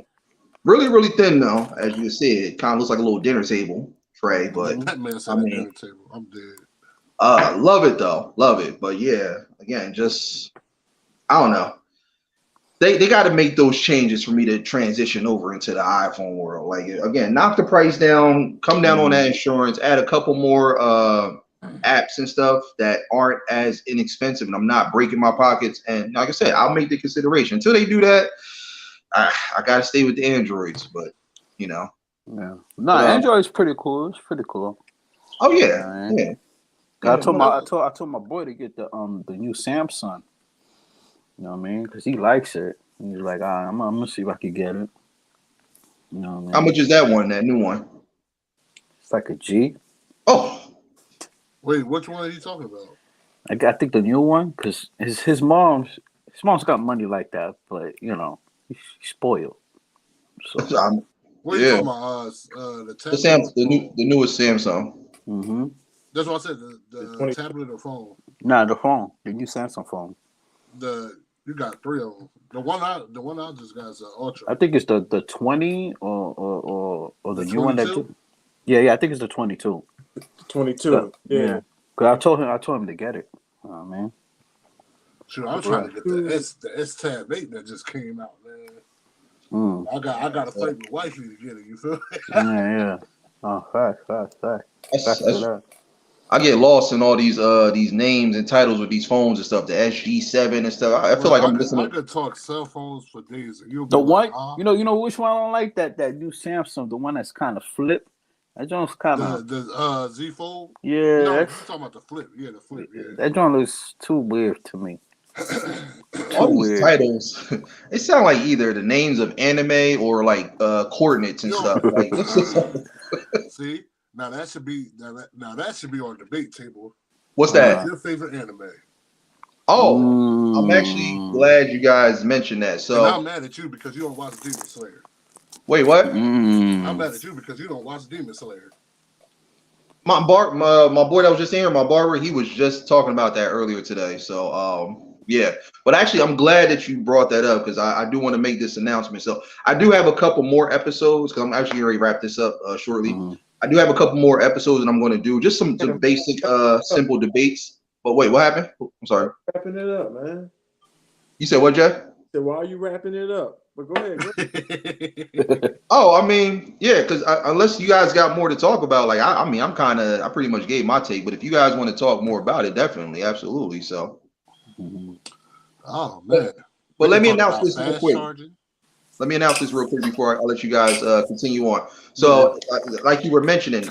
really really thin though, as you see. It kind of looks like a little dinner table tray, but Hmm. That man I said a mean, dinner table. I'm dead. love it though, love it. But yeah, again, just I don't know. They got to make those changes for me to transition over into the iPhone world. Like again, knock the price down, come down on that Mm, insurance, add a couple more apps and stuff that aren't as inexpensive, and I'm not breaking my pockets. And like I said, I'll make the consideration. Until they do that, I got to stay with the Androids. But you know, yeah. No, but Android's pretty cool. It's pretty cool. oh You know yeah, what I mean? yeah. 'Cause And what else? I told my boy to get the new Samsung. You know what I mean? Because he likes it. He's like, I'm gonna see if I can get it. You know what I How mean? much is that one? That new one? It's like a G. Oh, Wait, which one are you talking about? I think the new one because his mom's got money like that, but you know he's spoiled. So What are you yeah. talking about? The The tablet or phone? the newest Samsung. mm-hmm. That's what I said. The The 20. tablet or phone. Nah, the phone, the new Samsung phone. You got three of them. The one I just got is an Ultra. I think it's the 20 or The the new one that 22. just, yeah, I think it's the 22. 22. Yeah. Yeah, because I told him to get it. Oh man. Sure, I'm trying to get the S Tab 8 that just came out, man. Mm. I got to fight with wifey to get it. You feel me? Yeah. Oh, fact. That's, Facts to that's that. I get lost in all these names and titles with these phones and stuff. The SG7 and stuff. I feel Bro, like I'm I listening. could talk cell phones for days, and you'll be The like, one, huh? you know which one I don't like? That new Samsung, the one that's kind of flip. That joint's kind of The Z Fold. yeah. No, you're That's, talking about the flip. Yeah, the flip. Yeah. that joint looks too weird to me. All Too these weird. titles, they sound like either the names of anime or like coordinates and Yo, stuff. Like it's just see, now that should be on the debate table. what's What is that? your favorite anime? Oh, I'm actually glad you guys mentioned that. And So I'm mad at you because you don't watch Demon Slayer. wait, what? I'm mad at you because you don't watch Demon Slayer. My boy that was just in here, my barber, he was just talking about that earlier today. So yeah. But actually I'm glad that you brought that up because I do want to make this announcement. So I do have a couple more episodes because I'm actually going to wrap this up shortly. I do have a couple more episodes that I'm going to do just some basic simple debates. But wait, what happened? I'm sorry. Wrapping it up, man. You said what, Jeff? So why are you wrapping it up? But go ahead. Oh, I mean, yeah, because unless you guys got more to talk about, like I mean, I pretty much gave my take. But if you guys want to talk more about it, definitely, absolutely. So, Oh man. but let me talk announce about this real fast quick. charging. Let me announce this real quick before I let you guys continue on. So, like you were mentioning,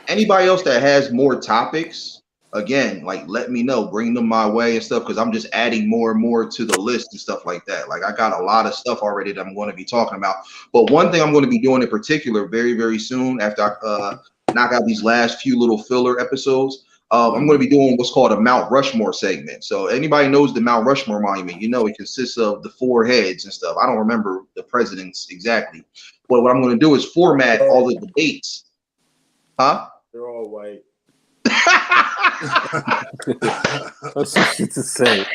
anybody else that has more topics, again, like let me know, bring them my way and stuff, because I'm just adding more and more to the list and stuff like that. Like I got a lot of stuff already that I'm going to be talking about. But one thing I'm going to be doing in particular very, very soon after I knock out these last few little filler episodes, I'm going to be doing what's called a Mount Rushmore segment. So anybody knows the Mount Rushmore monument, you know it consists of the four heads and stuff. I don't remember the presidents exactly. But what I'm going to do is format all the debates. Huh? They're all white. What's some shit to say?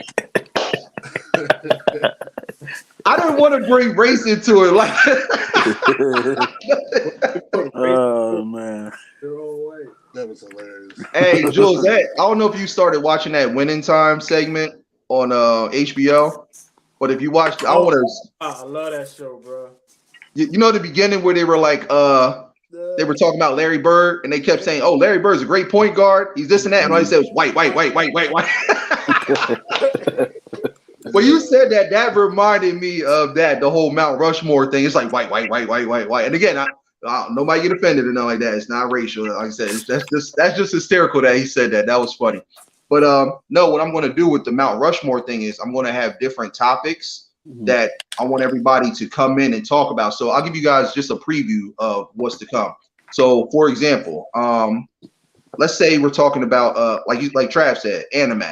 I didn't want to bring race into it. Like, oh man, they're all white. That was hilarious. hey, Jules, I don't know if you started watching that Winning Time segment on HBO, but if you watched, I want to. I love that show, bro. You know the beginning where they were like, they were talking about Larry Bird, and they kept saying, "Oh, Larry Bird's a great point guard. He's this and that," and all he said was white, white, white, white, white, white. When you said that, that reminded me of the whole Mount Rushmore thing. It's like white, white, white, white, white, white. And again, nobody get offended or nothing like that. It's not racial. Like I said, that's just hysterical that he said that. That was funny. But no, what I'm going to do with the Mount Rushmore thing is I'm going to have different topics that I want everybody to come in and talk about. So I'll give you guys just a preview of what's to come. So, for example, let's say we're talking about like Trav said, anime.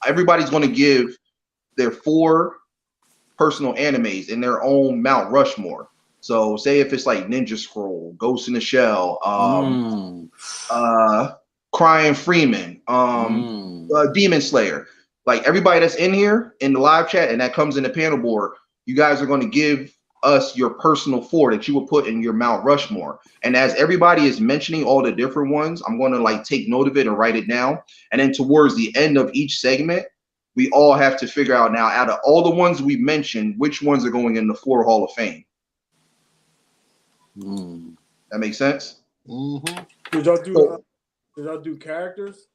Everybody's going to give their 4 personal animes in their own Mount Rushmore. So say if it's like Ninja Scroll, Ghost in the Shell, Crying Freeman, Demon Slayer, like everybody that's in here in the live chat and that comes in the panel board, you guys are going to give us your personal 4 that you will put in your Mount Rushmore. And as everybody is mentioning all the different ones, I'm going to like take note of it and write it down. And then towards the end of each segment, we all have to figure out now, out of all the ones we mentioned, which ones are going in the 4 Hall of Fame. That makes sense? Did y'all do characters?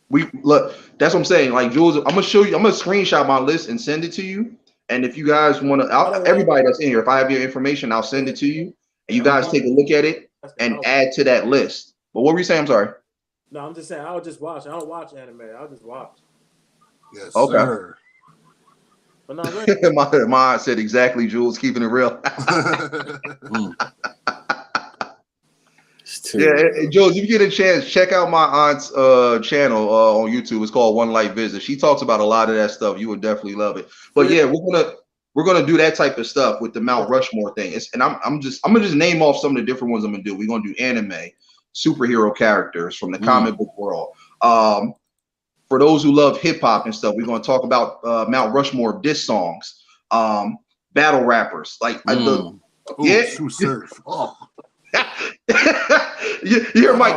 We look, that's what I'm saying. Like Jules, I'm gonna show you, I'm gonna screenshot my list and send it to you. And if you guys want to, everybody that's in here, if I have your information, I'll send it to you. And you guys take a look at it and add to that list. But what were you saying? I'm sorry. No, I'm just saying I'll just watch. I don't watch anime. I'll just watch. Yes, okay. Sir. But no, my said exactly, Jules, keeping it real. Yeah, and Jules, if you get a chance, check out my aunt's channel on YouTube. It's called One Life Visit. She talks about a lot of that stuff. You would definitely love it. But yeah, we're gonna do that type of stuff with the Mount Rushmore thing. And I'm gonna just name off some of the different ones I'm gonna do. We're gonna do anime, superhero characters from the comic book world. For those who love hip hop and stuff, we're gonna talk about Mount Rushmore diss songs, battle rappers like Sue Surf. Oh. You're like,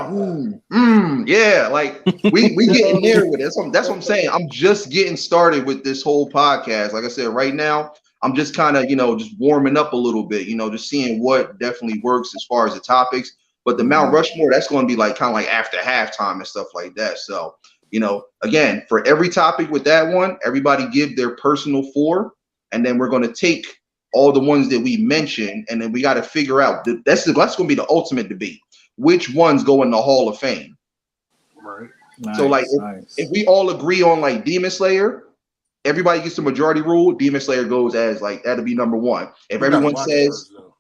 yeah, like we getting there with it. That's what I'm saying. I'm just getting started with this whole podcast. Like I said, right now, I'm just kind of, just warming up a little bit, just seeing what definitely works as far as the topics. But the Mount Rushmore, that's going to be like kind of like after halftime and stuff like that. So, again, for every topic with that one, everybody give their personal 4, and then we're going to take all the ones that we mentioned, and then we got to figure out that's going to be the ultimate debate. Which ones go in the Hall of Fame? Right. Nice, So, like, nice. if we all agree on like Demon Slayer, everybody gets the majority rule. Demon Slayer goes as like that'll be number 1. If You everyone gotta watch it says, first, though.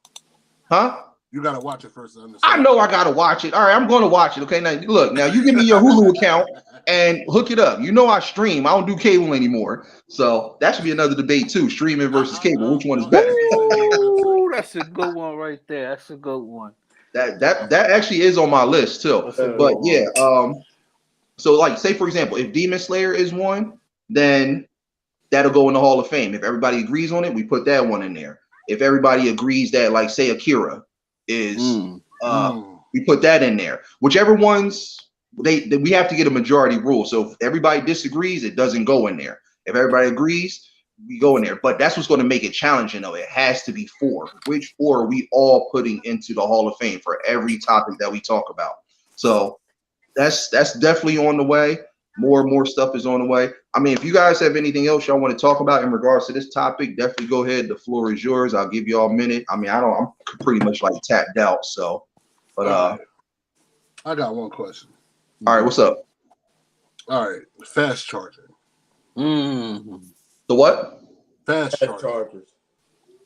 huh? You gotta watch it first to I understand. know I gotta watch it. All right, I'm going to watch it. Okay, now look, now you give me your Hulu account and hook it up. You know I stream. I don't do cable anymore, so that should be another debate too: streaming versus cable. Which one is I'll better? Ooh, that's a good one right there. That's a good one. That actually is on my list too. That's a But good yeah, one. so like say for example, if Demon Slayer is one, then that'll go in the Hall of Fame. If everybody agrees on it, we put that one in there. If everybody agrees that, like, say Akira is, we put that in there. Whichever ones we have to get a majority rule. So if everybody disagrees, it doesn't go in there. If everybody agrees, we go in there. But that's what's going to make it challenging, though. It has to be 4. Which 4 are we all putting into the Hall of Fame for every topic that we talk about? So that's definitely on the way. More and more stuff is on the way. I mean, if you guys have anything else y'all want to talk about in regards to this topic, definitely go ahead. The floor is yours. I'll give you all a minute. I mean, I'm pretty much like tapped out. So, but I got one question. All right, what's up? All right, fast charging. The what? Fast charging. Chargers.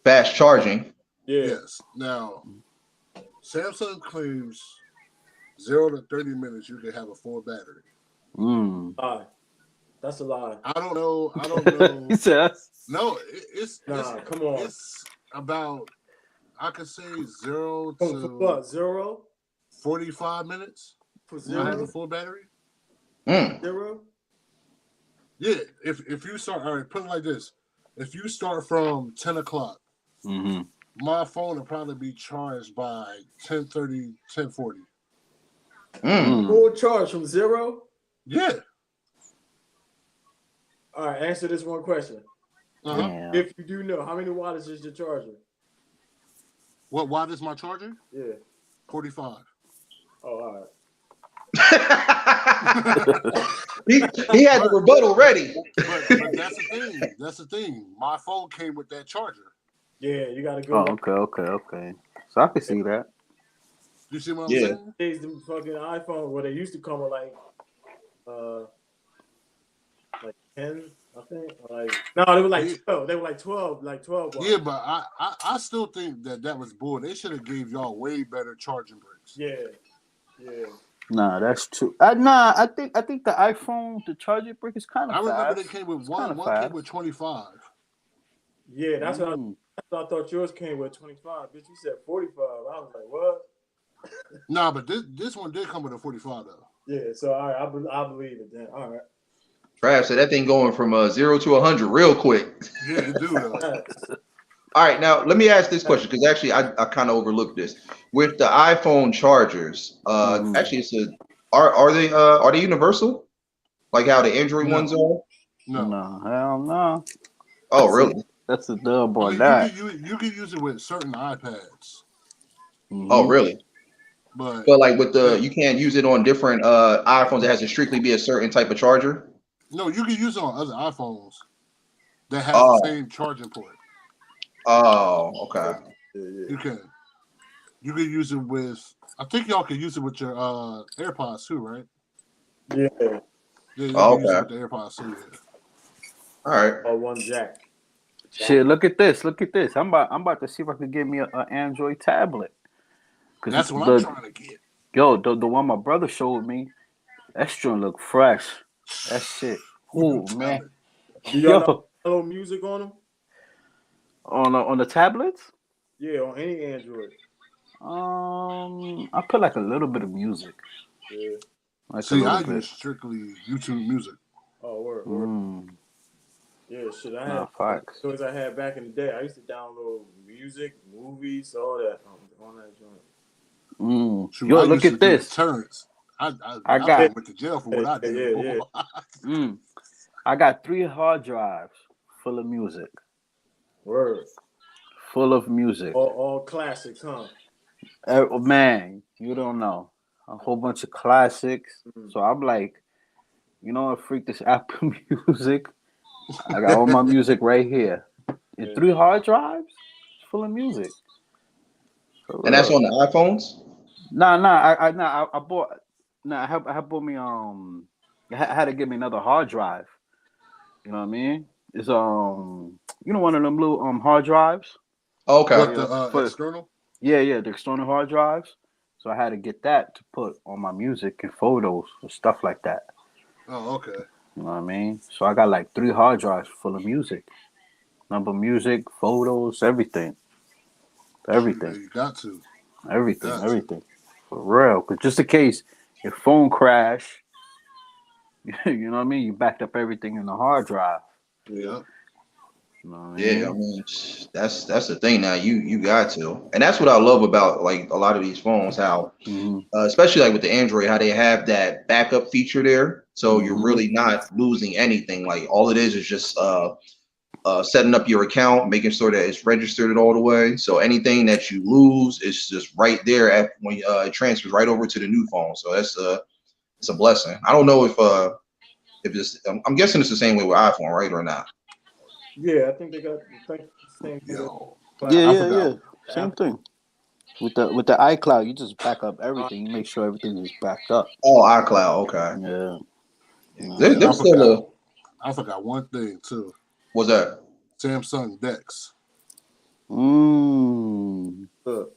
Fast charging. Yeah. Yes. Now, Samsung claims 0 to 30 minutes you can have a full battery. Lie. That's a lie. I don't know. He says, No, come on. It's about, I could say 0 For to what? 0? 45 minutes. For I have 0? a full battery. 0? Yeah. If you start, all right, put it like this: if you start from 10 o'clock, my phone will probably be charged by 10:30, 10:40. Full charge from 0? Yeah. All right, answer this one question. damn. If you do know, how many watts is your charger? What watt is my charger? Yeah. 45. Oh, all right. he had the rebuttal ready. But that's the thing. That's the thing. My phone came with that charger. Yeah, you gotta go. Okay. So I can see that. You see what I'm saying? These the fucking iPhone where they used to come with like 10, I think. Like no, they were like 12. They were like 12, watts. Yeah, but I still think that was bull. They should have gave y'all way better charging bricks. Yeah. Nah, that's true. I think the iPhone, the charger brick is kind of I remember fast. they came with It's one kinda came fast. with 25. Yeah, that's what I thought yours came with 25. Bitch, you said 45. I was like, what? Nah, but this one did come with a 45 though. Yeah, so all right, I believe it then. All right. Trav said that thing going from 0 to 100 real quick. Yeah, it do though. All right, now let me ask this question because actually I kind of overlooked this with the iPhone chargers. Actually, it's are they universal? Like how the Android ones are? No, hell no. Oh, really? That's a dub I on mean, that. you can use it with certain iPads. Oh, really? But like with you can't use it on different iPhones. It has to strictly be a certain type of charger. No, you can use it on other iPhones that have the same charging port. Oh, okay. You can use it with. I think y'all can use it with your AirPods too, right? Yeah. Yeah, you Oh, can use it okay. with the AirPods too. Yeah. All right. Or one jack. Shit, look at this. I'm about to see if I can get me an Android tablet. That's what I'm trying to get. Yo, the one my brother showed me, that joint look fresh. That shit. Ooh, man. Do y'all know little music on them? On the tablets? Yeah, on any Android. I put like a little bit of music. Yeah. Like See, I use strictly YouTube music. Oh, word. Yeah, shit. I had those I had back in the day. I used to download music, movies, all that on that joint. Shoot, yo, look at this. Turns. I went to jail for what I did. Yeah. I got 3 hard drives full of music. Word. Full of music. All classics, huh? Man, You don't know. A whole bunch of classics. Mhm. So I'm like, you know what? Freak this Apple Music. I got all my music right here. In Yeah. 3 hard drives full of music. For And that's real. on the iPhones. I bought. Nah, I had bought me I had to give me another hard drive. You know what I mean? It's one of them little hard drives. Okay. What Yeah, the for external? yeah, the external hard drives. So I had to get that to put on my music and photos and stuff like that. Oh, okay. You know what I mean? So I got like 3 hard drives full of music, number music, photos, everything, Shoot, everything, man, you got to. everything, Got to. everything, for real. Cause just in case your phone crash, you know what I mean? You backed up everything in the hard drive. Yeah. Yep. You know what I Yeah, I mean? mean that's the thing now. You got to, and that's what I love about like a lot of these phones. How, Mm-hmm. especially like with the Android, how they have that backup feature there, so you're Mm-hmm. really not losing anything. Like all it is just setting up your account, making sure that it's registered all the way. So anything that you lose is just right there at when it transfers right over to the new phone. So that's it's a blessing. I don't know if it's I'm guessing it's the same way with iPhone, right, or not? Yeah, I think they got the same thing with Yo, Yeah, I yeah, the yeah. forgot. Same Apple. thing. With the iCloud, you just back up everything. You make sure everything is backed up. Oh, iCloud. Okay. Yeah. Yeah. No, There, And I man. there's still forgot. a I forgot one thing too. what's that? Samsung Dex. Mm. Look,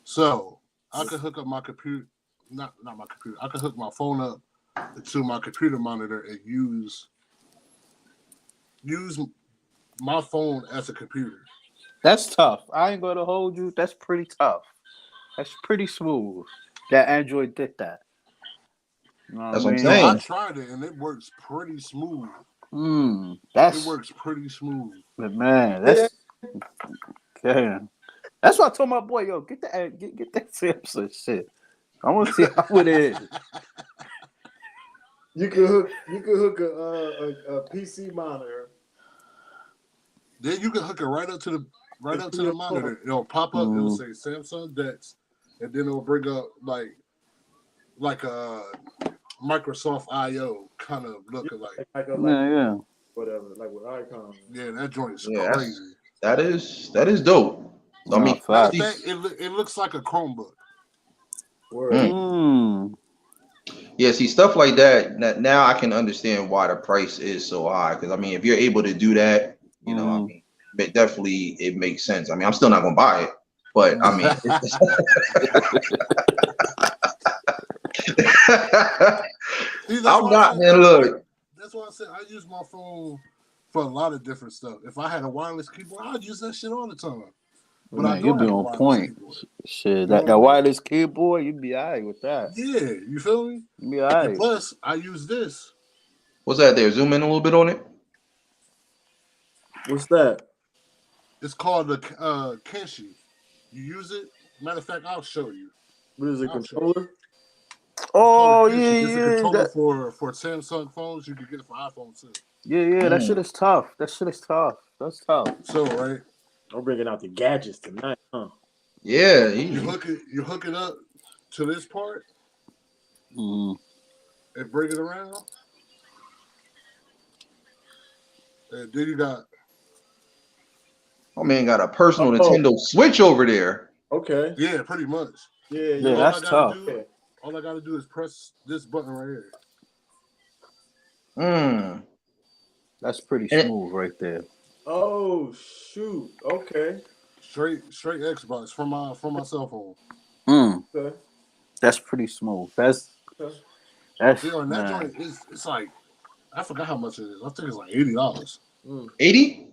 So I could hook up my computer, not my computer. I could hook my phone up to my computer monitor and use my phone as a computer. That's tough. I ain't gonna hold you. That's pretty tough. That's pretty smooth. That Android did that. You know what I That's what I'm No, mean? I saying. tried it and it works pretty smooth. It That's works pretty smooth. man. yeah, Damn. That's why I told my boy, yo, get that Samsung shit. I want to see how it is. you could hook a PC monitor. Then you can hook it right up to the Your phone. monitor. It'll pop up. It'll Mm. say Samsung Dex, and then it'll bring up like a Microsoft I/O kind of looking like. Like Yeah. whatever, like with icons. Yeah, that joint's Yeah, crazy. that is dope. So I No mean, Matter of facts. fact, it looks like a Chromebook. Word. mm, Mm. yeah, see stuff like that. Now I can understand why the price is so high. Because I mean, if you're able to do that, I Mm. mean, but definitely it makes sense. I mean, I'm still not gonna buy it, but I mean, See, that's I'm why I not, said man. Look, that's why I said I use my phone for a lot of different stuff. If I had a wireless keyboard, I'd use that shit all the time. But I Man, you'll don't be have a on wireless point. keyboard. Shit, You know that what I mean? wireless keyboard, you be alright with that. Yeah, you feel me? You be And alright. plus, I use this. what's that there? Zoom in a little bit on it. What's that? It's called the Kenshi. You use it. Matter of fact, I'll show you. What is it? I'll show you. Controller? It's called Oh a Kenshi. It's a yeah, controller that, for Samsung phones. You can get it for iPhone too. yeah. That shit Mm. is tough. That shit is tough. That's tough. So right, I'm bringing out the gadgets tonight, huh? Yeah, you hook it up to this part Mm. and bring it around, and then you got my man got a personal Oh, Nintendo Switch over there. okay. yeah, pretty much. Yeah, Yeah, yeah. that's tough. Yeah. All I gotta do is press this button right here. Mm. That's pretty And smooth right there. Oh shoot. Okay. Straight Xbox from my cell phone. Mm. Okay. That's pretty smooth. That's Yeah, and that man. joint is it's like I forgot how much it is. I think it's like $80. 80?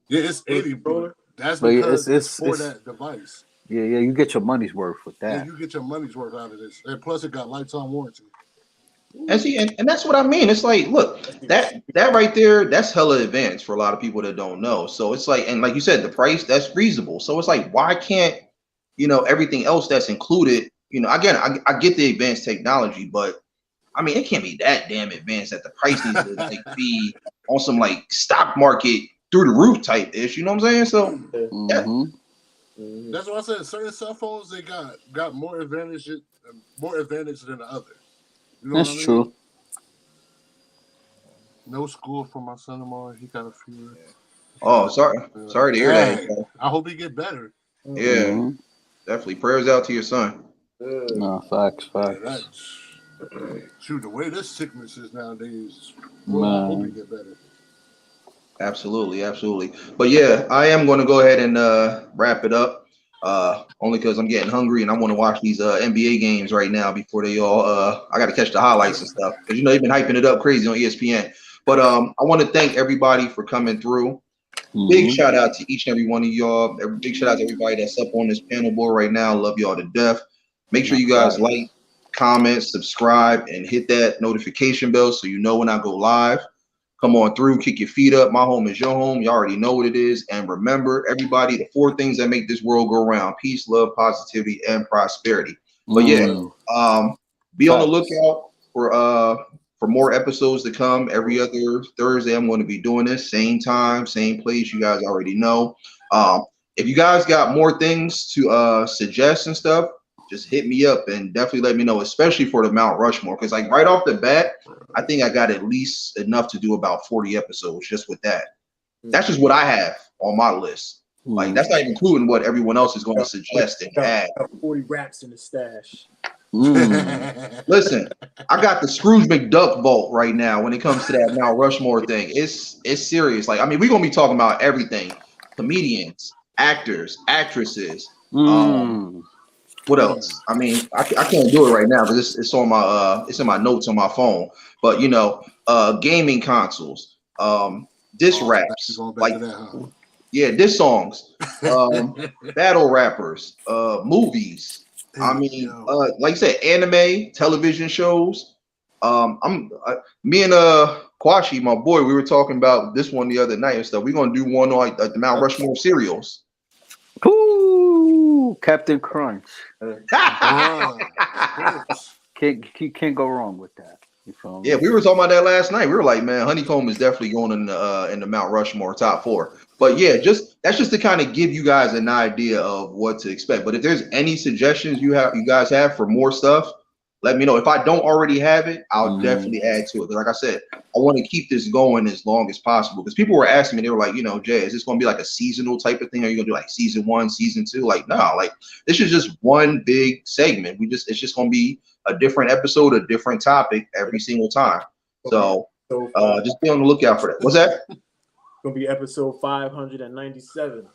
Yeah, it's For the 80, but controller? that's But yeah, because it's for it's that device. yeah. You get your money's worth with Yeah, that. you get your money's worth out of this, and plus it got lifetime warranty. And see, and that's what I mean. It's like, look, That's even that right there, that's hella advanced for a lot of people that don't know. So it's like, and like you said, the price that's reasonable. So it's like, why can't everything else that's included? Again, I get the advanced technology, but I mean, it can't be that damn advanced that the price needs to like be on some like stock market through the roof type ish. You know what I'm saying? So yeah. that Mm-hmm. That's why I said certain cell phones they got more advantage than the other. You know That's what I mean? true. No school for my son-in-law. He got a fever. Oh, sorry to hear that. Dang. I hope he get better. Yeah, Mhm. definitely. Prayers out to your son. No, facts. Yeah, shoot, the way this sickness is nowadays, boy, I hope he Man. get better. Absolutely. But yeah, I am going to go ahead and wrap it up. Only because I'm getting hungry and I want to watch these NBA games right now before they all. I got to catch the highlights and stuff because they've been hyping it up crazy on ESPN. But I want to thank everybody for coming through. Big Mhm. shout out to each and every one of y'all. Big shout out to everybody that's up on this panel board right now. Love y'all to death. Make sure No, you guys facts. like, comment, subscribe, and hit that notification bell so you know when I go live. Come on through, kick your feet up. My home is your home. You already know what it is. And remember, everybody, the 4 things that make this world go round: peace, love, positivity, and prosperity. But yeah, be on the Facts. lookout for more episodes to come. Every other Thursday, I'm going to be doing this. Same time, same place. You guys already know. If you guys got more things to suggest and stuff, just hit me up and definitely let me know, especially for the Mount Rushmore. Because like right off the bat, I think I got at least enough to do about 40 episodes just with that. That's just what I have on my list. Like that's not even including what everyone else is going to suggest and add. 40 raps in the stash. Listen, I got the Scrooge McDuck vault right now when it comes to that Mount Rushmore thing. It's serious. Like I mean, we're gonna be talking about everything: comedians, actors, actresses. What else? I mean, I can't do it right now because it's on my it's in my notes on my phone. But you know, gaming consoles, diss raps, Going back like to that, huh? yeah, diss songs, battle rappers, movies. I mean, like I said, anime, television shows. Me and Kwashi, my boy, we were talking about this one the other night and stuff. We're gonna do one on like the Mount Rushmore cereals. Ooh, Captain Crunch. Bruh. Can't go wrong with that. You feel me? Yeah, we were talking about that last night. We were like, man, honeycomb is definitely going in the Mount Rushmore top 4. But yeah, that's just to kind of give you guys an idea of what to expect. But if there's any suggestions you guys have for more stuff, let me know. If I don't already have it, I'll definitely add to it. But like I said, I want to keep this going as long as possible because people were asking me, they were like, you know, Jay, is this going to be like a seasonal type of thing? Are you going to do like season 1, season 2? Like, no, like this is just one big segment. It's just going to be a different episode, a different topic every single time. So just be on the lookout for that. What's that? Gonna be episode 597.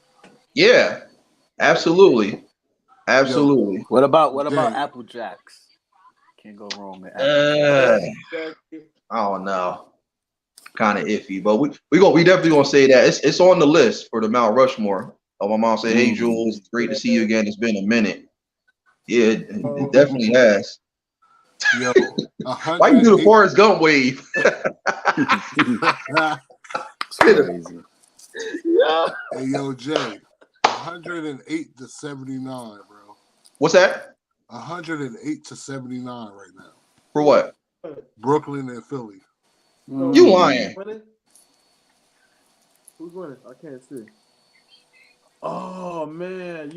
Yeah, absolutely. What about Apple Jacks? Can't go wrong with Apple Jacks. I don't know. Kind of iffy, but we definitely gonna say that it's on the list for the Mount Rushmore. Oh, my mom said, "Hey Jules, it's great to see you again. It's been a minute." Yeah, it definitely has. Yo, why you do the Forrest Gump wave? It's crazy. Yeah. Hey, yo, Jay, 108 to 79, bro. What's that? 108 to 79 right now. For what? Brooklyn and Philly. You lying? Who's winning? I can't see. Oh man,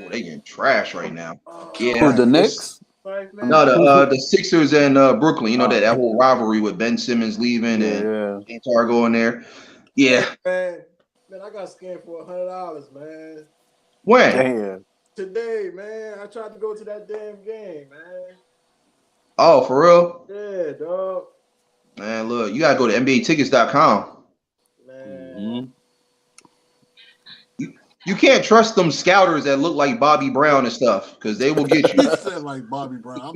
They getting trash right now. Who, the Knicks? No, the Sixers and Brooklyn. You know that whole rivalry with Ben Simmons leaving and Tar going there. Yeah. Hey, man, I got scammed for $100, man. When? Damn. Today, man. I tried to go to that damn game, man. Oh, for real? Yeah, dog. Man, look, you gotta go to NBAtickets.com. Man. You can't trust them scouters that look like Bobby Brown and stuff because they will get you. He said like Bobby Brown.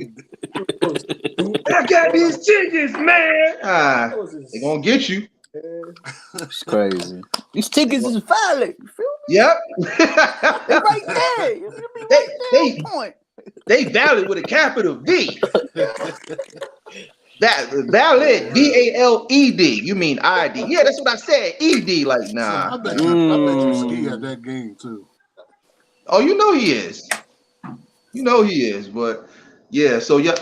I got these tickets, man. They gonna get you. It's crazy. These tickets is valid. You feel me? Yep. They right there. They valid with a capital V. That valid, VALED. You mean ID? Yeah, that's what I said. ED, like nah. I bet you ski at that game too. Oh, you know he is. But yeah. So yeah.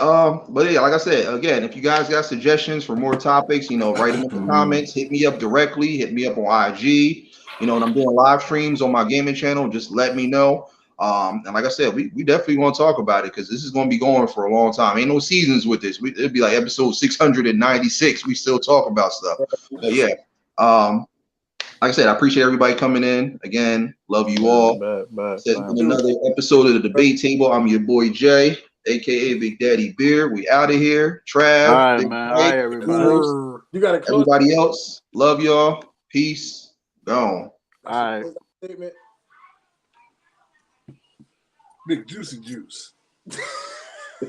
But yeah, like I said, again, if you guys got suggestions for more topics, write them in the comments. Hit me up directly. Hit me up on IG. You know, when I'm doing live streams on my gaming channel, just let me know. And like I said, we definitely want to talk about it because this is going to be going for a long time. Ain't no seasons with this. It'd be like episode 696. We still talk about stuff. But yeah, like I said, I appreciate everybody coming in. Again, love you all. Said in another episode of the debate table. I'm your boy Jay, aka Big Daddy Beer. We out of here. Trav, All right, Big man. Mike, All right, everybody. You got to close. everybody else. Love y'all. Peace. Gone. All right. Statement. Big juicy juice.